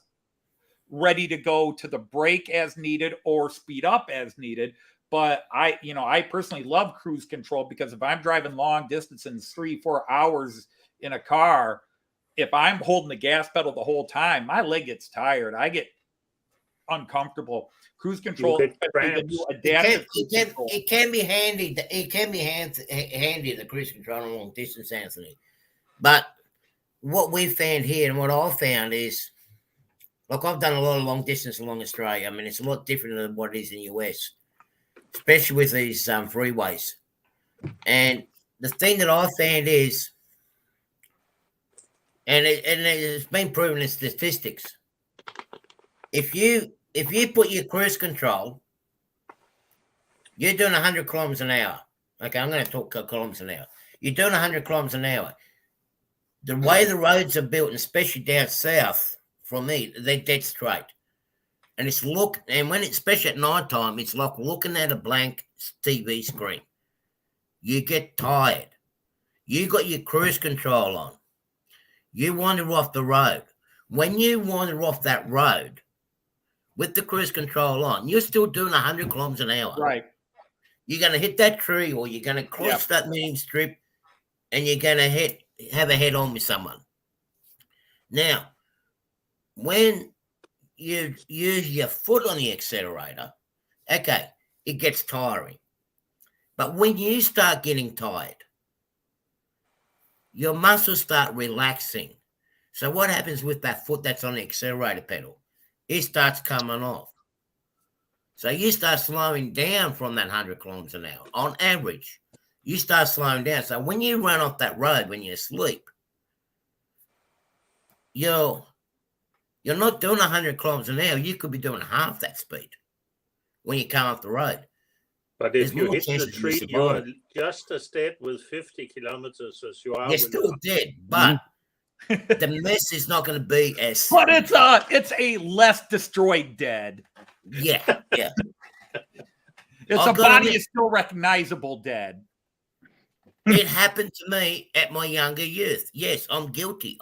ready to go to the brake as needed or speed up as needed. But I personally love cruise control, because if I'm driving long distances, 3-4 hours in a car, if I'm holding the gas pedal the whole time, my leg gets tired. I get uncomfortable. Cruise control, get especially the new cramps. adaptive cruise control. It can be handy. It can be handy, the cruise control on long distance, Anthony. But what we found here, and what I found is, like, I've done a lot of long distance along Australia. I mean, it's a lot different than what it is in the US, especially with these freeways. And the thing that I found is, and it's been proven in statistics, if you put your cruise control, you're doing 100 kilometers an hour. Okay, I'm going to talk kilometers an hour. You're doing 100 kilometers an hour. The way the roads are built, and especially down south from me, they're dead straight. And especially at night time, it's like looking at a blank TV screen. You get tired. You got your cruise control on. You wander off the road. When you wander off that road with the cruise control on, you're still doing 100 kilometers an hour. Right. You're going to hit that tree, or you're going to cross that medium strip, and you're going to have a head-on with someone. Now, when you use your foot on the accelerator, okay, it gets tiring. But when you start getting tired, your muscles start relaxing. So what happens with that foot that's on the accelerator pedal? It starts coming off. So you start slowing down from that 100 kilometers an hour. On average, you start slowing down. So when you run off that road when you're asleep, you're not doing 100 kilometers an hour. You could be doing half that speed when you come off the road. But if you hit the tree, you're just as dead with 50 kilometers as you are. You're still dead, but the mess is not going to be as. But it's a less destroyed dead. Yeah. It's a body is still recognizable dead. It happened to me at my younger youth. Yes, I'm guilty.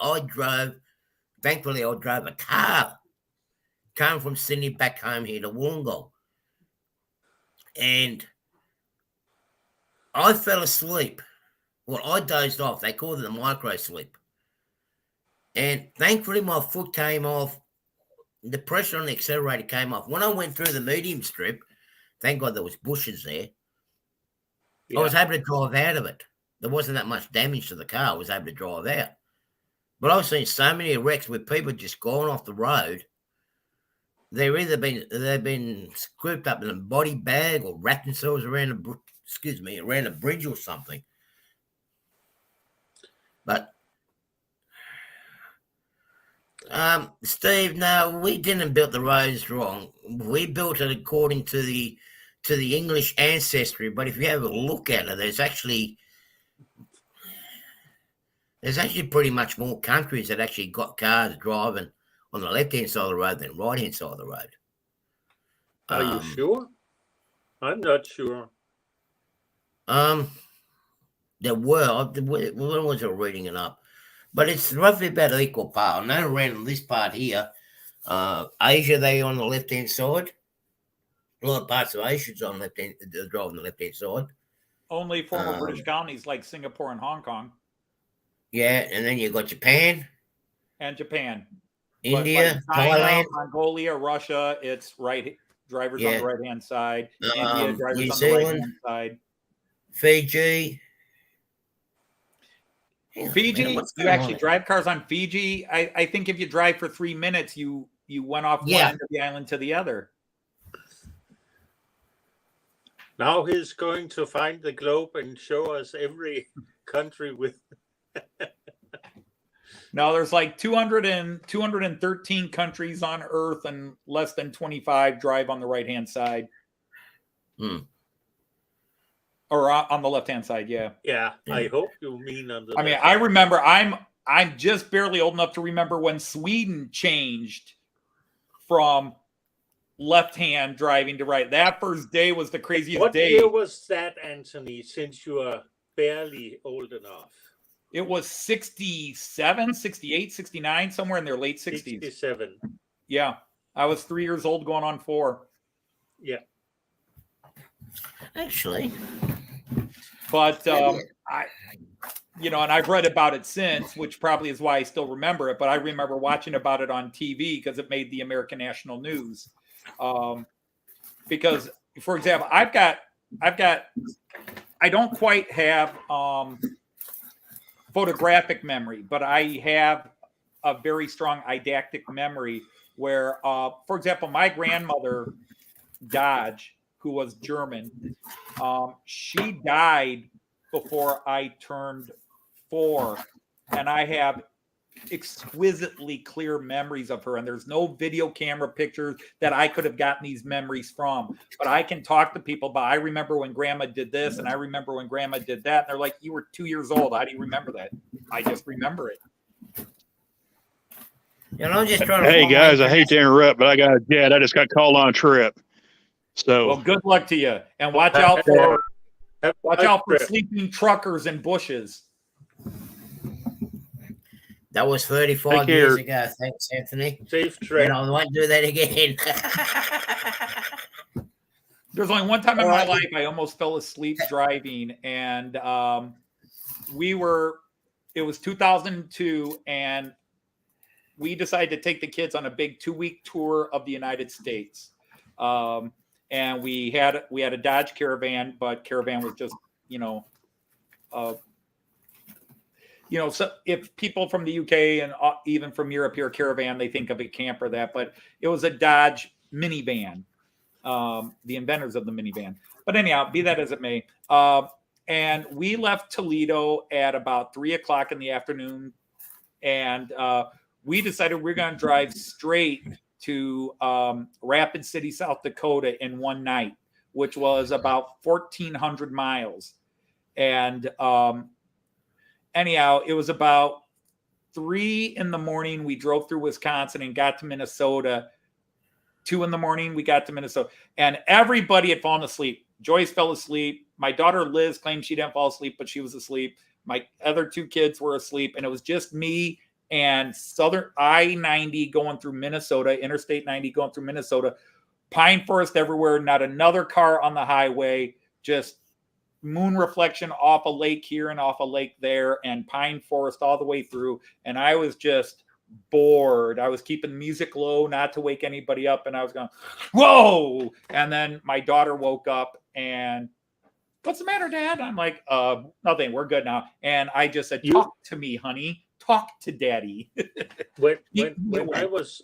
Thankfully, I drove a car coming from Sydney back home here to Wollongong. And I fell asleep. Well, I dozed off. They called it a micro sleep. And thankfully, my foot came off. The pressure on the accelerator came off. When I went through the medium strip, thank God there was bushes there. Yeah. I was able to drive out of it. There wasn't that much damage to the car. I was able to drive out. But I've seen so many wrecks with people just going off the road. They've been scooped up in a body bag or wrapped themselves around a bridge or something. But Steve, no, we didn't build the roads wrong. We built it according to the English ancestry. But if you have a look at it, there's actually pretty much more countries that actually got cars driving on the left-hand side of the road than right-hand side of the road. Are you sure? I'm not sure. There were. When was I reading it up? But it's roughly about equal part. I know around this part here, Asia, they on the left-hand side. A lot of parts of Asia's on driving the left-hand side. Only former British colonies like Singapore and Hong Kong. Yeah, and then you've got Japan. And Japan. India, China, Thailand, Mongolia, Russia, it's drivers on the right-hand side. India, drivers New on Zealand, the right-hand side. Fiji. Fiji, you actually drive cars on Fiji. I think if you drive for 3 minutes, you went off one end of the island to the other. Now he's going to find the globe and show us every country with. No, there's like 213 countries on Earth, and less than 25 drive on the right-hand side. Or on the left-hand side, yeah. Yeah, I hope you mean on the. I mean, I remember. I'm just barely old enough to remember when Sweden changed from left-hand driving to right. That first day was the craziest day. What year was that, Anthony? Since you are barely old enough. It was 67, 68, 69, somewhere in their late 60s. 67. Yeah. I was 3 years old going on 4. Yeah. Actually, But and I've read about it since, which probably is why I still remember it. But I remember watching about it on TV because it made the American national news. Because, for example, I don't quite have photographic memory, but I have a very strong eidetic memory where, for example, my grandmother, Dodge, who was German, she died before I turned 4, and I have exquisitely clear memories of her, and there's no video camera pictures that I could have gotten these memories from, but I can talk to people about, I remember when grandma did this, and I remember when grandma did that, and they're like, you were 2 years old, how do you remember that? I just remember it. I'm just trying to. Hey guys, I hate to interrupt, but I just got called on a trip. So well, good luck to you, and watch out for sleeping truckers and bushes. That was 35 years ago. Thanks, Anthony. Safe trip. And I won't do that again. There's only one time in my life I almost fell asleep driving, and it was 2002, and we decided to take the kids on a big 2-week tour of the United States. And we had a Dodge Caravan, but Caravan was just, so if people from the UK and even from Europe hear Caravan, they think of a camper but it was a Dodge minivan, the inventors of the minivan. But anyhow, be that as it may, and we left Toledo at about 3:00 in the afternoon, and we decided we're going to drive straight to Rapid City, South Dakota in one night, which was about 1,400 miles. And anyhow, it was about 3 a.m. We drove through Wisconsin and got to Minnesota. 2 a.m. we got to Minnesota, and everybody had fallen asleep. Joyce fell asleep. My daughter Liz claimed she didn't fall asleep, but she was asleep. My other 2 kids were asleep, and it was just me and Southern I-90 going through Minnesota, Interstate 90 going through Minnesota, pine forest everywhere, not another car on the highway, just moon reflection off a lake here and off a lake there, and pine forest all the way through. And I was just bored. I was keeping music low not to wake anybody up, and I was going, whoa! And then my daughter woke up and, what's the matter, Dad? I'm like, nothing, we're good now. And I just said, talk to me, honey. Talk to Daddy. when I was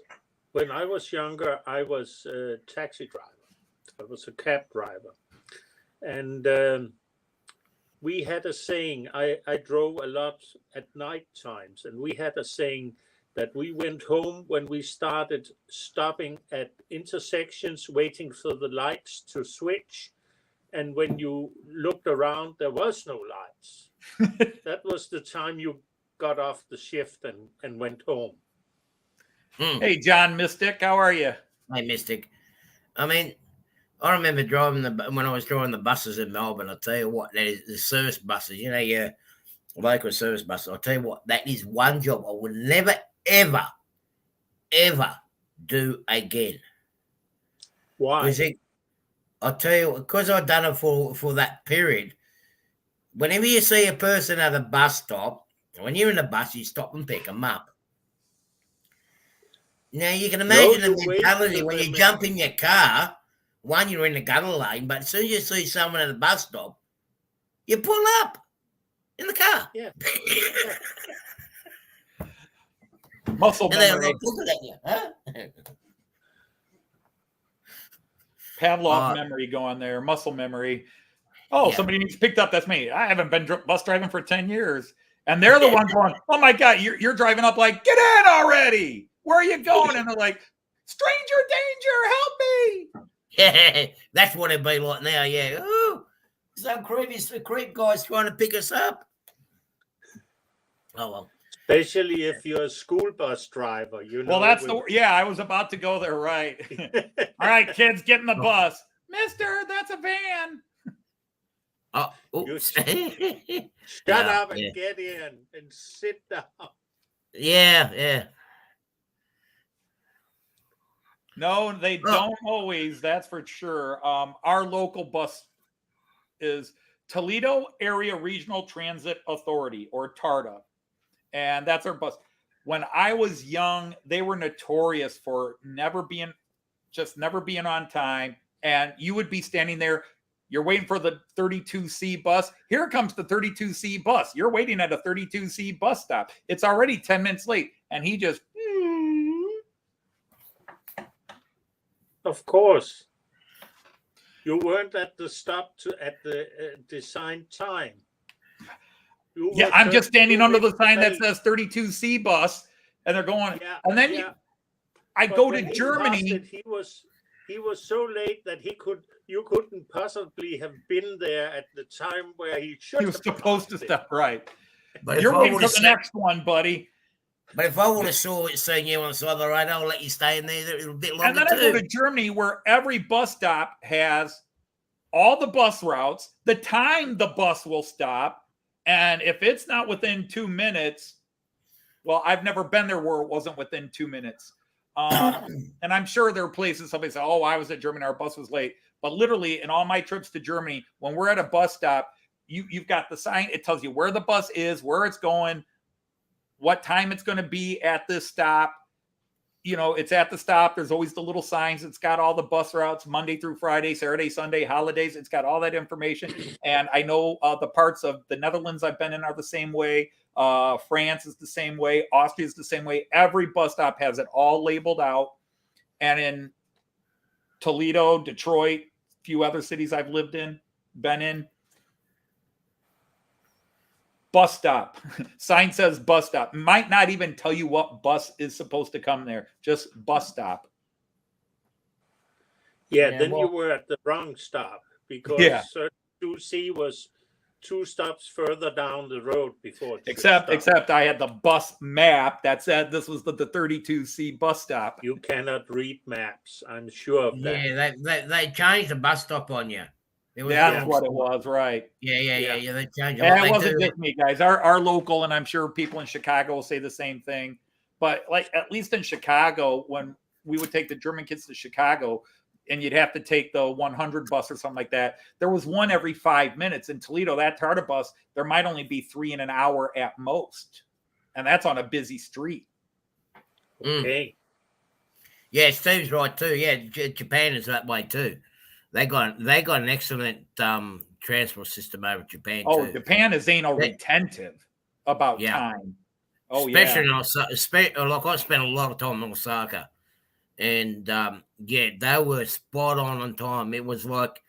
younger, I was a taxi driver. I was a cab driver, and we had a saying. I drove a lot at night times, and we had a saying that we went home when we started stopping at intersections, waiting for the lights to switch, and when you looked around, there was no lights. That was the time you got off the shift and went home. Hey, John Mystic, how are you? Hey, Mystic. I mean, I remember when I was driving the buses in Melbourne. I'll tell you what, that is the service buses. Your local service buses. I'll tell you what, that is one job I would never, ever, ever do again. Why? I'll tell you, because I've done it for that period. Whenever you see a person at a bus stop, when you're in the bus, you stop and pick them up. Now, you can imagine the mentality when you jump in your car. One, you're in the gutter lane, but as soon as you see someone at a bus stop, you pull up in the car. Yeah. Muscle memory. Looking at you, huh? Pavlov memory going there. Muscle memory. Oh, yeah. Somebody needs picked up. That's me. I haven't been bus driving for 10 years. And they're the ones going, oh my God, you're driving up like, get in already. Where are you going? And they're like, stranger danger, help me. Yeah, that's what it'd be like now. Yeah. Ooh, some creep guy's trying to pick us up. Oh, well. Especially if you're a school bus driver, Well, that's I was about to go there, right? All right, kids, get in the bus. Mister, that's a van. Oops. Shut up and get in and sit down. Yeah. No, they don't always. That's for sure. Our local bus is Toledo Area Regional Transit Authority, or TARTA. And that's our bus. When I was young, they were notorious for never being on time. And you would be standing there, you're waiting for the 32C bus. Here comes the 32C bus. You're waiting at a 32C bus stop. It's already 10 minutes late. And he just... Of course. You weren't at the stop at the designed time. Yeah, I'm just standing under the sign that says 32C bus, and they're going. Yeah, and then yeah. I But go when to he Germany. passed it, he was so late that you couldn't possibly have been there at the time where he should. He was supposed to step right. But if You're I waiting would've for the said- next one, buddy. But if I would have saw it saying you on the side of the road, I'll let you stay in there a bit longer And then I go to Germany, where every bus stop has all the bus routes, the time the bus will stop, and if it's not within 2 minutes, well, I've never been there where it wasn't within 2 minutes. And I'm sure there are places somebody said, "Oh, I was at Germany, our bus was late." But literally, in all my trips to Germany, when we're at a bus stop, you've got the sign. It tells you where the bus is, where it's going, what time it's going to be at this stop. You know, it's at the stop. There's always the little signs. It's got all the bus routes, Monday through Friday, Saturday, Sunday, holidays. It's got all that information. And I know the parts of the Netherlands I've been in are the same way. France is the same way. Austria is the same way. Every bus stop has it all labeled out. And in Toledo, Detroit, a few other cities I've been in, bus stop. Sign says bus stop. Might not even tell you what bus is supposed to come there. Just bus stop. Yeah, Yeah, then well- you were at the wrong stop because Yeah. 2C was 2 stops further down the road before. it should Except stop. I had the bus map that said this was the 32C bus stop. You cannot read maps. I'm sure of that. Yeah, they changed the bus stop on you. It was That's wrong what it spot. was, right? Yeah. They changed it. And Like it they wasn't do- just me, guys. Our local, and I'm sure people in Chicago will say the same thing. But like at least in Chicago, when we would take the German kids to Chicago, and you'd have to take the 100 bus or something like that, there was one every 5 minutes. In Toledo, that TARTA bus, there might only be 3 in an hour at most, and that's on a busy street. Okay. Yeah, Steve's right too. Yeah, Japan is that way too. They got an excellent transport system over Japan Oh, too. Japan is anal Yeah. retentive about Yeah. time. Oh, Especially yeah. in Osaka. Like I spent a lot of time in Osaka, and they were spot on time. It was like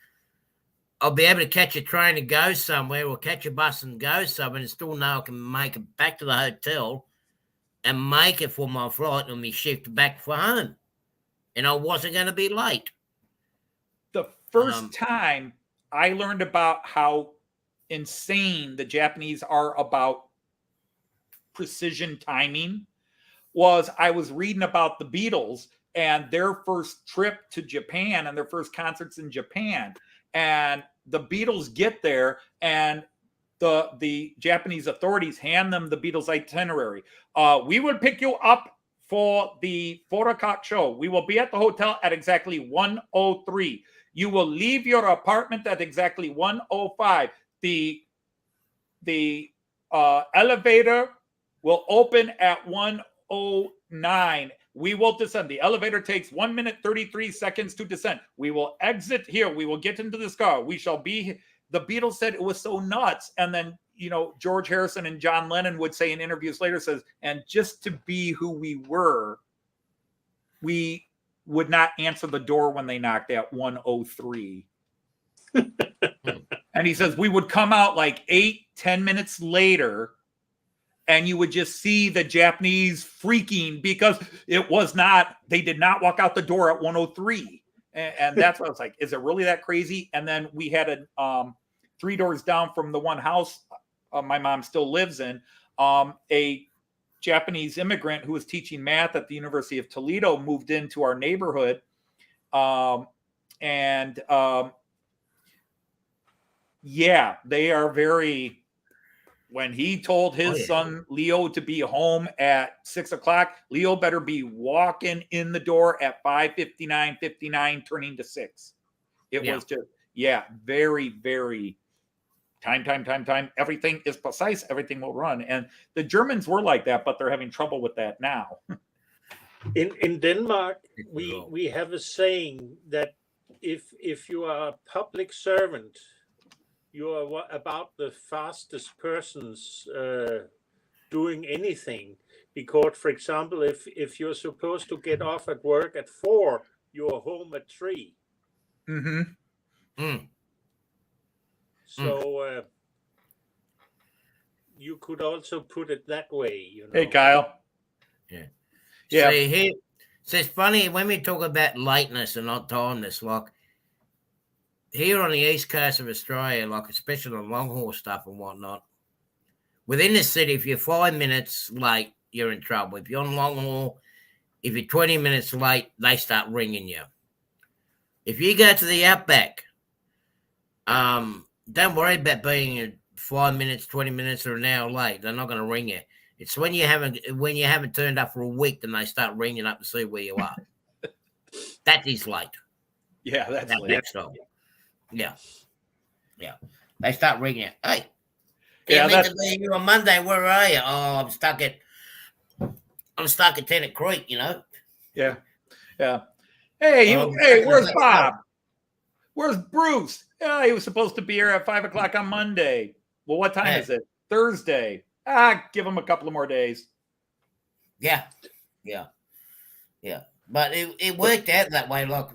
I'll be able to catch a train and go somewhere, or catch a bus and go somewhere, and still know I can make it back to the hotel and make it for my flight and be shift back for home, and I wasn't going to be late. The first time I learned about how insane the Japanese are about precision timing was I was reading about the Beatles and their first trip to Japan and their first concerts in Japan. And the Beatles get there, and the Japanese authorities hand them the Beatles itinerary. We will pick you up for the 4 o'clock show. We will be at the hotel at exactly 1:03. You will leave your apartment at exactly 1:05. The elevator will open at 1:09. We will descend. The elevator takes 1 minute 33 seconds to descend. We will exit here. We will get into this car. We shall be. The Beatles said it was so nuts. And then, George Harrison and John Lennon would say in interviews later, says, and just to be who we were, we would not answer the door when they knocked at 1:03. And he says we would come out like 8-10 minutes later, and you would just see the Japanese freaking because they did not walk out the door at 1:03. And that's what I was like, is it really that crazy? And then we had 3 doors down from the one house my mom still lives in, a Japanese immigrant who was teaching math at the University of Toledo moved into our neighborhood. They are very, when he told his son Leo to be home at 6 o'clock, Leo better be walking in the door at 5:59, turning to 6. It was just, very, very, time. Everything is precise. Everything will run. And the Germans were like that, but they're having trouble with that now. In Denmark, we have a saying that if you are a public servant, you are about the fastest persons doing anything. Because, for example, if you're supposed to get off at work at 4, you're home at 3. Mm-hmm. Mm. So you could also put it that way. You know? Hey, Kyle. Yeah. Yeah. See, here, so it's funny when we talk about lateness and not timeness, like here on the east coast of Australia, like especially on long haul stuff and whatnot, within the city, if you're 5 minutes late, you're in trouble. If you're on long haul, if you're 20 minutes late, they start ringing you. If you go to the outback, don't worry about being 5 minutes, 20 minutes, or an hour late. They're not going to ring you. It's when you haven't turned up for a week, then they start ringing up to see where you are. That is late. Yeah, that's late. Next time. Yeah. They start ringing. Hey, Yeah, meant to be here on Monday. Where are you? Oh, I'm stuck at Tennant Creek. You know. Yeah. Hey, where's Bob? Where's Bruce? Yeah, he was supposed to be here at 5 o'clock on Monday. Well, what time is it? Thursday. Give him a couple of more days. Yeah. But it worked out that way. Like,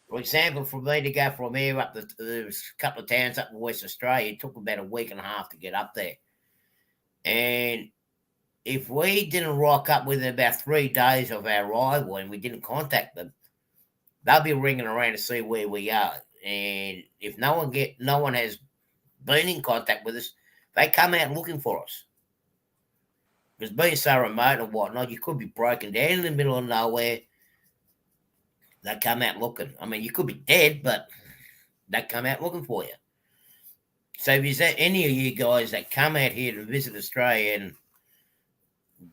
for example, for me to go from here up there's a couple of towns up in West Australia, it took about a week and a half to get up there. And if we didn't rock up within about 3 days of our arrival and we didn't contact them, they'll be ringing around to see where we are. And if no one has been in contact with us, they come out looking for us. Because being so remote and whatnot, you could be broken down in the middle of nowhere. They come out looking. I mean, you could be dead, but they come out looking for you. So if there's any of you guys that come out here to visit Australia and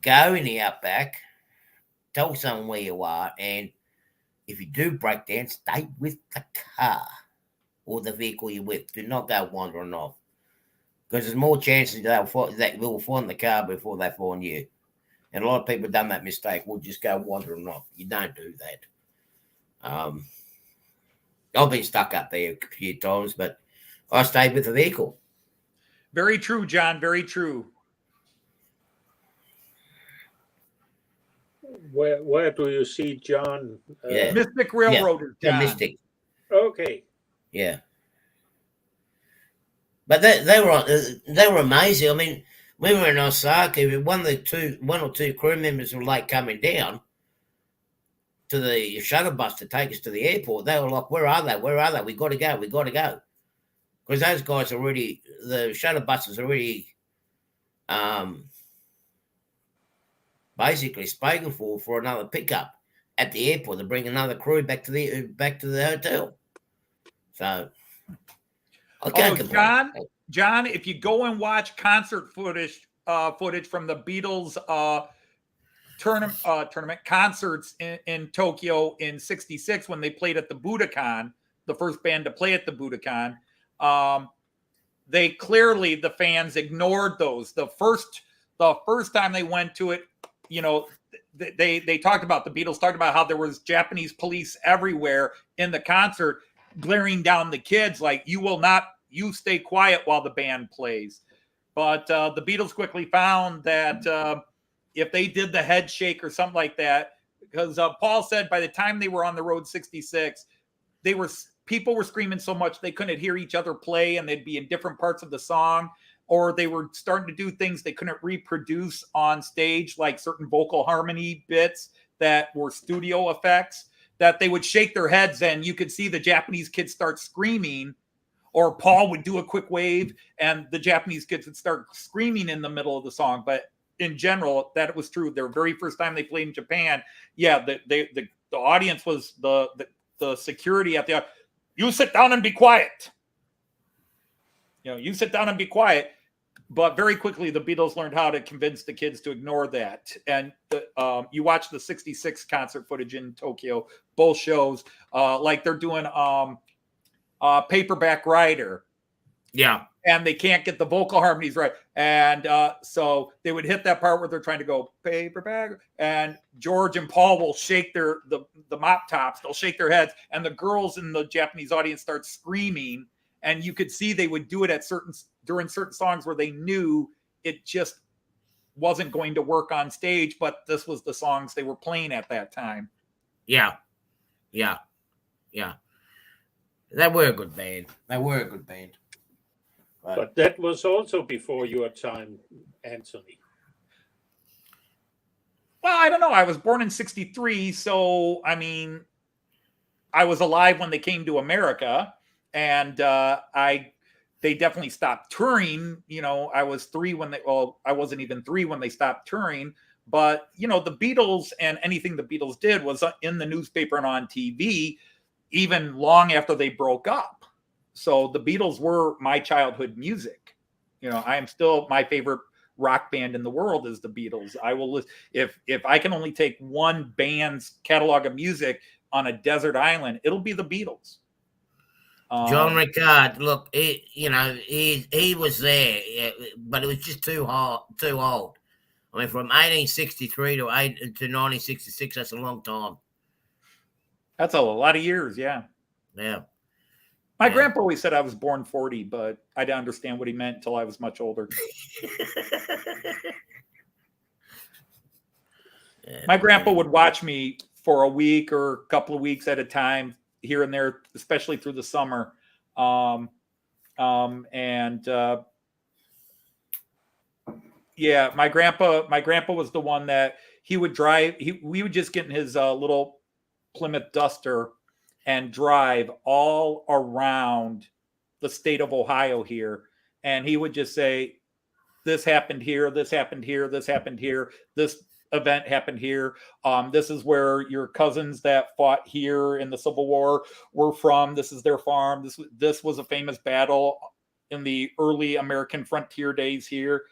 go in the outback, tell someone where you are, and if you do break down, stay with the car or the vehicle you're with. Do not go wandering off. Because there's more chances that they'll find the car before they find you. And a lot of people have done that mistake. We'll just go wandering off. You don't do that. I've been stuck up there a few times, but I stayed with the vehicle. Very true, John. Very true. Where do you see John? Mystic Railroader, John. Mystic. Okay. Yeah. But they were amazing. I mean, when we were in Osaka, one or two crew members were late coming down to the shuttle bus to take us to the airport. They were like, "Where are they? Where are they? We got to go. We got to go." Because those guys the shuttle bus is already basically spoken for another pickup at the airport to bring another crew back to the hotel. So. John, if you go and watch concert footage from the Beatles tournament concerts in Tokyo in '66 when they played at the Budokan, the first band to play at the Budokan, the fans ignored those. The first time they went to it, they talked about, the Beatles talked about how there was Japanese police everywhere in the concert, glaring down the kids like, you stay quiet while the band plays. But the Beatles quickly found that if they did the head shake or something like that, because Paul said by the time they were on the road 66, people were screaming so much they couldn't hear each other play, and they'd be in different parts of the song, or they were starting to do things they couldn't reproduce on stage, like certain vocal harmony bits that were studio effects, that they would shake their heads and you could see the Japanese kids start screaming, or Paul would do a quick wave and the Japanese kids would start screaming in the middle of the song. But in general, that was true. Their very first time they played in Japan, the audience was the security at the, you sit down and be quiet. You sit down and be quiet. But very quickly, the Beatles learned how to convince the kids to ignore that. And you watch the '66 concert footage in Tokyo, both shows, like they're doing Paperback Writer. Yeah. And they can't get the vocal harmonies right. And so they would hit that part where they're trying to go paper bag, and George and Paul will shake the mop tops. They'll shake their heads, and the girls in the Japanese audience start screaming. And you could see they would do it during certain songs where they knew it just wasn't going to work on stage, but this was the songs they were playing at that time. Yeah. They were a good band. But that was also before your time, Anthony. Well, I don't know. I was born in '63, so I mean, I was alive when they came to America, and they definitely stopped touring. You know, I was 3 when I wasn't even 3 when they stopped touring. But you know, the Beatles and anything the Beatles did was in the newspaper and on TV, even long after they broke up. So the Beatles were my childhood music. You know, I am still, my favorite rock band in the world is the Beatles. I will listen if I can only take one band's catalog of music on a desert island, it'll be the Beatles. John Ricard, look, he was there, but it was just too old. I mean, from 1863 to 1966, that's a long time. That's a lot of years, yeah. Yeah. My grandpa always said I was born 40, but I didn't understand what he meant until I was much older. My grandpa would watch me for a week or a couple of weeks at a time, here and there, especially through the summer. Yeah, my grandpa was the one that he would drive. We would just get in his little Plymouth Duster and drive all around the state of Ohio here. And he would just say, this happened here, this happened here, this happened here, this event happened here. This is where your cousins that fought here in the Civil War were from. This is their farm. This was a famous battle in the early American frontier days here.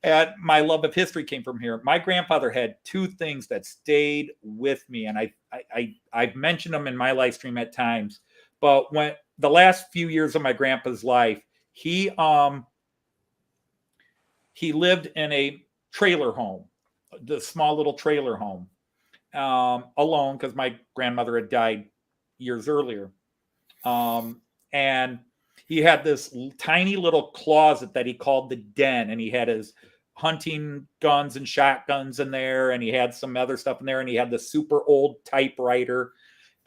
And my love of history came from here. My grandfather had 2 things that stayed with me, and I've mentioned them in my live stream at times. But when the last few years of my grandpa's life, he lived in a trailer home, the small little trailer home, alone, because my grandmother had died years earlier. And he had this tiny little closet that he called the den, and he had his hunting guns and shotguns in there, and he had some other stuff in there, and he had the super old typewriter.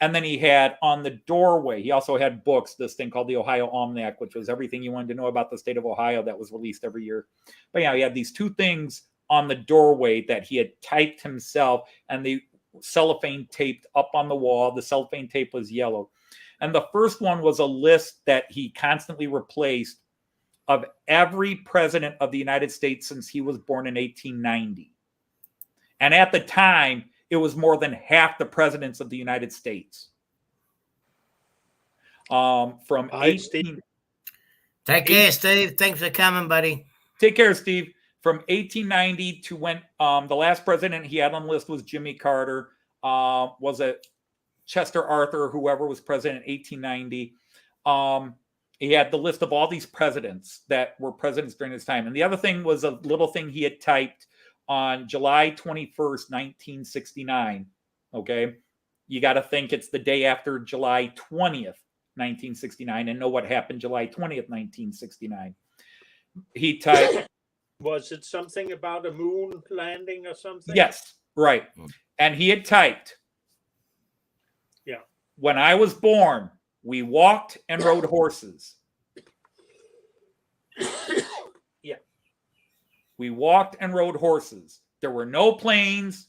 And then he had on the doorway, he also had books, this thing called the Ohio Almanac, which was everything you wanted to know about the state of Ohio that was released every year. But yeah, he had these 2 things on the doorway that he had typed himself, and the cellophane taped up on the wall. The cellophane tape was yellow. And the first one was a list that he constantly replaced of every president of the United States since he was born in 1890. And at the time, it was more than half the presidents of the United States. From 18... Take care, Steve. Thanks for coming, buddy. Take care, Steve. From 1890 to when the last president he had on the list was Jimmy Carter. Was it Chester Arthur, whoever was president in 1890. He had the list of all these presidents that were presidents during his time. And the other thing was a little thing he had typed on July 21st, 1969. Okay. You got to think it's the day after July 20th, 1969, and know what happened July 20th, 1969. He typed. Was it something about a moon landing or something? Yes, right. And he had typed, when I was born, we walked and rode horses. Yeah. We walked and rode horses. There were no planes.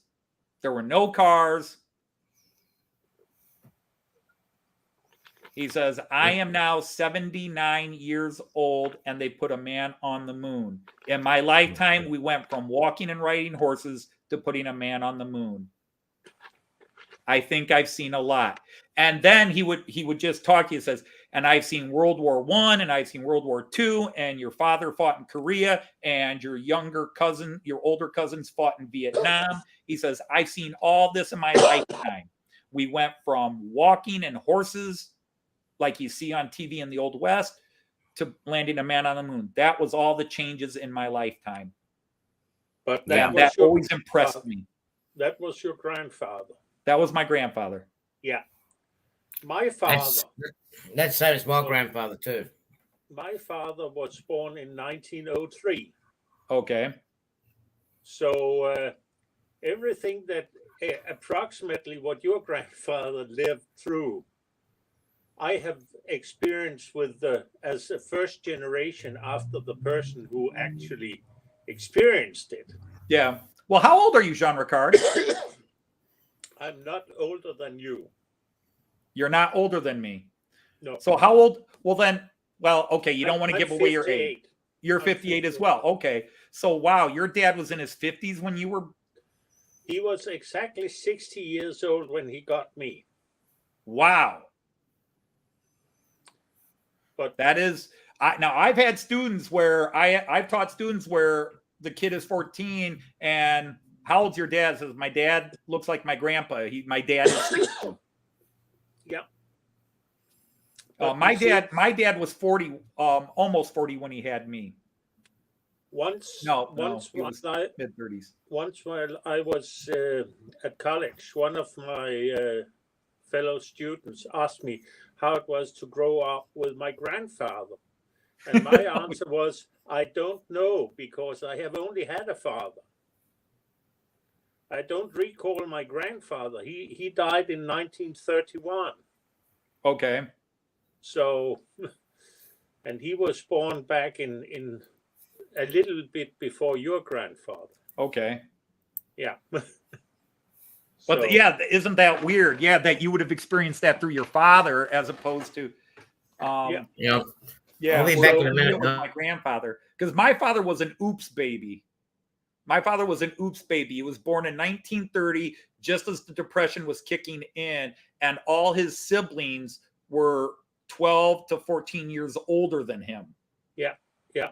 There were no cars. He says, I am now 79 years old, and they put a man on the moon. In my lifetime, we went from walking and riding horses to putting a man on the moon. I think I've seen a lot. And then he would just talk. He says, and I've seen World War I, and I've seen World War II, and your father fought in Korea, and your older cousins fought in Vietnam. He says, I've seen all this in my lifetime. We went from walking and horses, like you see on TV in the Old West, to landing a man on the moon. That was all the changes in my lifetime. But Yeah, was that your always impressed me. That was your grandfather. That was my grandfather. Yeah. My father. That's same as my grandfather too. My father was born in 1903. Okay. So everything that approximately what your grandfather lived through, I have experienced with as a first generation after the person who actually experienced it. Yeah. Well, how old are you, Jean Ricard? I'm not older than you. You're not older than me. No. So how old? Well, then, okay, you don't want to I'm give away your 58. age. You're 58 as well. Okay. So, wow, your dad was in his 50s when you were? He was exactly 60 years old when he got me. Wow. But that is, now I've had students where I've taught students where the kid is 14 and how old's your dad? Says, my dad looks like my grandpa. My dad is 60. Yeah. My dad was 40, almost 40 when he had me. Once mid-30s. Once while I was at college, one of my fellow students asked me how it was to grow up with my grandfather. And my answer was, I don't know, because I have only had a father. I don't recall my grandfather. He died in 1931. Okay. So, and he was born back in a little bit before your grandfather. Okay. Yeah. But yeah, isn't that weird? Yeah, that you would have experienced that through your father as opposed to Yeah. Yeah, I'll be back in a minute. With my grandfather, because my father was an oops baby. My father was an oops baby. He was born in 1930, just as the Depression was kicking in, and all his siblings were 12 to 14 years older than him. Yeah, yeah.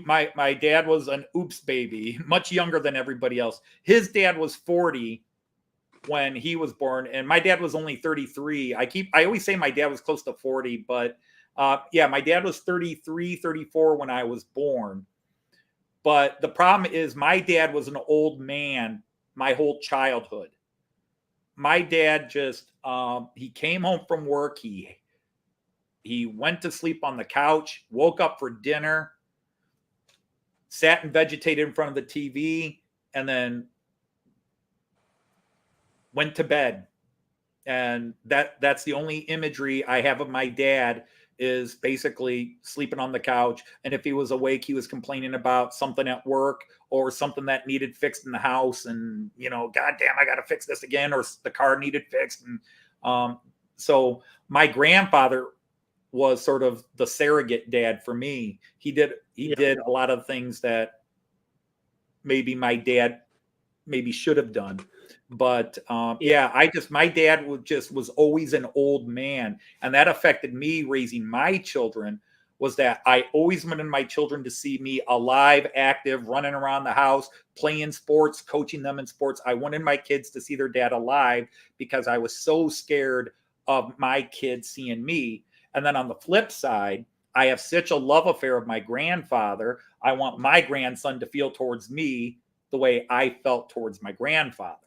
My dad was an oops baby, much younger than everybody else. His dad was 40 when he was born, and my dad was only 33. I always say my dad was close to 40, but yeah, my dad was 33, 34 when I was born. But the problem is my dad was an old man my whole childhood. My dad just, he came home from work. He went to sleep on the couch, woke up for dinner, sat and vegetated in front of the TV, and then went to bed. And that's the only imagery I have of my dad, is basically sleeping on the couch. And if he was awake, he was complaining about something at work or something that needed fixed in the house. And, God damn, I got to fix this again, or the car needed fixed. And so my grandfather was sort of the surrogate dad for me. He did a lot of things that maybe my dad maybe should have done. But my dad was always an old man, and that affected me raising my children. Was that I always wanted my children to see me alive, active, running around the house, playing sports, coaching them in sports. I wanted my kids to see their dad alive because I was so scared of my kids seeing me. And then on the flip side, I have such a love affair of my grandfather. I want my grandson to feel towards me the way I felt towards my grandfather.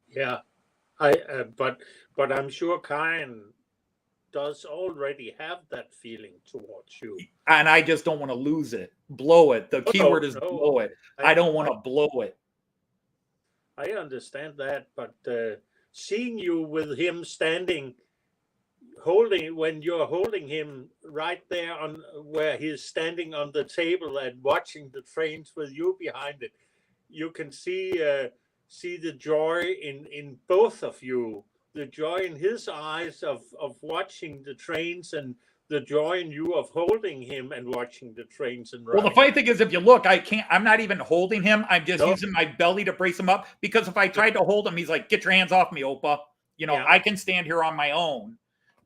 Yeah, but I'm sure Karen does already have that feeling towards you, and I just don't want to lose it, blow it. The keyword is blow it. I don't want to blow it. I understand that, but seeing you with him standing, when you're holding him right there on where he's standing on the table and watching the trains with you behind it, you can see the joy in both of you, the joy in his eyes of watching the trains, and the joy in you of holding him and watching the trains and running. Well, the funny thing is, if you look, I'm not even holding him. I'm just using my belly to brace him up, because if I tried to hold him, he's like, get your hands off me, Opa. I can stand here on my own.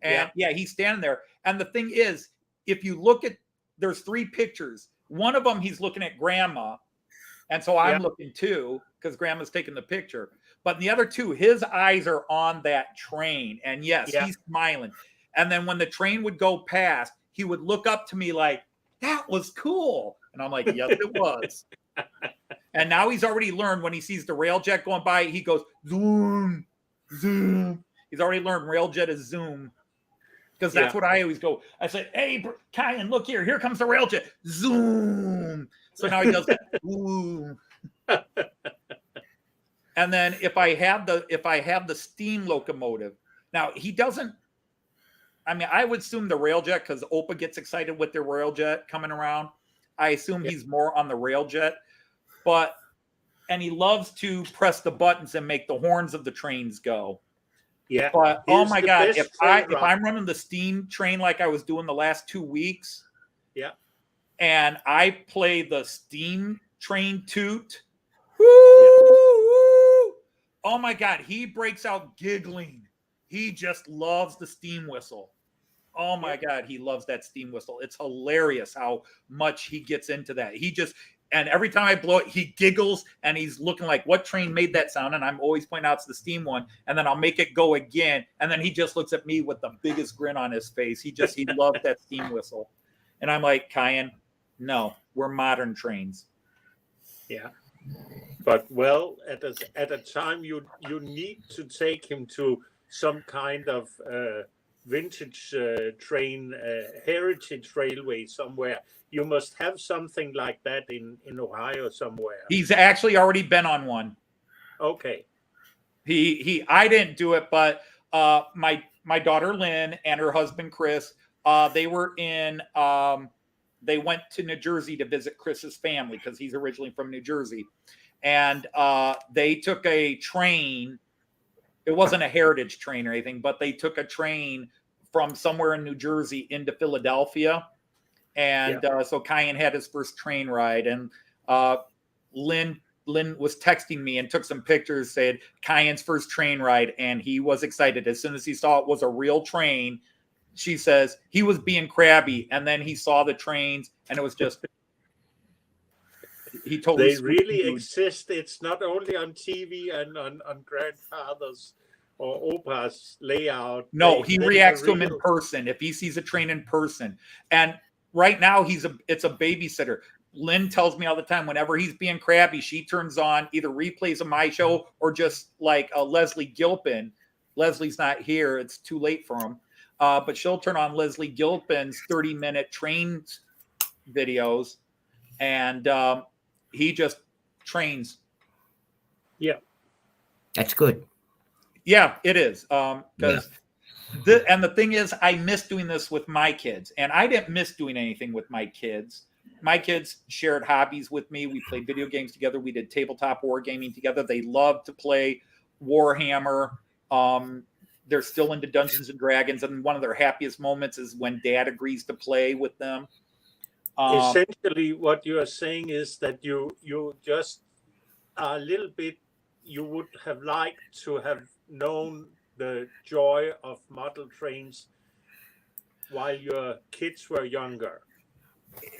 And he's standing there. And the thing is, if you look at, there's 3 pictures. One of them, he's looking at Grandma. And so I'm looking too, because Grandma's taking the picture. But in the other 2, his eyes are on that train. And yes, he's smiling. And then when the train would go past, he would look up to me like, that was cool. And I'm like, yes, it was. And now he's already learned when he sees the railjet going by, he goes, zoom, zoom. He's already learned railjet is zoom. Because that's what I always go. I said, hey, Kyan, look here. Here comes the railjet. Zoom. So now he does that. Ooh. And then if I have the steam locomotive, now he doesn't. I mean, I would assume the railjet, because Opa gets excited with their railjet coming around. I assume he's more on the railjet, and he loves to press the buttons and make the horns of the trains go. Yeah. But oh my God, if I'm running the steam train like I was doing the last 2 weeks, and I play the steam train toot, woo, oh my God, he breaks out giggling. He just loves the steam whistle. Oh my God, he loves that steam whistle. It's hilarious how much he gets into that. And every time I blow it, he giggles and he's looking like, what train made that sound? And I'm always pointing out it's the steam one. And then I'll make it go again. And then he just looks at me with the biggest grin on his face. He loves that steam whistle. And I'm like, Kyan, no, we're modern trains. Yeah. But well, at a time you need to take him to some kind of vintage train, heritage railway somewhere. You must have something like that in Ohio somewhere. He's actually already been on one. Okay. I didn't do it, but my daughter Lynn and her husband Chris, they went to New Jersey to visit Chris's family because he's originally from New Jersey. And they took a train. It wasn't a heritage train or anything, but they took a train from somewhere in New Jersey into Philadelphia. And so Kyan had his first train ride, and Lynn was texting me and took some pictures, said Kyan's first train ride, and he was excited. As soon as he saw it was a real train, she says he was being crabby, and then he saw the trains, and it was just he totally. They really exist. It's not only on TV and on grandfathers or Opa's layout. No, he reacts to him in person if he sees a train in person. And right now it's a babysitter. Lynn tells me all the time, whenever he's being crabby, she turns on either replays of my show or just like a Leslie Gilpin. Leslie's not here. It's too late for him. But she'll turn on Leslie Gilpin's 30-minute train videos, and he just trains. Yeah. That's good. Yeah, it is. Because and the thing is, I miss doing this with my kids, and I didn't miss doing anything with my kids. My kids shared hobbies with me. We played video games together. We did tabletop wargaming together. They loved to play Warhammer. They're still into Dungeons and Dragons, and one of their happiest moments is when Dad agrees to play with them. Essentially, what you are saying is that you just a little bit. You would have liked to have known the joy of model trains while your kids were younger.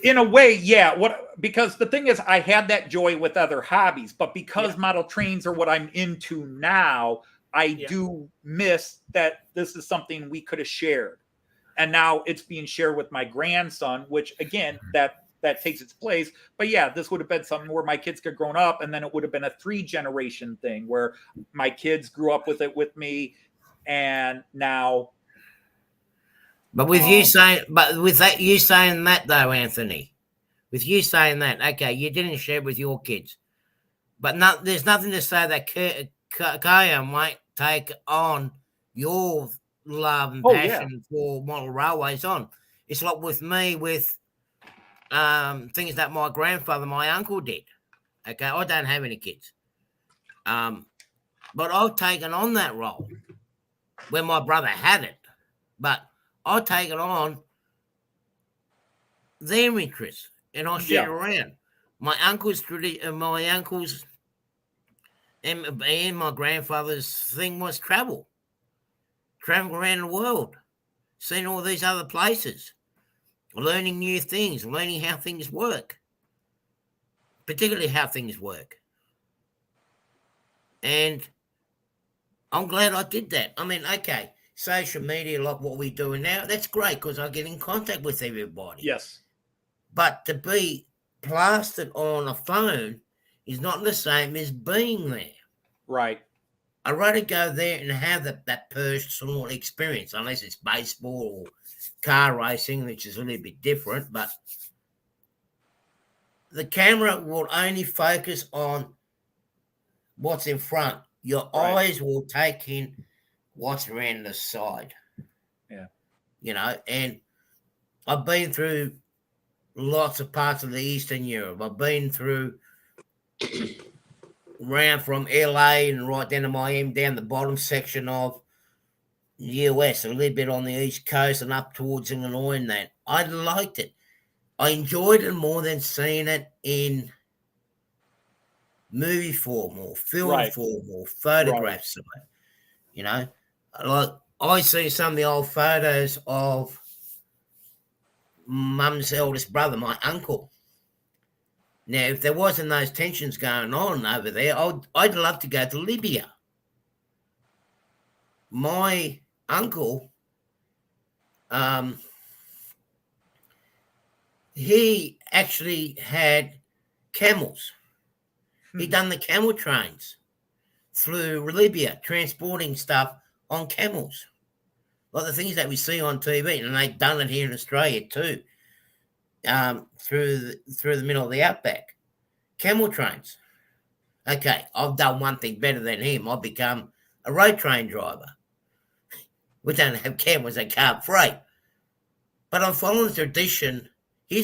In a way, yeah. Because the thing is, I had that joy with other hobbies, but because model trains are what I'm into now, I do miss that this is something we could have shared. And now it's being shared with my grandson, which again, that takes its place. But yeah, this would have been something where my kids could have grown up, and then it would have been a 3-generation thing where my kids grew up with it with me, and now. But with you saying that though, Anthony, with you saying that, okay, you didn't share with your kids, but there's nothing to say that Kaya might take on your love and passion for model railways on. It's like with me with things that my grandfather, my uncle did. Okay, I don't have any kids, but I've taken on that role when my brother had it, but I've taken on their interests and I share it around. My uncle's and my grandfather's thing was travel around the world, seeing all these other places, learning new things, learning how things work, particularly how things work. And I'm glad I did that. I mean, okay, social media like what we're doing now, that's great because I get in contact with everybody. Yes. But to be plastered on a phone is not the same as being there. Right. I'd rather go there and have that personal experience, unless it's baseball or car racing, which is a little bit different. But the camera will only focus on what's in front. Your eyes will take in what's around the side. Yeah. You know, and I've been through lots of parts of the Eastern Europe. I've been through around from LA and right down to Miami, down the bottom section of the US, a little bit on the East Coast and up towards Illinois and that. I liked it. I enjoyed it more than seeing it in movie form or film form or photographs of it. You know, like I see some of the old photos of Mum's eldest brother, my uncle. Now, if there wasn't those tensions going on over there, I'd love to go to Libya. My uncle, he actually had camels. He done the camel trains through Libya, transporting stuff on camels, like the things that we see on TV, and they've done it here in Australia too. Through the middle of the outback, camel trains. Okay, I've done one thing better than him. I've become a road train driver. We don't have camels that can't freight, but I'm following his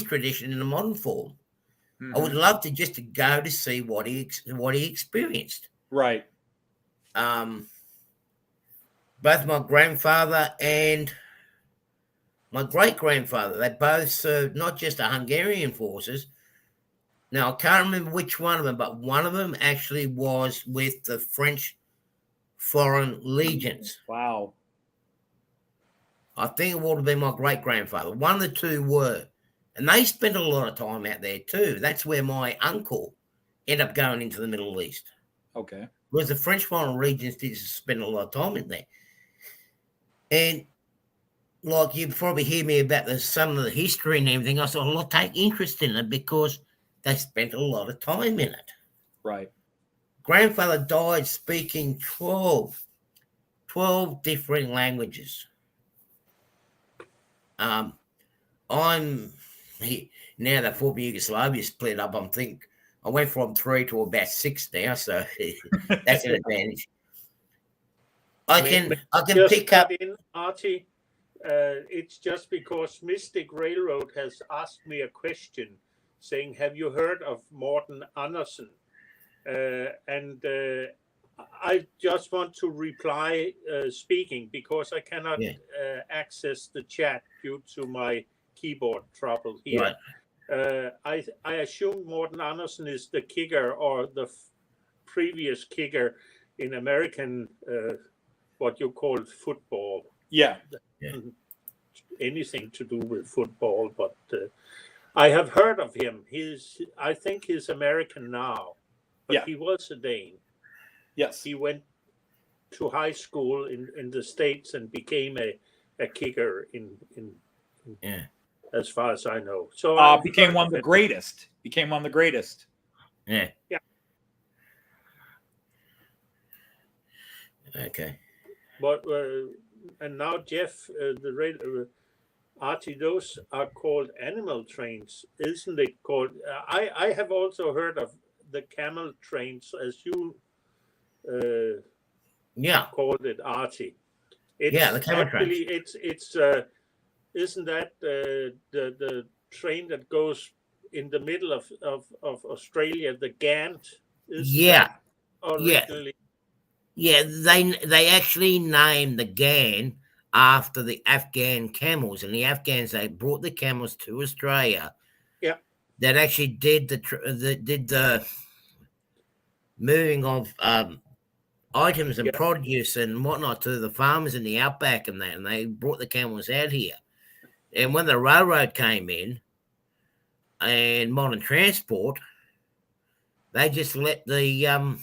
tradition in a modern form. I would love to just to go to see what he experienced. Right. Both my grandfather and my great-grandfather, they both served not just the Hungarian forces. Now, I can't remember which one of them, but one of them actually was with the French Foreign Legions. Wow. I think it would have been my great-grandfather. One of the two were. And they spent a lot of time out there too. That's where my uncle ended up going into the Middle East. Okay. Because the French Foreign Legions did spend a lot of time in there. And like you probably hear me about some of the history and everything. I said, I'll take interest in it because they spent a lot of time in it. Right. Grandfather died speaking 12 different languages. Now that former Yugoslavia split up, I went from 3 to about 6 now, so that's an advantage. I can pick up in Artie. It's just because Mystic Railroad has asked me a question, saying, "Have you heard of Morten Andersen?" And I just want to reply speaking because I cannot access the chat due to my keyboard trouble here. Right. I assume Morten Andersen is the kicker or the previous kicker in American, what you call football. Yeah. Anything to do with football, but I have heard of him. I think he's American now, but he was a Dane. Yes. He went to high school in the States and became a kicker in as far as I know. So became one of the greatest. Became one of the greatest. Yeah. Yeah. Okay. But and now Jeff, Artie, those are called animal trains, isn't it called? I have also heard of the camel trains, as you called it, Artie. The camel trains. It's isn't that the train that goes in the middle of Australia, the Gant? Originally. Yeah, they actually named the Gan after the Afghan camels, and the Afghans, they brought the camels to Australia. Yeah, that actually did the moving of items and produce and whatnot to the farmers in the outback and that, and they brought the camels out here. And when the railroad came in and modern transport, they just let the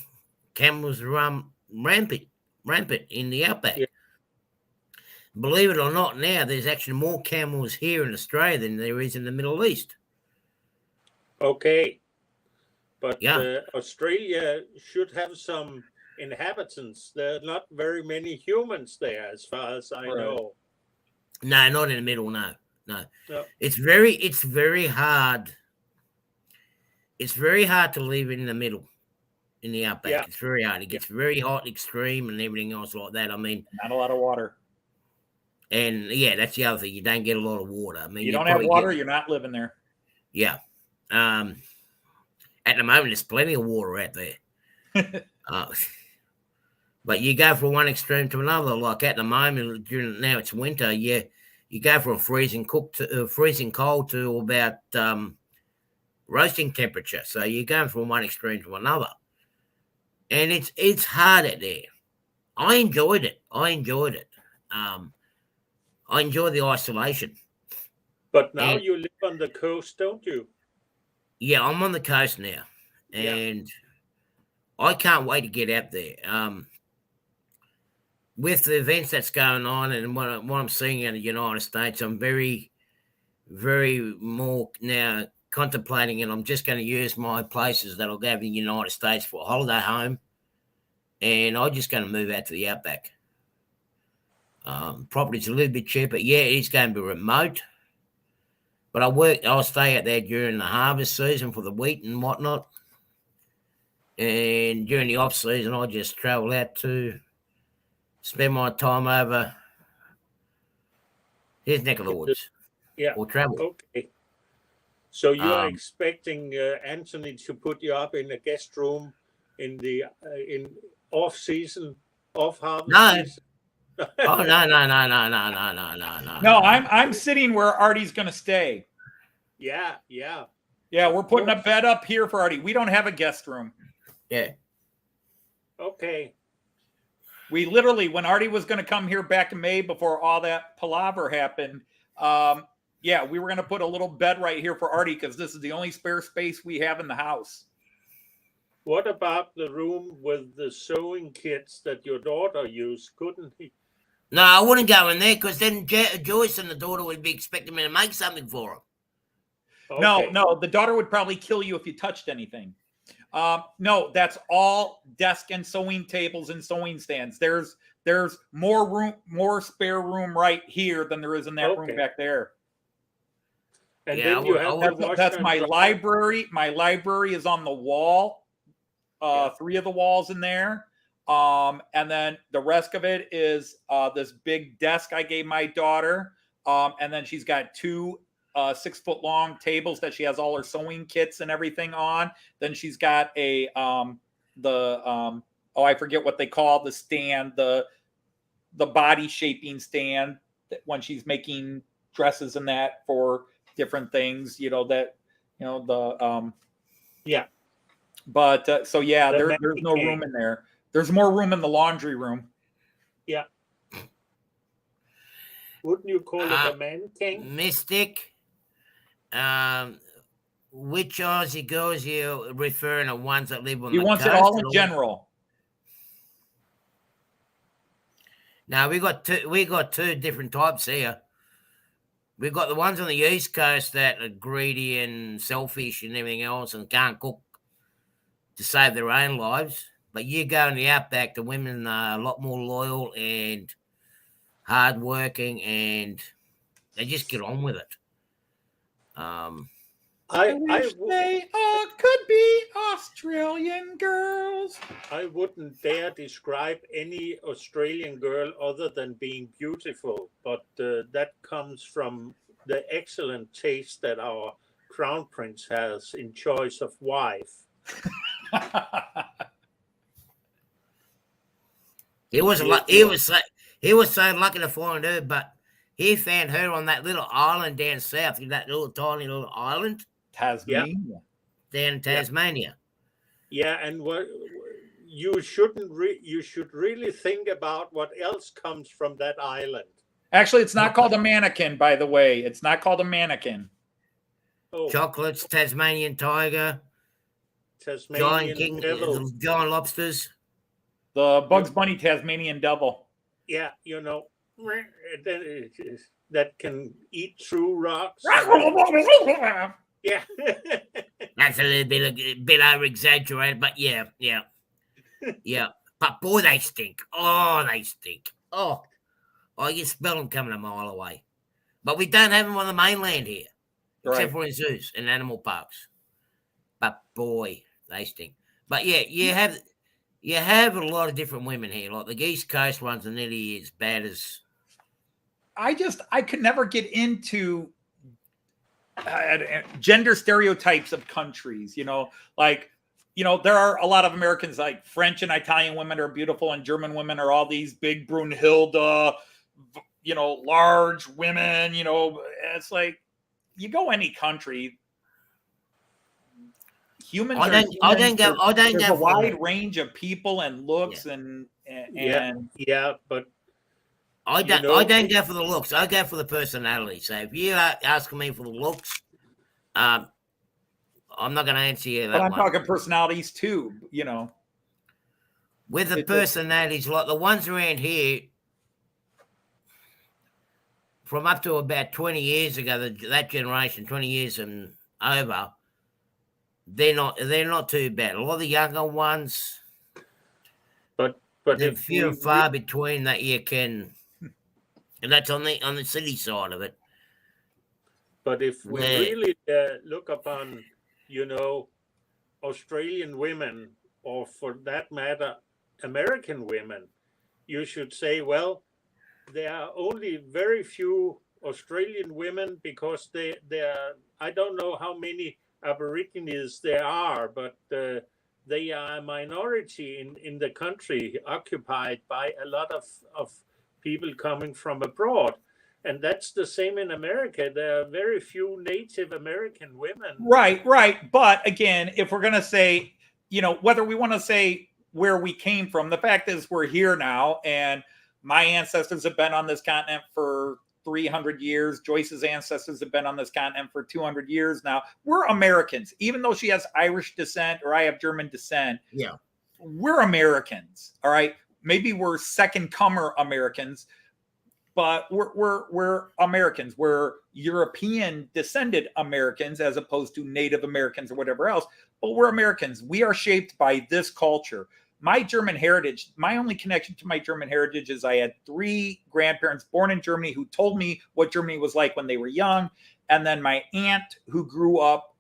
camels run rampant in the outback. Believe it or not, now there's actually more camels here in Australia than there is in the Middle East. Okay, but Yeah. Australia should have some inhabitants. There are not very many humans there, as far as I know. No, not in the middle. No. No. It's very hard. It's very hard to live in the middle, in the outback. Yeah. It's very hard. It gets very hot, extreme, and everything else like that. I mean, Not a lot of water. and yeah, that's the other thing. You don't get a lot of water. I mean, You don't have water, you're not living there. Yeah. At the moment, there's plenty of water out there. But you go from one extreme to another. Like at the moment, now it's winter. You go from freezing cold to about roasting temperature. So you're going from one extreme to another, and it's hard out there. I enjoyed it. I enjoy the isolation. But now you live on the coast, don't you? Yeah, I'm on the coast now, and I can't wait to get out there. With the events that's going on and what I'm seeing in the United States, I'm very, very more now contemplating, and I'm just going to use my places that I'll go in the United States for a holiday home, and I'm just going to move out to the outback. Property's a little bit cheaper. Yeah, it's going to be remote, but I'll stay out there during the harvest season for the wheat and whatnot, and during the off season, I'll just travel out to spend my time over his neck of the woods. Yeah. Or travel. Okay. So you are expecting Anthony to put you up in a guest room in the in off season, off harvest season? Oh no. No, I'm sitting where Artie's gonna stay. Yeah. Yeah, we're putting a bed up here for Artie. We don't have a guest room. Yeah. Okay. We literally, when Artie was going to come here back in May before all that palaver happened, we were going to put a little bed right here for Artie because this is the only spare space we have in the house. What about the room with the sewing kits that your daughter used? Couldn't he? No, I wouldn't go in there because then Joyce and the daughter would be expecting me to make something for them. Okay. No, the daughter would probably kill you if you touched anything. No, that's all desk and sewing tables and sewing stands. There's more room, more spare room right here than there is in that room back there. And then you have that's my library. My library is on the wall. 3 of the walls in there. And then the rest of it is this big desk I gave my daughter. And then she's got 2 6-foot-long tables that she has all her sewing kits and everything on. Then she's got a I forget what they call the stand, the body shaping stand when she's making dresses and that for different things. But there's no room in there. There's more room in the laundry room. Yeah. Wouldn't you call it a man king? Mystic. Which Aussie girls you referring to? Ones that live on the coast? He wants it all in general. Now we got two different types here. We've got the ones on the East Coast that are greedy and selfish and everything else and can't cook to save their own lives. But you go in the outback, the women are a lot more loyal and hardworking, and they just get on with it. I wish they all could be Australian girls. I wouldn't dare describe any Australian girl other than being beautiful, but that comes from the excellent taste that our Crown Prince has in choice of wife. He was so lucky to find her, but he found her on that little island down south, that little tiny little island. Tasmania. Down in Tasmania. Yeah, and what you should really think about what else comes from that island. Actually, it's not called a mannequin, by the way. It's not called a mannequin. Oh. Chocolates, Tasmanian tiger, Tasmanian devil, giant lobsters. The Bugs Bunny Tasmanian devil. Yeah, that can eat through rocks. Yeah. That's a bit over exaggerated, but yeah. But boy, they stink. Oh, they stink. Oh, I can smell them coming a mile away. But we don't have them on the mainland here, except for in zoos and animal parks. But boy, they stink. But yeah, you have a lot of different women here. Like the East Coast ones are nearly as bad as. I could never get into gender stereotypes of countries. Like, there are a lot of Americans, like French and Italian women are beautiful, and German women are all these big Brunhilde, large women. It's like, you go any country, humans. There's a wide range of people and looks, and but I don't go for the looks. I go for the personality. So if you are asking me for the looks, I'm not going to answer you that. But I'm talking personalities too. With the personalities, like the ones around here, from up to about 20 years ago, that generation, 20 years and over, they're not too bad. A lot of the younger ones, but they're few and far between that you can, and that's on the city side of it. But if we really look upon, Australian women, or for that matter, American women, you should say, well, there are only very few Australian women, because they are, I don't know how many Aborigines there are, but they are a minority in the country, occupied by a lot of people coming from abroad. And that's the same in America. There are very few Native American women. Right. But again, if we're going to say, whether we want to say where we came from, the fact is we're here now, and my ancestors have been on this continent for 300 years. Joyce's ancestors have been on this continent for 200 years now. We're Americans. Even though she has Irish descent or I have German descent, we're Americans. All right. Maybe we're second comer Americans, but we're Americans. We're European descended Americans as opposed to Native Americans or whatever else. But we're Americans. We are shaped by this culture. My German heritage, my only connection to my German heritage is I had 3 grandparents born in Germany who told me what Germany was like when they were young. And then my aunt who grew up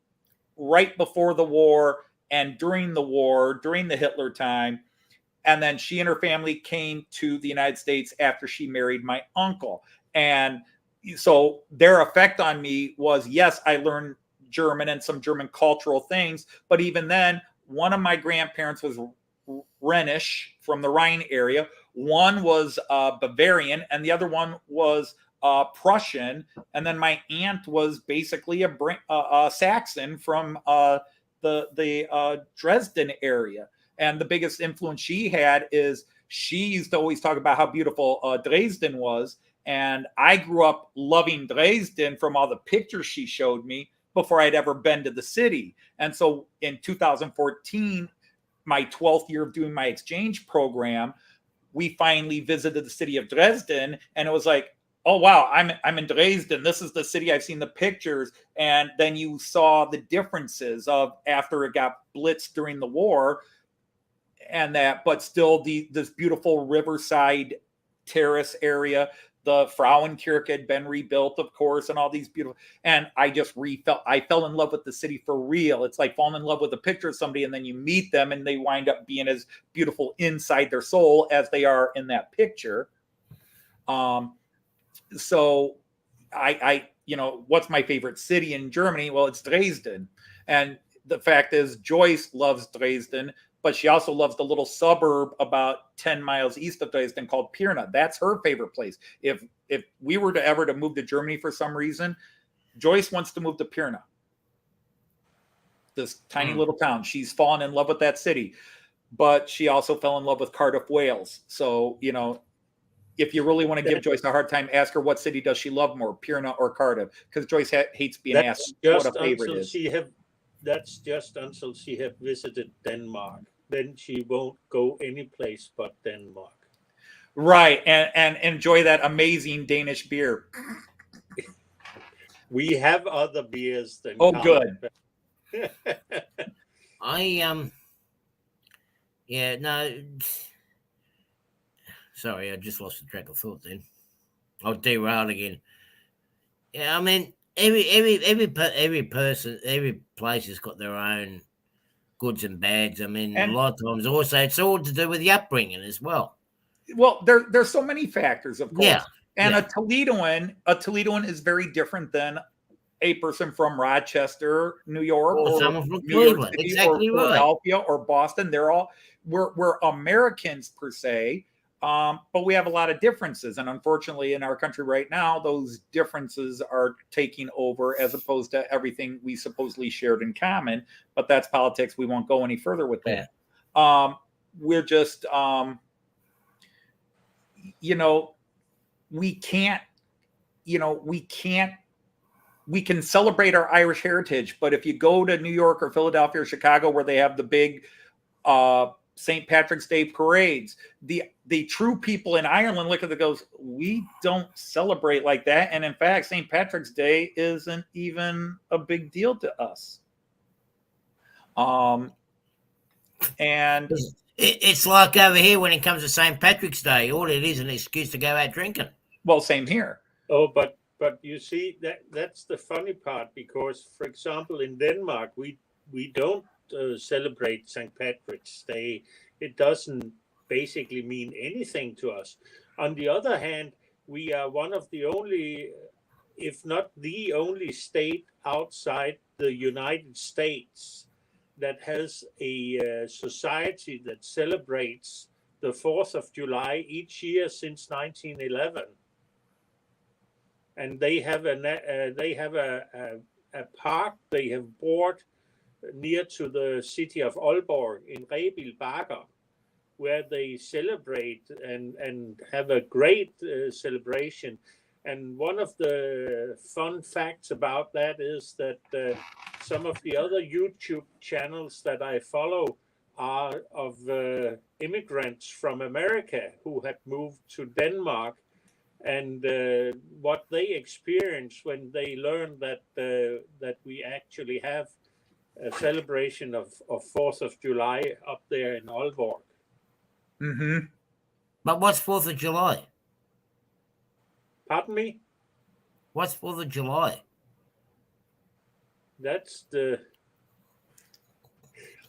right before the war and during the war, during the Hitler time. And then she and her family came to the United States after she married my uncle. And so their effect on me was, yes, I learned German and some German cultural things. But even then, one of my grandparents was Rhenish from the Rhine area. One was Bavarian, and the other one was Prussian. And then my aunt was basically a Saxon from the Dresden area. And the biggest influence she had is she used to always talk about how beautiful Dresden was. And I grew up loving Dresden from all the pictures she showed me before I'd ever been to the city. And so in 2014, my 12th year of doing my exchange program, we finally visited the city of Dresden, and it was like, oh wow, I'm in Dresden. This is the city. I've seen the pictures. And then you saw the differences of after it got blitzed during the war, and that, but still this beautiful riverside terrace area. The Frauenkirche had been rebuilt, of course, and all these beautiful. And I just I fell in love with the city for real. It's like falling in love with a picture of somebody, and then you meet them, and they wind up being as beautiful inside their soul as they are in that picture. So I what's my favorite city in Germany? Well, it's Dresden. And the fact is, Joyce loves Dresden, but she also loves the little suburb about 10 miles east of Dresden called Pirna. That's her favorite place. If we were to ever move to Germany for some reason, Joyce wants to move to Pirna, this tiny little town. She's fallen in love with that city, but she also fell in love with Cardiff, Wales. So, if you really want to give Joyce a hard time, ask her what city does she love more, Pirna or Cardiff, because Joyce hates being asked what a favorite is. That's just until she have visited Denmark. Then she won't go any place but Denmark. Right, and enjoy that amazing Danish beer. We have other beers than Oh, good. Yeah, no. Sorry, I just lost the track of thought then. I'll derail again. Yeah, I mean, every person, every place has got their own goods and bads. I mean, And- a lot of times also it's all to do with the upbringing as well. Well, there's so many factors, of course. Yeah, And yeah. a Toledoan is very different than a person from Rochester, New York, Or or someone from New York Cleveland. City, Exactly or right. Philadelphia, or Boston. They're all we're Americans per se, but we have a lot of differences. And unfortunately, in our country right now, those differences are taking over as opposed to everything we supposedly shared in common. But that's politics. We won't go any further with that. We're just we can't, we can celebrate our Irish heritage, but if you go to New York or Philadelphia or Chicago, where they have the big St. Patrick's Day parades, the true people in Ireland look at it and goes, we don't celebrate like that. And in fact, St. Patrick's Day isn't even a big deal to us. And it's like over here when it comes to St. Patrick's Day, all it is an excuse to go out drinking. Well, same here. Oh, but you see, that's the funny part, because, for example, in Denmark, we don't celebrate St. Patrick's Day. It doesn't basically mean anything to us. On the other hand, we are one of the only, if not the only state outside the United States that has a society that celebrates the 4th of July each year since 1911. And they have a park they have bought near to the city of Aalborg in Rebild Bakker, where they celebrate and have a great celebration. And one of the fun facts about that is that some of the other YouTube channels that I follow are of immigrants from America who had moved to Denmark, and what they experienced when they learned that we actually have a celebration of 4th of July up there in Aalborg. Mm-hmm. But what's 4th of July? Pardon me? What's 4th of July? That's the...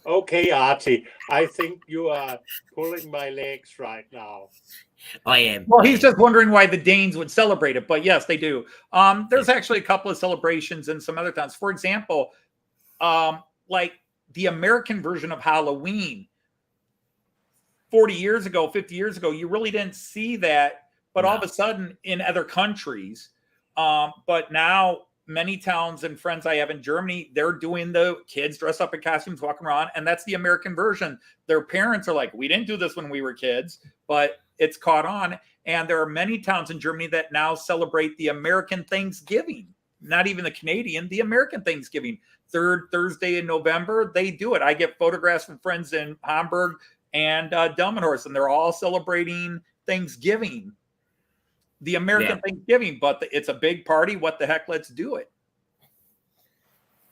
Okay, Artie, I think you are pulling my legs right now. I am. Well, he's just wondering why the Danes would celebrate it, but yes, they do. There's actually a couple of celebrations in some other towns. For example, like the American version of Halloween, 40 years ago, 50 years ago, you really didn't see that. But all of a sudden in other countries, but now many towns and friends I have in Germany, they're doing the kids dress up in costumes, walking around, and that's the American version. Their parents are like, we didn't do this when we were kids, but it's caught on. And there are many towns in Germany that now celebrate the American Thanksgiving, not even the Canadian, the American Thanksgiving. Third Thursday in November, they do it. I get photographs from friends in Hamburg and Delmenhorst, and they're all celebrating Thanksgiving, the American Thanksgiving, but it's a big party. What the heck? Let's do it.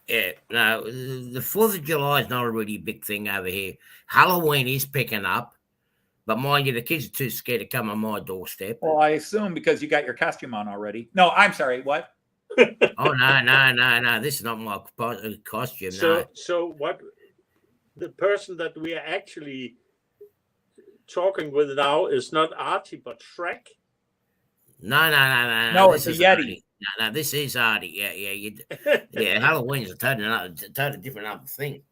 Yeah, no, the 4th of July is not a really big thing over here. Halloween is picking up, but mind you, the kids are too scared to come on my doorstep. Well, I assume because you got your costume on already. No, I'm sorry. What? Oh, no. This is not my costume. So what? The person that we are actually talking with now is not Artie, but Shrek. No. No, it's a Yeti. Artie. No, this is Artie. Yeah. Halloween's a totally different other thing.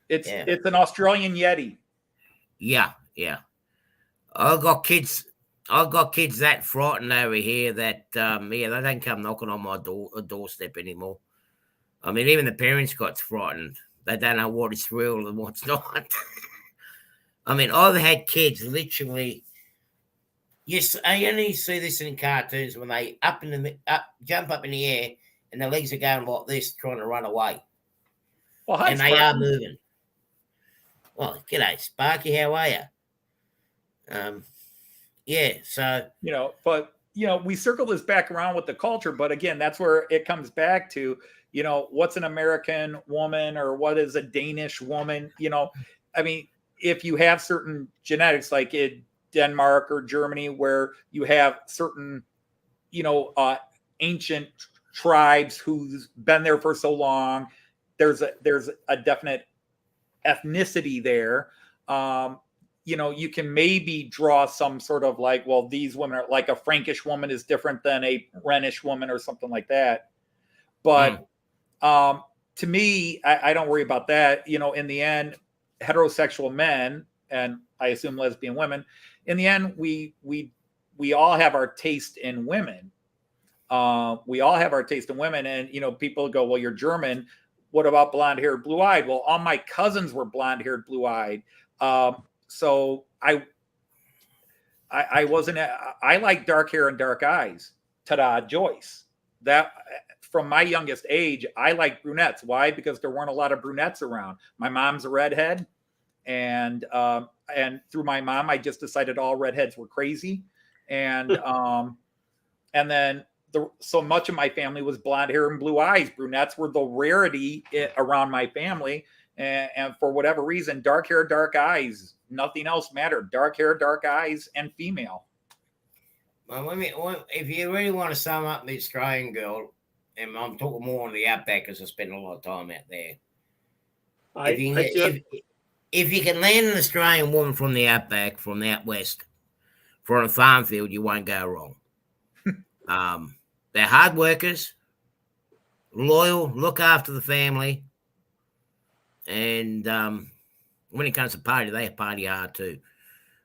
It's an Australian Yeti. Yeah. I've got kids that frightened over here that they don't come knocking on my doorstep anymore. I mean, even the parents got frightened. They don't know what is real and what's not. I mean, I've had kids literally. Yes, I only see this in cartoons when they jump up in the air and their legs are going like this, trying to run away. Well, hi, and they are moving. Well, g'day, Sparky. How are you? Yeah. So but we circle this back around with the culture, but again, that's where it comes back to, what's an American woman or what is a Danish woman? I mean, if you have certain genetics like in Denmark or Germany, where you have certain, ancient tribes who's been there for so long, there's a definite ethnicity there. You can maybe draw some sort of like, well, these women are like a Frankish woman is different than a Rhenish woman or something like that. But to me, I don't worry about that. In the end, heterosexual men, and I assume lesbian women, in the end, we all have our taste in women. We all have our taste in women, and people go, well, you're German. What about blonde haired, blue eyed? Well, all my cousins were blonde haired, blue eyed. So I wasn't. I like dark hair and dark eyes. Ta-da, Joyce. That from my youngest age, I like brunettes. Why? Because there weren't a lot of brunettes around. My mom's a redhead, and through my mom, I just decided all redheads were crazy, and then. So much of my family was blonde hair and blue eyes. Brunettes were the rarity around my family. And for whatever reason, dark hair, dark eyes, nothing else mattered. Dark hair, dark eyes, and female. Well, if you really want to sum up the Australian girl, and I'm talking more on the outback because I spend a lot of time out there. If you can land an Australian woman from the outback, from the out west, from a farm field, you won't go wrong. They're hard workers, loyal, look after the family, and when it comes to party, they party hard too.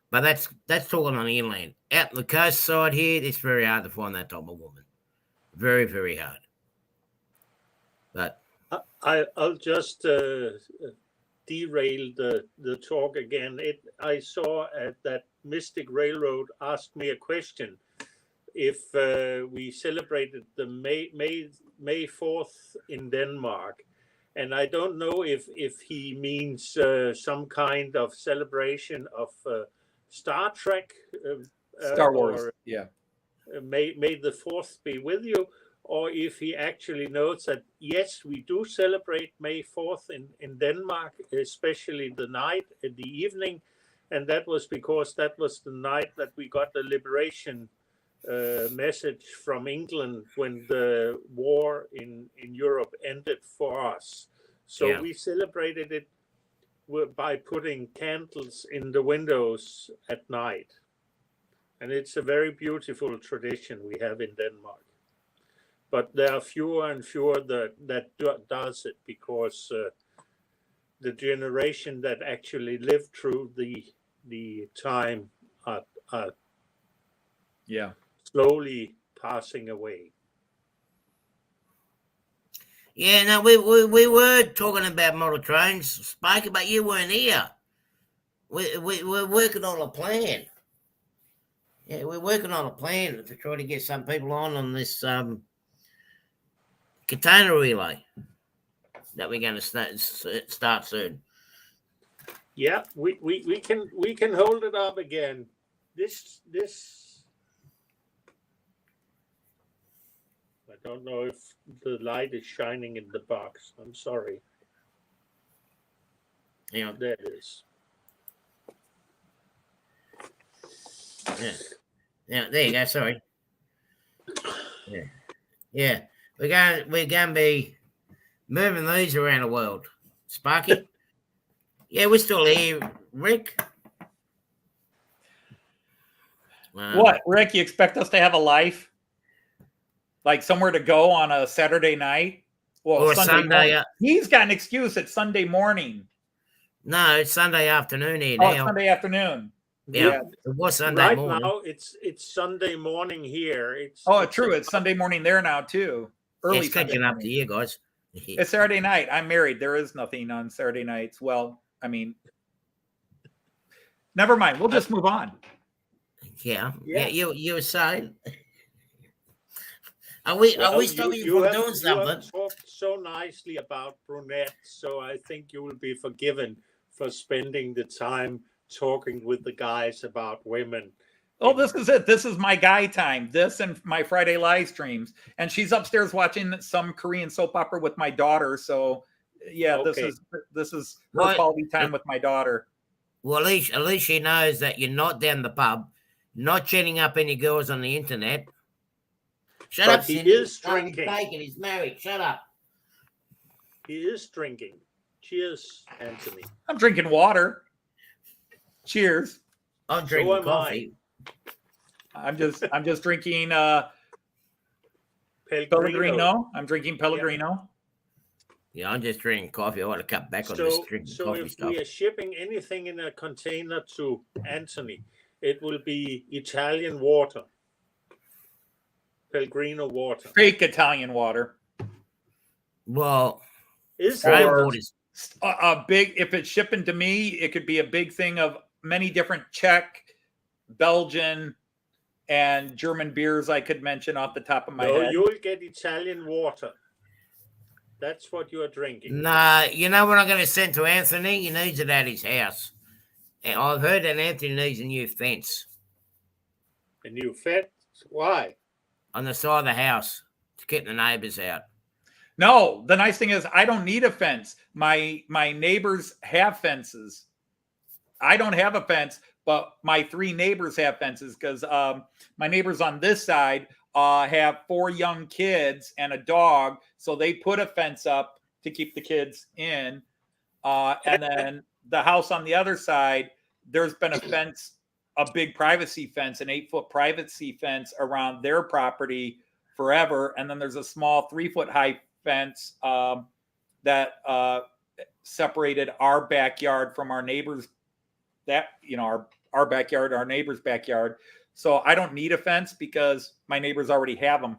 But that's talking on the inland. Out the coast side here, it's very hard to find that type of woman. Very, very hard. But I'll just derail the talk again. I saw that Mystic Railroad asked me a question. If we celebrated the May 4th in Denmark, and I don't know if he means some kind of celebration of Star Trek, Star Wars, yeah. May the 4th be with you, or if he actually notes that yes, we do celebrate May 4th in Denmark, especially the night, the evening, and that was because that was the night that we got the liberation message from England when the war in Europe ended for us. So we celebrated it by putting candles in the windows at night. And it's a very beautiful tradition we have in Denmark. But there are fewer and fewer that does it because the generation that actually lived through the time are slowly passing away. Yeah, no, we were talking about model trains, Sparky, but you weren't here. We're working on a plan. Yeah, we're working on a plan to try to get some people on this container relay that we're going to start soon. Yeah, we can hold it up again. This. I don't know if the light is shining in the box. I'm sorry. Yeah, there it is. Yeah, there you go. Sorry. Yeah. We're going to be moving these around the world. Sparky. Yeah, we're still here, Rick. What, Rick? You expect us to have a life? Like somewhere to go on a Saturday night? Well, or Sunday. He's got an excuse. It's Sunday morning. No, it's Sunday afternoon here now. It's Sunday afternoon. Yeah, it was Sunday morning. Right now, it's Sunday morning here. It's true. It's Sunday morning there now too. Early. It's catching up to you guys. It's Saturday night. I'm married. There is nothing on Saturday nights. Well, I mean, never mind. We'll just move on. Yeah. You were saying. Are we stopping you from doing something? You have talked so nicely about brunettes, so I think you will be forgiven for spending the time talking with the guys about women. Oh, this is it. This is my guy time. This and my Friday live streams. And she's upstairs watching some Korean soap opera with my daughter. So yeah, Okay. this is her What? quality time with my daughter. Well, at least she knows that you're not down the pub, not chatting up any girls on the internet. Shut But up, he Cindy. is No, he's drinking. bacon. He's married. Shut up. He is drinking. Cheers, Anthony. I'm drinking water. Cheers. I'm drinking am coffee. I'm just drinking Pellegrino. Pellegrino. I'm drinking Pellegrino. Yeah, I'm just drinking coffee. I want to cut back on So, this drinking so coffee if stuff. we are shipping anything in a container to Anthony, it will be Italian water. Pellegrino water. Fake Italian water. Well, Is Australian Or- waters. A big, if it's shipping to me, it could be a big thing of many different Czech, Belgian, and German beers I could mention off the top of my no, head. you will get Italian water. That's what you are drinking. Nah, you know what I'm going to send to Anthony? He needs it at his house. And I've heard that Anthony needs a new fence A new fence? Why? on the side of the house to keep the neighbors out. No, the nice thing is I don't need a fence. My neighbors have fences. I don't have a fence, but my 3 neighbors have fences because my neighbors on this side have 4 young kids and a dog, so they put a fence up to keep the kids in. And then the house on the other side, there's been a fence, a big privacy fence, an 8-foot privacy fence around their property forever. And then there's a small 3-foot high fence that separated our backyard from our neighbors. That, you know, our backyard, our neighbor's backyard. So I don't need a fence because my neighbors already have them.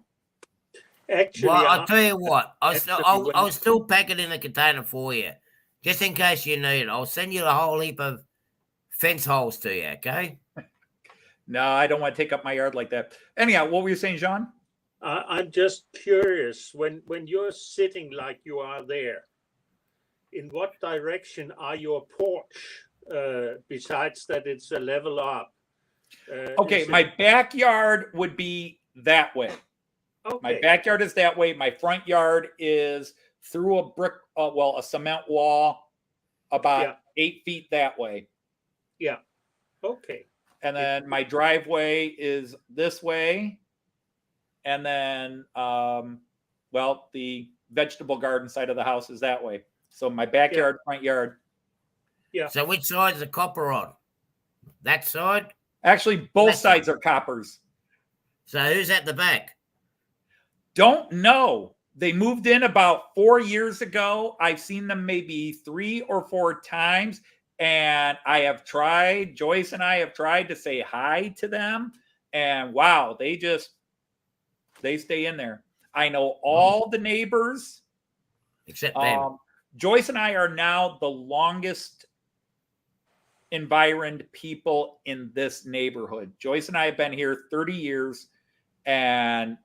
Actually, Well, I'll tell you what. Actually, I'll still pack it in a container for you, just in case you need it. I'll send you a whole heap of fence holes to you, okay? No, I don't want to take up my yard like that. Anyhow, what were you saying, John? I'm just curious, when you're sitting like you are there, in what direction are your porch, besides that it's a level up? Okay, is it- my backyard would be that way. okay. My backyard is that way. My front yard is through a brick, a cement wall about Yeah. 8 feet that way. Okay. And then my driveway is this way. And then, the vegetable garden side of the house is that way. So my backyard, front yard. Yeah. So which side's the copper on? That side? Actually, both That's sides are coppers. So who's at the back? Don't know. They moved in about 4 years ago. I've seen them maybe 3 or 4 times. And Joyce and I have tried to say hi to them. And wow, they stay in there. I know all the neighbors. Except them. Joyce and I are now the longest environed people in this neighborhood. Joyce and I have been here 30 years, and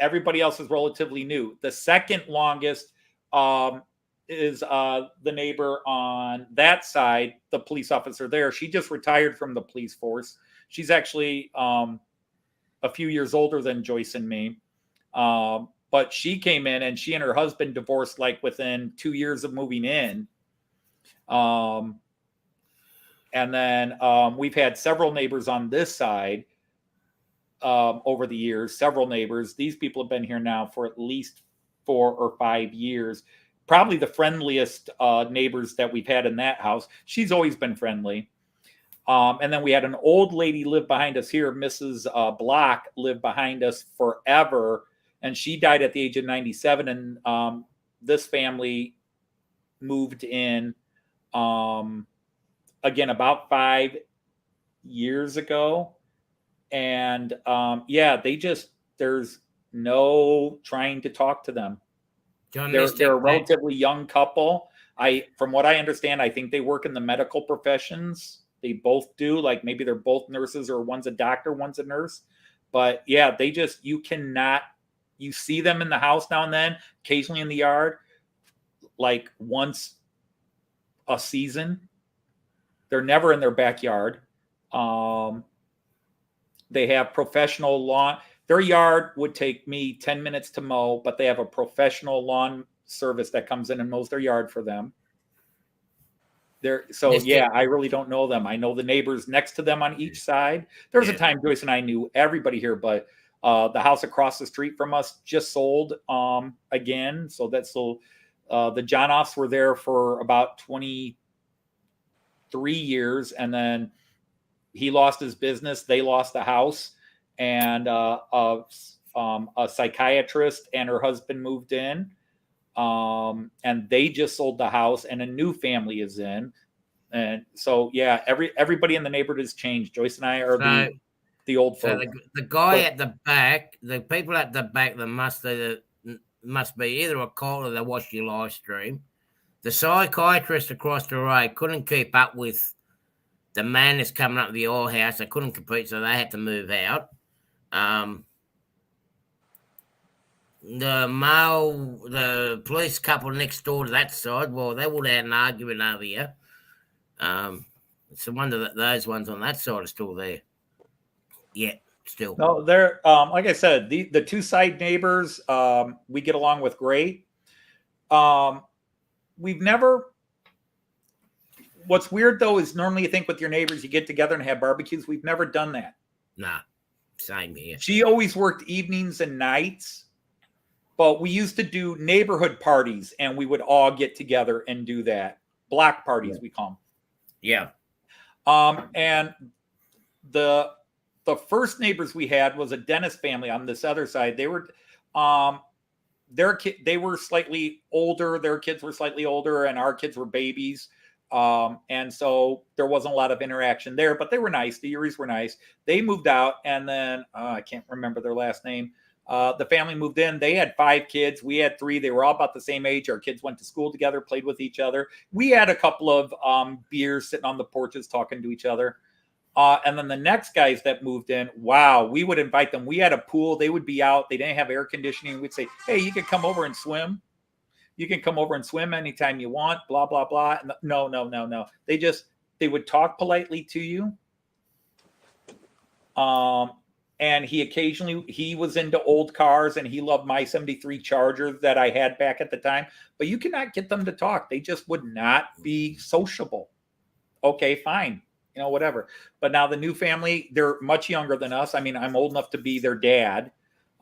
everybody else is relatively new. The second longest is the neighbor on that side, the police officer there. She just retired from the police force. She's actually a few years older than Joyce and me. But she came in, and she and her husband divorced like within 2 years of moving in. And then we've had several neighbors on this side over the years, several neighbors. These people have been here now for at least 4 or 5 years. Probably the friendliest neighbors that we've had in that house. She's always been friendly. And then we had an old lady live behind us here, Mrs. Block, lived behind us forever. And she died at the age of 97. And this family moved in again about 5 years ago. And there's no trying to talk to them. They're a relatively young couple. From what I understand, I think they work in the medical professions. They both do. Like maybe they're both nurses, or one's a doctor, one's a nurse. But yeah, you see them in the house now and then, occasionally in the yard, like once a season. They're never in their backyard. They have professional lawn. Their yard would take me 10 minutes to mow, but they have a professional lawn service that comes in and mows their yard for them. I really don't know them. I know the neighbors next to them on each side. There's a time Joyce and I knew everybody here, but the house across the street from us just sold again. So that's the Johnoffs were there for about 23 years, and then he lost his business. They lost the house, and a psychiatrist and her husband moved in. And they just sold the house, and a new family is in. And so, everybody in the neighborhood has changed. Joyce and I are the old folks. So the guy at the back, the people at the back, that must be either a caller that watched your live stream. The psychiatrist across the road couldn't keep up with the man that's coming up to the old house. They couldn't compete, so they had to move out. The police couple next door to that side, well, they would have had an argument over here. It's a wonder that those ones on that side are still there. Yeah, still. No, they're like I said, the two side neighbors, we get along with great. We've never. What's weird though is normally you think with your neighbors you get together and have barbecues. We've never done that. Nah, same here. She always worked evenings and nights, but we used to do neighborhood parties, and we would all get together and do that. Block parties, we call them. Yeah. And the first neighbors we had was a dentist family on this other side. They were they were slightly older. Their kids were slightly older, and our kids were babies. And so there wasn't a lot of interaction there, but they were nice. The Uris were nice. They moved out, and then I can't remember their last name. The family moved in. They had 5 kids. We had 3. They were all about the same age. Our kids went to school together, played with each other. We had a couple of beers sitting on the porches talking to each other. And then the next guys that moved in, wow, we would invite them. We had a pool. They would be out. They didn't have air conditioning. We'd say, hey, you can come over and swim. You can come over and swim anytime you want, blah, blah, blah. No. They would talk politely to you. And he was into old cars, and he loved my 73 Charger that I had back at the time. But you cannot get them to talk. They just would not be sociable. Okay, fine. Whatever. But now the new family, they're much younger than us. I mean, I'm old enough to be their dad.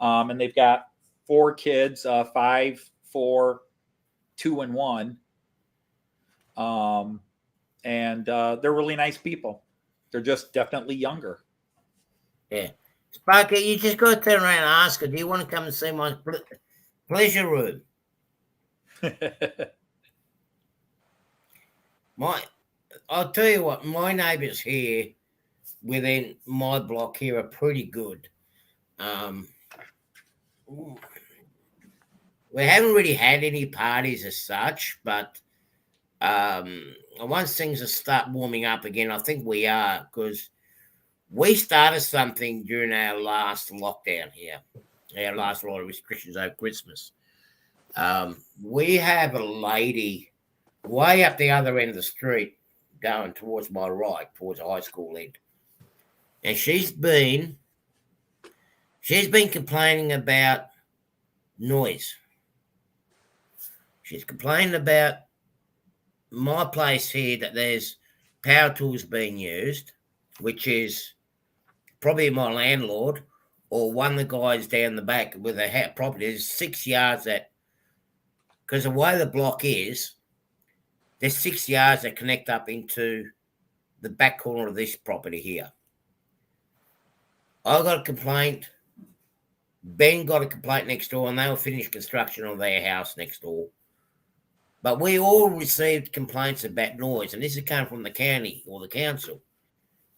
And they've got 4 kids, 5, 4, 2, and 1. And they're really nice people. They're just definitely younger. Yeah. Sparky, you just got to turn around and ask her, do you want to come and see my pleasure room? I'll tell you what, my neighbours here within my block here are pretty good. We haven't really had any parties as such, but once things start warming up again, I think we are, because we started something during our last lockdown here, our last lot of restrictions over Christmas. We have a lady way up the other end of the street going towards my right, towards the high school end. And she's been complaining about noise. She's complaining about my place here that there's power tools being used, which is probably my landlord or one of the guys down the back with a property. There's 6 yards because the way the block is, there's 6 yards that connect up into the back corner of this property here. I got a complaint. Ben got a complaint next door, and they will finish construction on their house next door. But we all received complaints about noise, and this has come from the county or the council.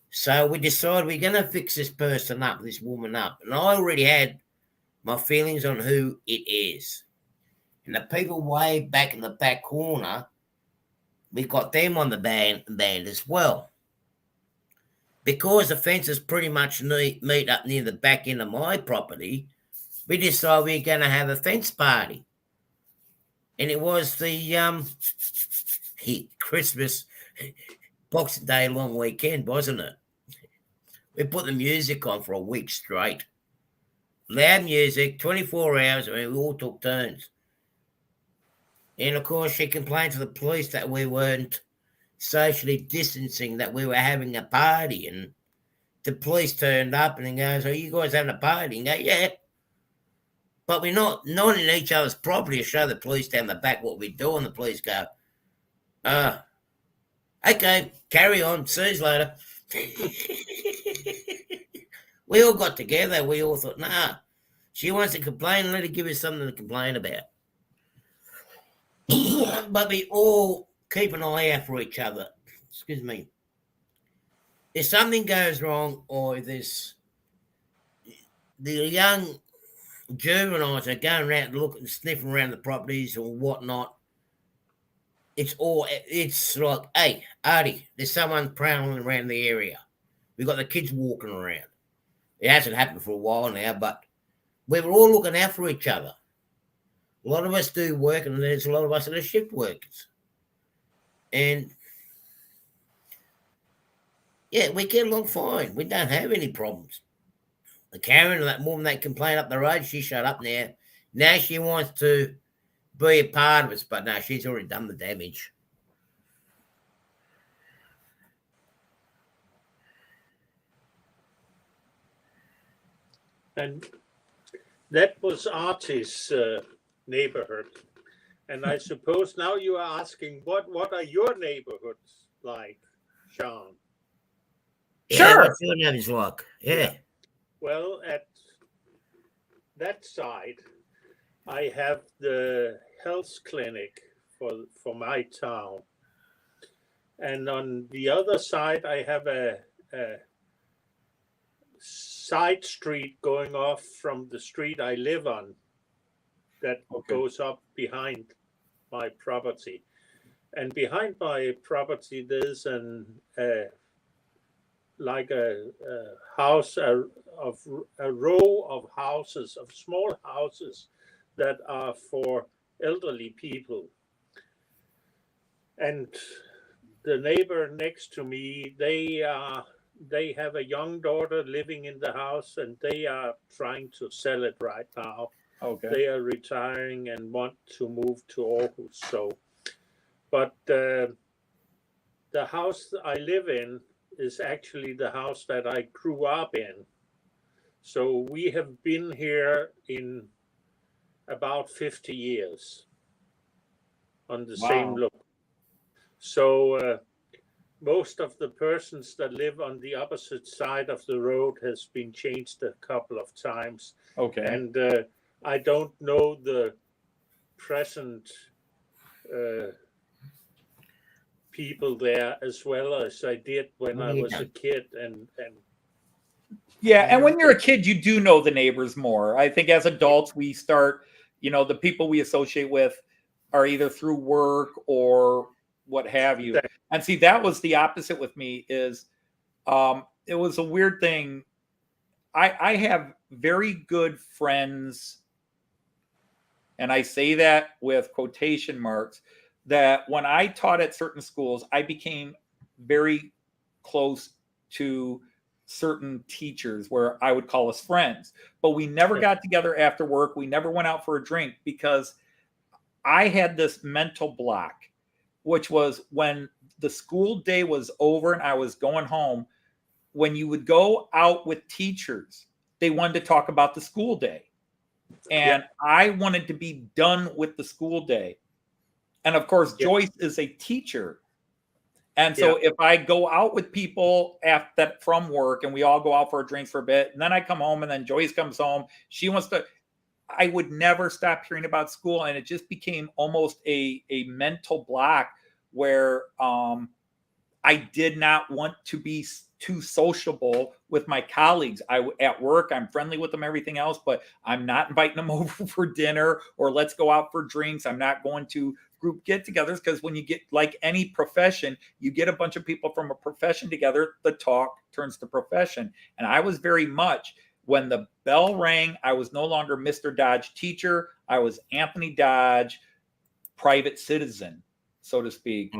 So we decided we're going to fix this person up, this woman up. And I already had my feelings on who it is. And the people way back in the back corner, we got them on the band as well. Because the fences pretty much meet up near the back end of my property, we decided we were going to have a fence party. And it was the Christmas, Boxing Day long weekend, wasn't it? We put the music on for a week straight. Loud music, 24 hours. I mean, we all took turns. And of course, she complained to the police that we weren't socially distancing, that we were having a party. And the police turned up and he goes, "Are you guys having a party?" And go, "Yeah." But we're not in each other's property to show the police down the back what we're doing. The police go, "Okay, carry on. See you later." We all got together. We all thought, nah, she wants to complain, let her give us something to complain about. But we all keep an eye out for each other. Excuse me. If something goes wrong, or the young juveniles are going around looking, sniffing around the properties or whatnot, it's like, "Hey, Artie, there's someone prowling around the area. We've got the kids walking around." It hasn't happened for a while now, but we were all looking out for each other. A lot of us do work, and there's a lot of us that are shift workers. And yeah, we get along fine. We don't have any problems. The Karen, that woman that complained up the road, she shut up now. Now she wants to be a part of us, but no, she's already done the damage. And that was Artie's neighborhood. And I suppose now you are asking, what are your neighborhoods like, Sean? Yeah, what's your neighbor's like? Yeah. Well, at that side, I have the health clinic for my town. And on the other side, I have a side street going off from the street I live on that goes up behind my property. And behind my property, there's like a house, a row of houses, of small houses that are for elderly people. And the neighbor next to me, they have a young daughter living in the house, and they are trying to sell it right now. Okay. They are retiring and want to move to Aarhus. So, but the house I live in is actually the house that I grew up in. So we have been here in about 50 years on the same look. So most of the persons that live on the opposite side of the road has been changed a couple of times. Okay. And I don't know the present people there as well as I did when I was a kid. And when you're a kid, you do know the neighbors more. I think as adults, we start, the people we associate with are either through work or what have you. And see, that was the opposite with me. Is it was a weird thing. I have very good friends, and I say that with quotation marks, that when I taught at certain schools, I became very close to certain teachers where I would call us friends. But we never got together after work. We never went out for a drink because I had this mental block, which was when the school day was over and I was going home. When you would go out with teachers, they wanted to talk about the school day. And I wanted to be done with the school day. And of course, Joyce is a teacher. And so if I go out with people from work and we all go out for a drink for a bit, and then I come home and then Joyce comes home, she wants to, I would never stop hearing about school. And it just became almost a mental block where I did not want to be too sociable with my colleagues. At work, I'm friendly with them, everything else, but I'm not inviting them over for dinner or let's go out for drinks. I'm not going to group get-togethers because when you get, like any profession, you get a bunch of people from a profession together, the talk turns to profession. And I was very much, when the bell rang, I was no longer Mr. Dodge teacher. I was Anthony Dodge, private citizen, so to speak.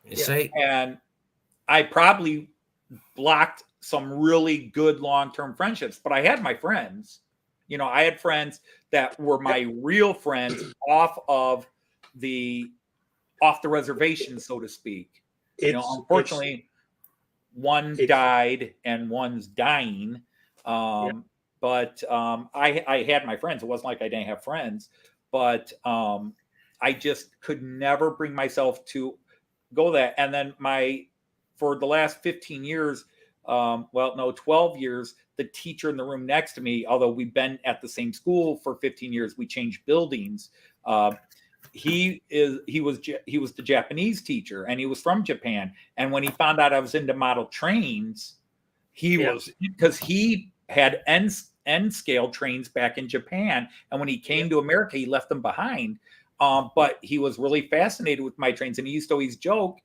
You see? And I probably blocked some really good long-term friendships. But I had my friends. You know, I had friends that were my real friends off the reservation, so to speak. You know, unfortunately, one died and one's dying. But I had my friends. It wasn't like I didn't have friends, but I just could never bring myself to go that. And then for the last 15 years, 12 years, the teacher in the room next to me, although we've been at the same school for 15 years, we changed buildings. He was the Japanese teacher, and he was from Japan. And when he found out I was into model trains, because he had N scale trains back in Japan, and when he came to America, he left them behind. But he was really fascinated with my trains, and he used to always joke,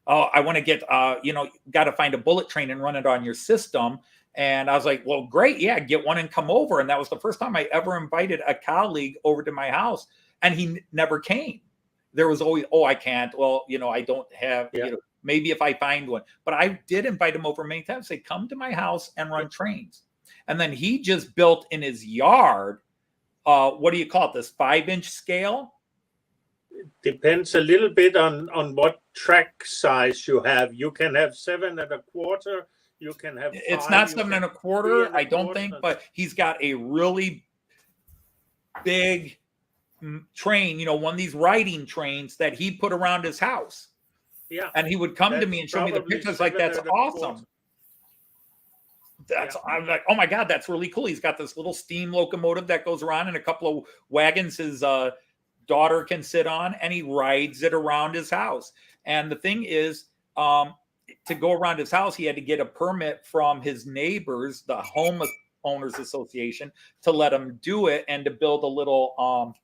"Oh, I want to get, got to find a bullet train and run it on your system." And I was like, "Well, great, yeah, get one and come over." And that was the first time I ever invited a colleague over to my house, and he never came. There was always, "Oh, I can't. Well, I don't have, maybe if I find one." But I did invite him over many times, say, "Come to my house and run trains." And then he just built in his yard, what do you call it, this 5-inch scale? Depends a little bit on what track size you have. You can have 7 1/4. You can have 5, it's not 7 1/4, I don't think, but he's got a really big train, one of these riding trains that he put around his house. Yeah. And he would come to me and show me the pictures, like, "That's awesome." I'm like, "Oh my God, that's really cool." He's got this little steam locomotive that goes around, and a couple of wagons his daughter can sit on, and he rides it around his house. And the thing is, to go around his house, he had to get a permit from his neighbors, the homeowners association, to let him do it, and to build a little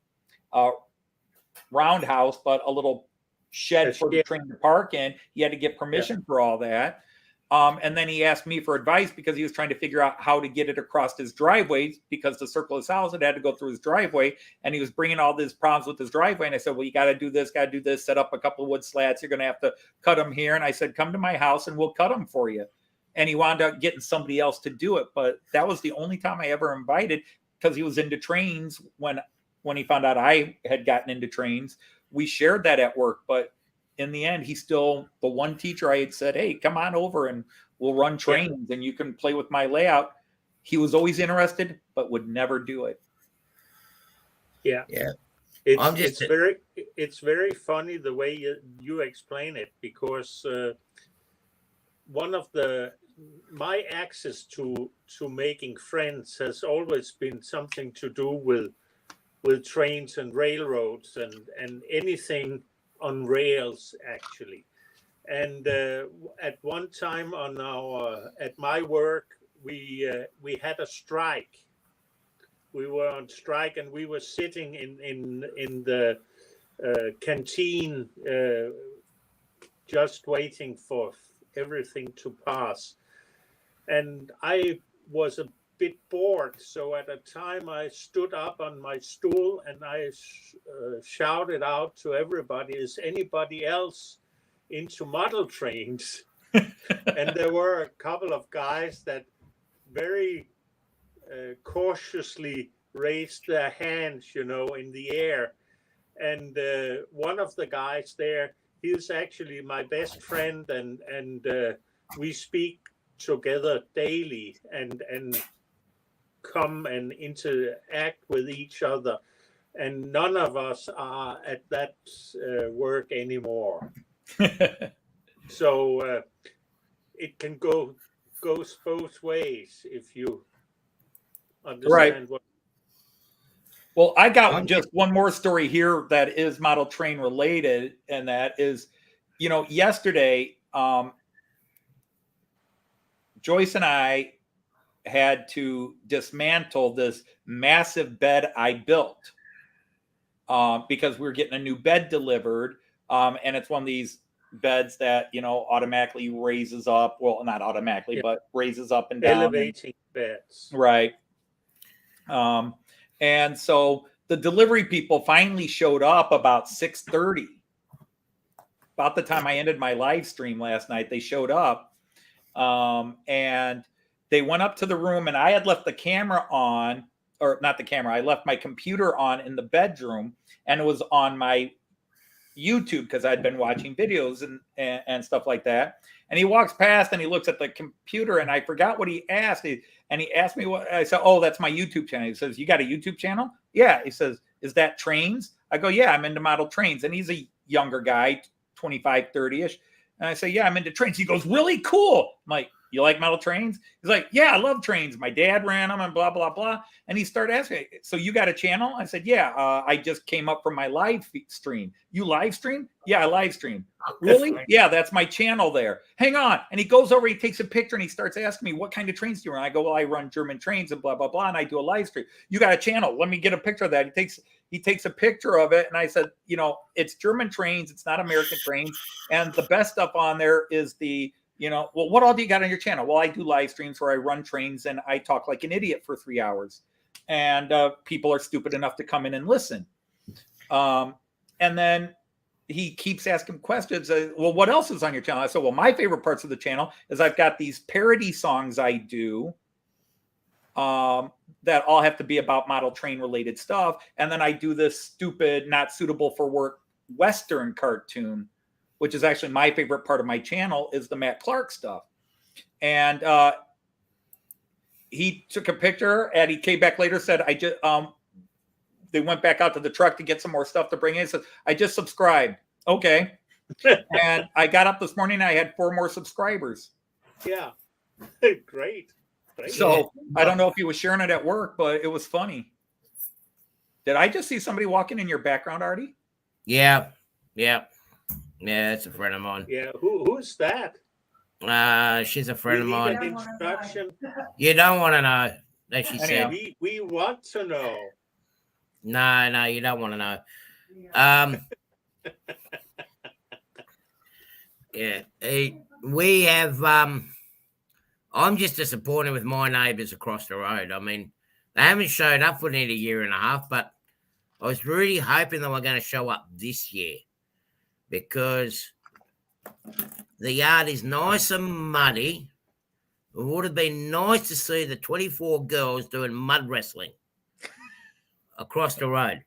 roundhouse, but a little shed for the train to park in. He had to get permission for all that. And then he asked me for advice because he was trying to figure out how to get it across his driveway, because to circle his house, it had to go through his driveway. And he was bringing all these problems with his driveway. And I said, "Well, you got to do this, set up a couple of wood slats. You're going to have to cut them here." And I said, "Come to my house and we'll cut them for you." And he wound up getting somebody else to do it. But that was the only time I ever invited, because he was into trains. When he found out I had gotten into trains, we shared that at work. But in the end, he's still the one teacher I had said, "Hey, come on over and we'll run trains and you can play with my layout." He was always interested, but would never do it. Yeah. It's very funny the way you explain it, because one of my access to making friends has always been something to do with trains and railroads and anything on rails, actually. And at one time at my work, we had a strike. We were on strike, and we were sitting in the canteen, just waiting for everything to pass. And I was a bit bored, so at a time I stood up on my stool and I shouted out to everybody, "Is anybody else into model trains?" And there were a couple of guys that very cautiously raised their hands, in the air. And one of the guys there, he's actually my best friend, and we speak together daily and come and interact with each other. And none of us are at that work anymore. So it can goes both ways, if you understand what. Well, I got just one more story here that is model train related, and that is, yesterday, Joyce and I had to dismantle this massive bed I built because we were getting a new bed delivered, and it's one of these beds that automatically raises up. Well, not automatically, but raises up and down. Elevating beds, right? And so the delivery people finally showed up about 6:30. About the time I ended my live stream last night, they showed up. And they went up to the room, and I had left the camera on, or not the camera. I left my computer on in the bedroom, and it was on my YouTube because I'd been watching videos and stuff like that. And he walks past and he looks at the computer, and I forgot what he asked. And he asked me what I said. Oh, that's my YouTube channel. He says, "You got a YouTube channel?" Yeah. He says, "Is that trains?" I go, "Yeah, I'm into model trains." And he's a younger guy, 25, 30-ish. And I say, "Yeah, I'm into trains." He goes, "Really cool." I'm like, "You like model trains?" He's like, "Yeah, I love trains. My dad ran them and blah, blah, blah." And he started asking me, "So you got a channel?" I said, "Yeah, I just came up from my live stream." "You live stream?" "Yeah, I live stream." "Really?" "Yeah, that's my channel there." "Hang on." And he goes over, he takes a picture, and he starts asking me, "What kind of trains do you run?" I go, "Well, I run German trains and blah, blah, blah. And I do a live stream." "You got a channel? Let me get a picture of that." He takes a picture of it. And I said, "It's German trains. It's not American trains. And the best stuff on there is the, well, what all do you got on your channel?" "Well, I do live streams where I run trains and I talk like an idiot for 3 hours. And people are stupid enough to come in and listen." And then he keeps asking questions. "Well, what else is on your channel?" I said, "Well, my favorite parts of the channel is I've got these parody songs I do that all have to be about model train related stuff. And then I do this stupid, not suitable for work Western cartoon, which is actually my favorite part of my channel, is the Matt Clark stuff." And he took a picture, and he came back later, said, they went back out to the truck to get some more stuff to bring in. He said, "I just subscribed." "Okay." And I got up this morning, and I had 4 more subscribers. Yeah. Great. So I don't know if he was sharing it at work, but it was funny. Did I just see somebody walking in your background, Artie? Yeah. It's a friend of mine. Yeah. Who's that? She's a friend of We need mine. an introduction. You don't want to know, as she said. We want to know. No, you don't want to know. Yeah, we have. I'm just disappointed with my neighbours across the road. I mean, they haven't showed up for nearly a year and a half, but I was really hoping they were going to show up this year, because the yard is nice and muddy. It would have been nice to see the 24 girls doing mud wrestling across the road.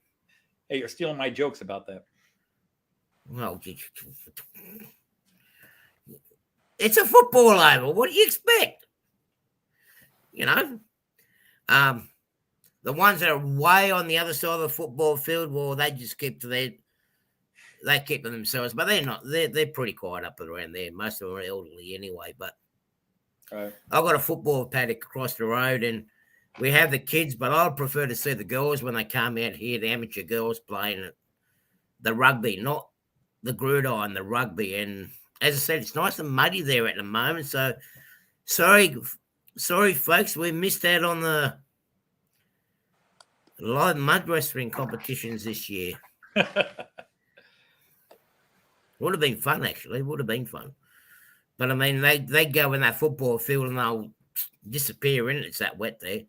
Hey, you're stealing my jokes about that. Well, it's a football oval. What do you expect? The ones that are way on the other side of the football field, well, they just keep to they keep to themselves. But they're not. They're pretty quiet up around there. Most of them are elderly anyway. But Right. I've got a football paddock across the road, and we have the kids. But I'd prefer to see the girls when they come out here, the amateur girls playing the rugby, not the gridiron, the rugby. And as I said, it's nice and muddy there at the moment. So sorry, folks, we missed out on the live mud wrestling competitions this year. Would have been fun, actually. Would have been fun. But I mean, they go in that football field and they'll disappear in it. It's that wet there.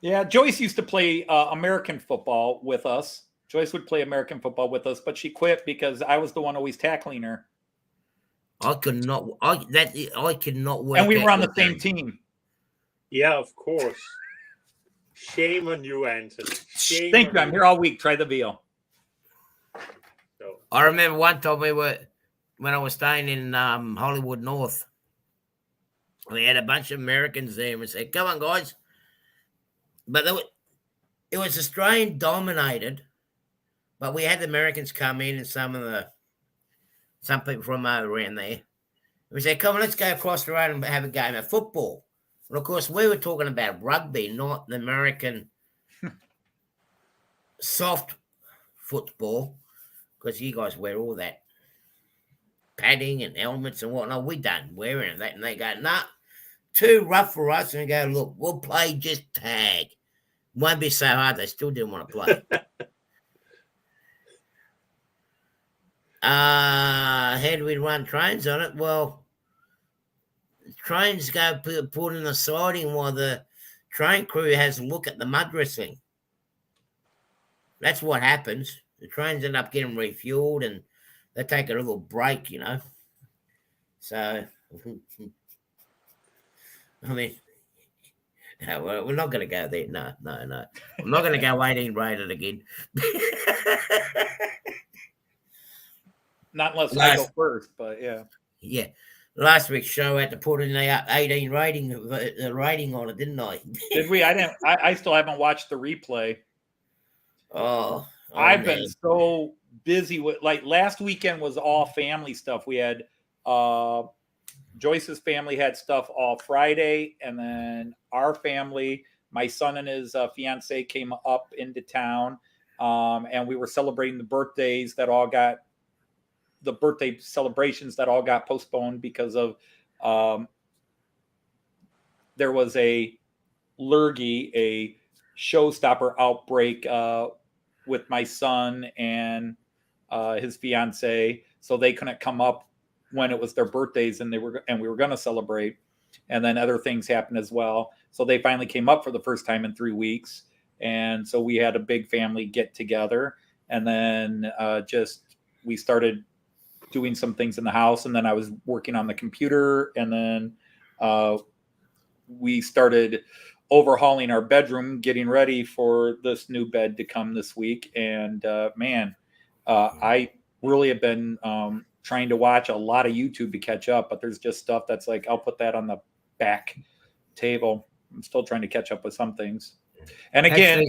Yeah, Joyce used to play American football with us. Joyce would play American football with us, but she quit because I was the one always tackling her. I could not work. And we were on the same team. Yeah, of course. Shame on you, Anthony. Thank you. I'm here all week. Try the veal. So, I remember one time when I was staying in Hollywood North, we had a bunch of Americans there, and we said, "Come on, guys." But it was Australian dominated, but we had the Americans come in and some people from around there. We said, "Come on, let's go across the road and have a game of football." And of course, we were talking about rugby, not the American soft football, because you guys wear all that padding and helmets and whatnot. We don't wear any of that. And they go, "Nah, too rough for us." And we go, "Look, we'll play just tag. Won't be so hard." They still didn't want to play. How do we run trains on it? Well, trains go put in the siding while the train crew has a look at the mud wrestling. That's what happens. The trains end up getting refueled and they take a little break, So I mean, no, we're not going to go there. No. I'm not going to go 18 rated again. Not unless I go first, but yeah. Yeah. Last week's show I had to put in the 18 rating on it, didn't I? Did we? I didn't. I still haven't watched the replay. Oh, I've been so busy with, like, last weekend was all family stuff. We had Joyce's family had stuff all Friday, and then our family, my son and his fiance came up into town, and we were celebrating the birthday celebrations that all got postponed because of there was a lurgy, a showstopper outbreak with my son and his fiance, so they couldn't come up when it was their birthdays, and we were going to celebrate, and then other things happened as well. So they finally came up for the first time in 3 weeks, and so we had a big family get together, and then we started doing some things in the house, and then I was working on the computer, and then we started overhauling our bedroom, getting ready for this new bed to come this week. And I really have been trying to watch a lot of YouTube to catch up, but there's just stuff that's like, I'll put that on the back table. I'm still trying to catch up with some things. And again,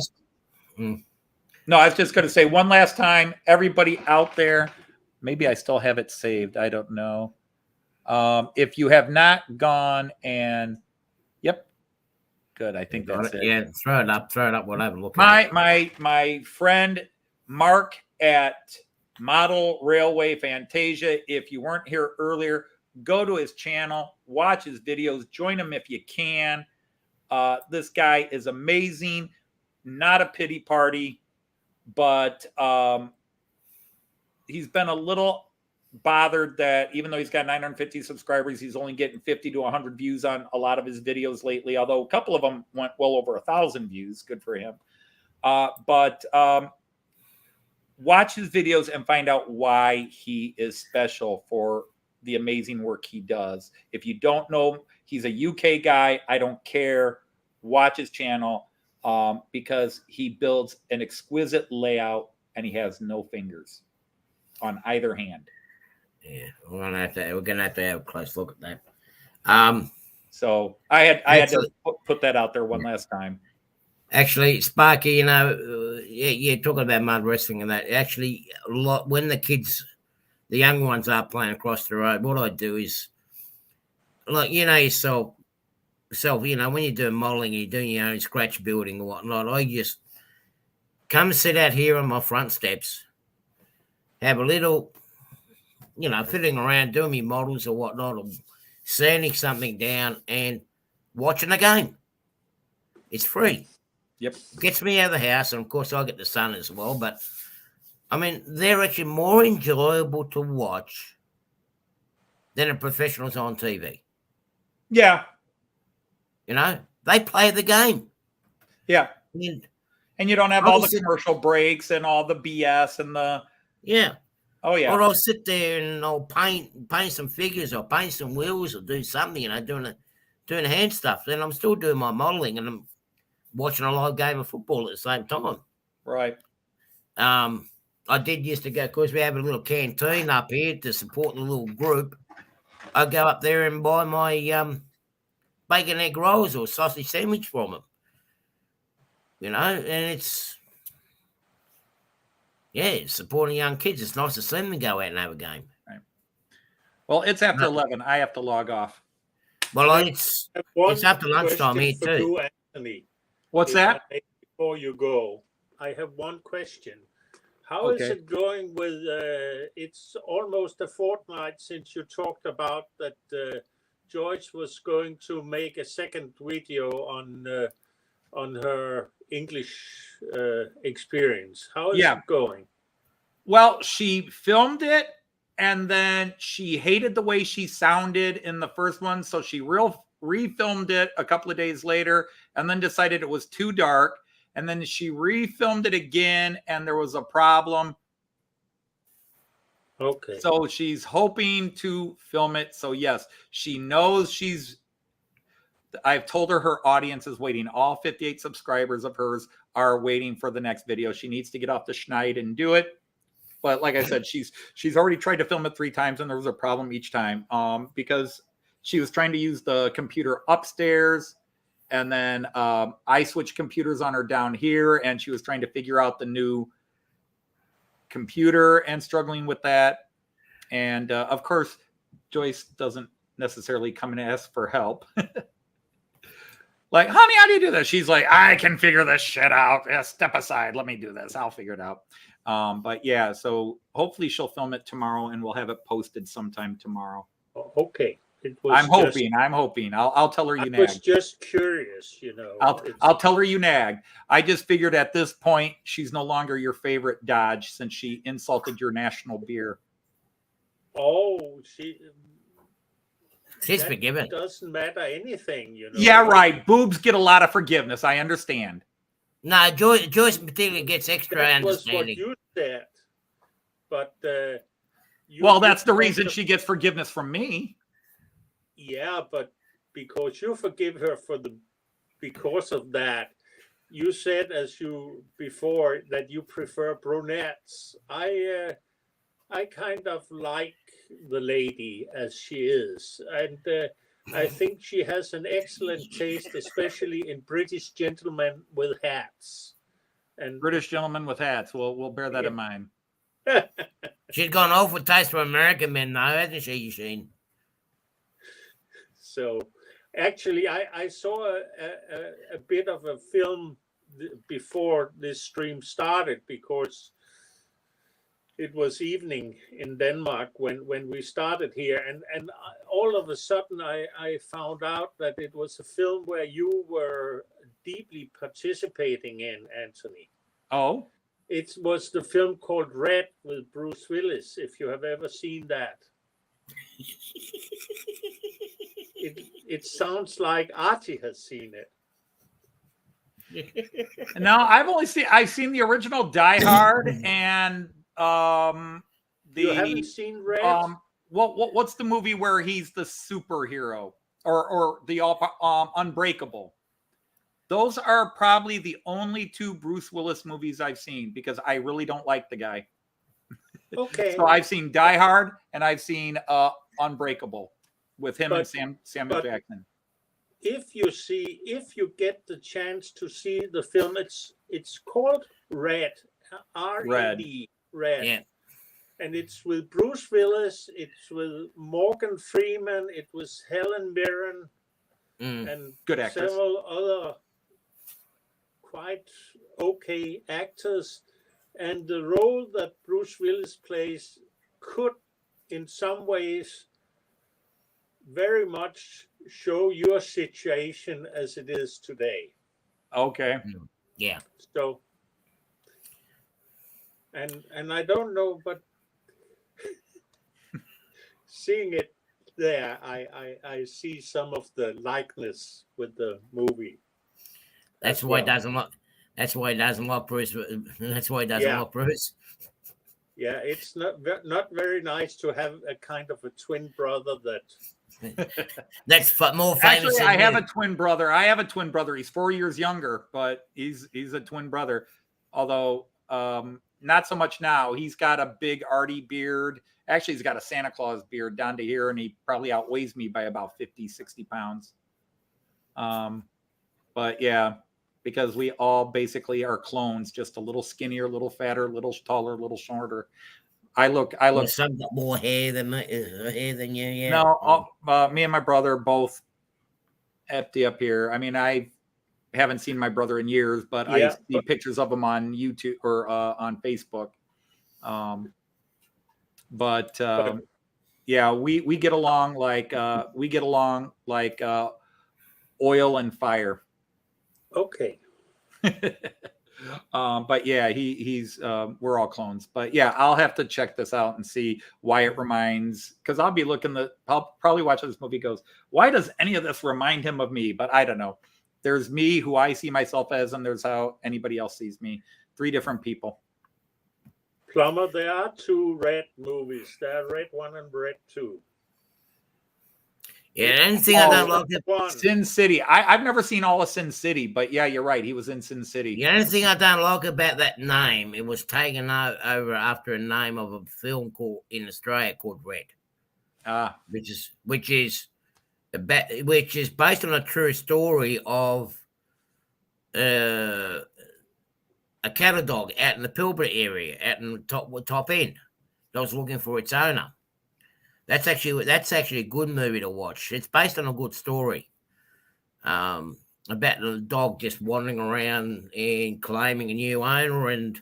no, I was just going to say one last time, everybody out there, maybe I still have it saved, I don't know. If you have not gone and, yep, good. I think that's it. Yeah, throw it up. We'll have a look. My friend Mark at Model Railway Fantasia. If you weren't here earlier, go to his channel, watch his videos, join him if you can. This guy is amazing. Not a pity party, but he's been a little bothered that even though he's got 950 subscribers, he's only getting 50 to 100 views on a lot of his videos lately, although a couple of them went well over 1,000 views. Good for him. But watch his videos and find out why he is special for the amazing work he does. If you don't know, he's a UK guy. I don't care. Watch his channel because he builds an exquisite layout and he has no fingers on either hand. Yeah, we're gonna have to have a close look at that. So I had to put that out there one last time. Actually, Sparky, you're talking about mud wrestling and that. Actually, a lot when the young ones are playing across the road, what I do is, like, yourself, when you're doing modelling, you're doing your own scratch building or whatnot. I just come sit out here on my front steps, have a little, fiddling around, doing my models or whatnot, or sanding something down and watching a game. It's free. Yep. Gets me out of the house, and of course I get the sun as well. But I mean, they're actually more enjoyable to watch than the professionals on TV. Yeah. They play the game. Yeah. And you don't have all the commercial breaks and all the BS and the. Yeah. Oh, yeah. Or I'll sit there and I'll paint some figures or paint some wheels or do something, doing hand stuff. Then I'm still doing my modelling and I'm watching a live game of football at the same time. Right. I did used to go, of course, we have a little canteen up here to support the little group. I go up there and buy my bacon egg rolls or sausage sandwich from them. And it's supporting young kids. It's nice to see them go out and have a game. Right. Well, it's after 11. I have to log off. Well, it's after lunchtime here too. Anthony, what's that? Before you go, I have one question. How is it going with? It's almost a fortnight since you talked about that Joyce was going to make a second video on her English experience. How is it going? Well, she filmed it and then she hated the way she sounded in the first one, so she refilmed it a couple of days later and then decided it was too dark, and then she refilmed it again and there was a problem. Okay. So she's hoping to film it. So yes, she knows I've told her audience is waiting. All 58 subscribers of hers are waiting for the next video. She needs to get off the schneid and do it. But like I said, she's already tried to film it 3 times, and there was a problem each time. Because she was trying to use the computer upstairs, and then I switched computers on her down here, and she was trying to figure out the new computer and struggling with that. And of course, Joyce doesn't necessarily come and ask for help. Like, honey, how do you do this? She's like, I can figure this shit out. Yeah, step aside. Let me do this. I'll figure it out. But yeah, so hopefully she'll film it tomorrow, and we'll have it posted sometime tomorrow. Okay. I'm hoping. I'll tell her you I nagged. was just curious, you know. I'll tell her you nagged. I just figured at this point she's no longer your favorite Dodge since she insulted your national beer. Oh, She's that forgiven. doesn't matter anything, you know. Yeah, right. Boobs get a lot of forgiveness. I understand. No, Joyce particularly gets extra That was what understanding. you said. But Well, that's the reason she gets forgiveness from me. Yeah, but because you forgive her because of that. You said before that you prefer brunettes. I kind of like the lady as she is, and I think she has an excellent taste, especially in British gentlemen with hats. And British gentlemen with hats. We'll bear that in mind. She's gone off with taste for American men now, hasn't she, Eugene? So, actually, I saw a bit of a film before this stream started, because it was evening in Denmark when we started here, and all of a sudden I found out that it was a film where you were deeply participating in, Anthony. Oh, It was the film called Red with Bruce Willis, if you have ever seen that. It sounds like Archie has seen it. no, I've seen the original Die Hard and You haven't seen Red? what's the movie where he's the superhero or the Unbreakable? Those are probably the only 2 Bruce Willis movies I've seen, because I really don't like the guy. Okay. So I've seen Die Hard and I've seen Unbreakable with him and Samuel Jackson. If you get the chance to see the film, it's called Red, R-E-D, Red. Yeah. And it's with Bruce Willis, it's with Morgan Freeman, it was Helen Mirren, and Good actress. several other quite okay actors. And the role that Bruce Willis plays could, in some ways, very much show your situation as it is today. Okay. Yeah. So, and I don't know, but seeing it there, I see some of the likeness with the movie. That's why he doesn't like. That's why he doesn't like Bruce. That's why he doesn't like Bruce. Yeah, it's not very nice to have a kind of a twin brother That's more famous. Actually, I have a twin brother. He's 4 years younger, but he's a twin brother. Although not so much now. He's got a big arty beard. Actually, he's got a Santa Claus beard down to here, and he probably outweighs me by about 50, 60 pounds. But yeah, because we all basically are clones, just a little skinnier, a little fatter, a little taller, a little shorter. I look. Some got more hair than you. Yeah. No, me and my brother both hefty up here. I mean, I haven't seen my brother in years, but I see pictures of him on YouTube or on Facebook. Yeah, we get along like oil and fire. Okay. But yeah, he's we're all clones. But yeah, I'll have to check this out and see why it reminds, because I'll probably watch this movie, goes, why does any of this remind him of me? But I don't know. There's me, who I see myself as, and there's how anybody else sees me. 3 different people. Plumber, there are 2 Red movies. There are Red 1 and Red 2. Yeah, anything I don't like. One. Sin City. I've never seen all of Sin City, but yeah, you're right. He was in Sin City. The only thing I don't like about that name, it was taken over after a name of a film in Australia called Red, which is based on a true story of a cattle dog out in the Pilbara area, out in the top end, that was looking for its owner. That's actually a good movie to watch. It's based on a good story. About the dog just wandering around and claiming a new owner, and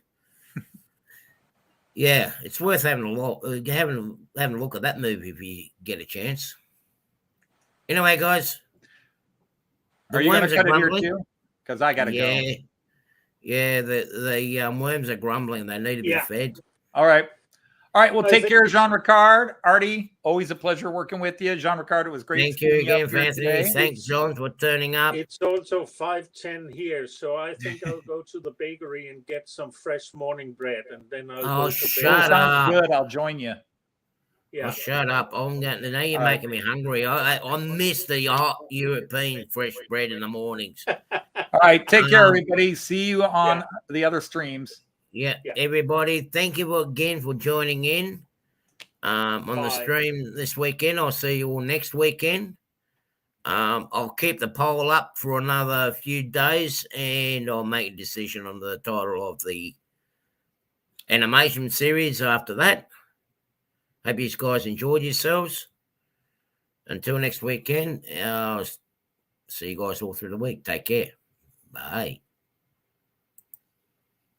yeah, it's worth having a look. Having a look at that movie if you get a chance. Anyway, guys, Are you going to cut it here too? Because I got to go. Yeah, the worms are grumbling. They need to be fed. All right. Well, take care, Jean Ricard. Artie, always a pleasure working with you. Jean Ricard, it was great. Thank you again, Anthony. Thanks, John, for turning up. It's also 5:10 here, so I think I'll go to the bakery and get some fresh morning bread, and then I'll go to shut bed. up. Good. I'll join you. Yeah. Shut up. Now you're making me hungry. I miss the hot European fresh bread in the mornings. All right. Take care, everybody. See you on the other streams. Yeah, everybody, thank you again for joining in on the stream this weekend. I'll see you all next weekend. I'll keep the poll up for another few days, and I'll make a decision on the title of the animation series after that. Hope you guys enjoyed yourselves. Until next weekend, I'll see you guys all through the week. Take care. Bye.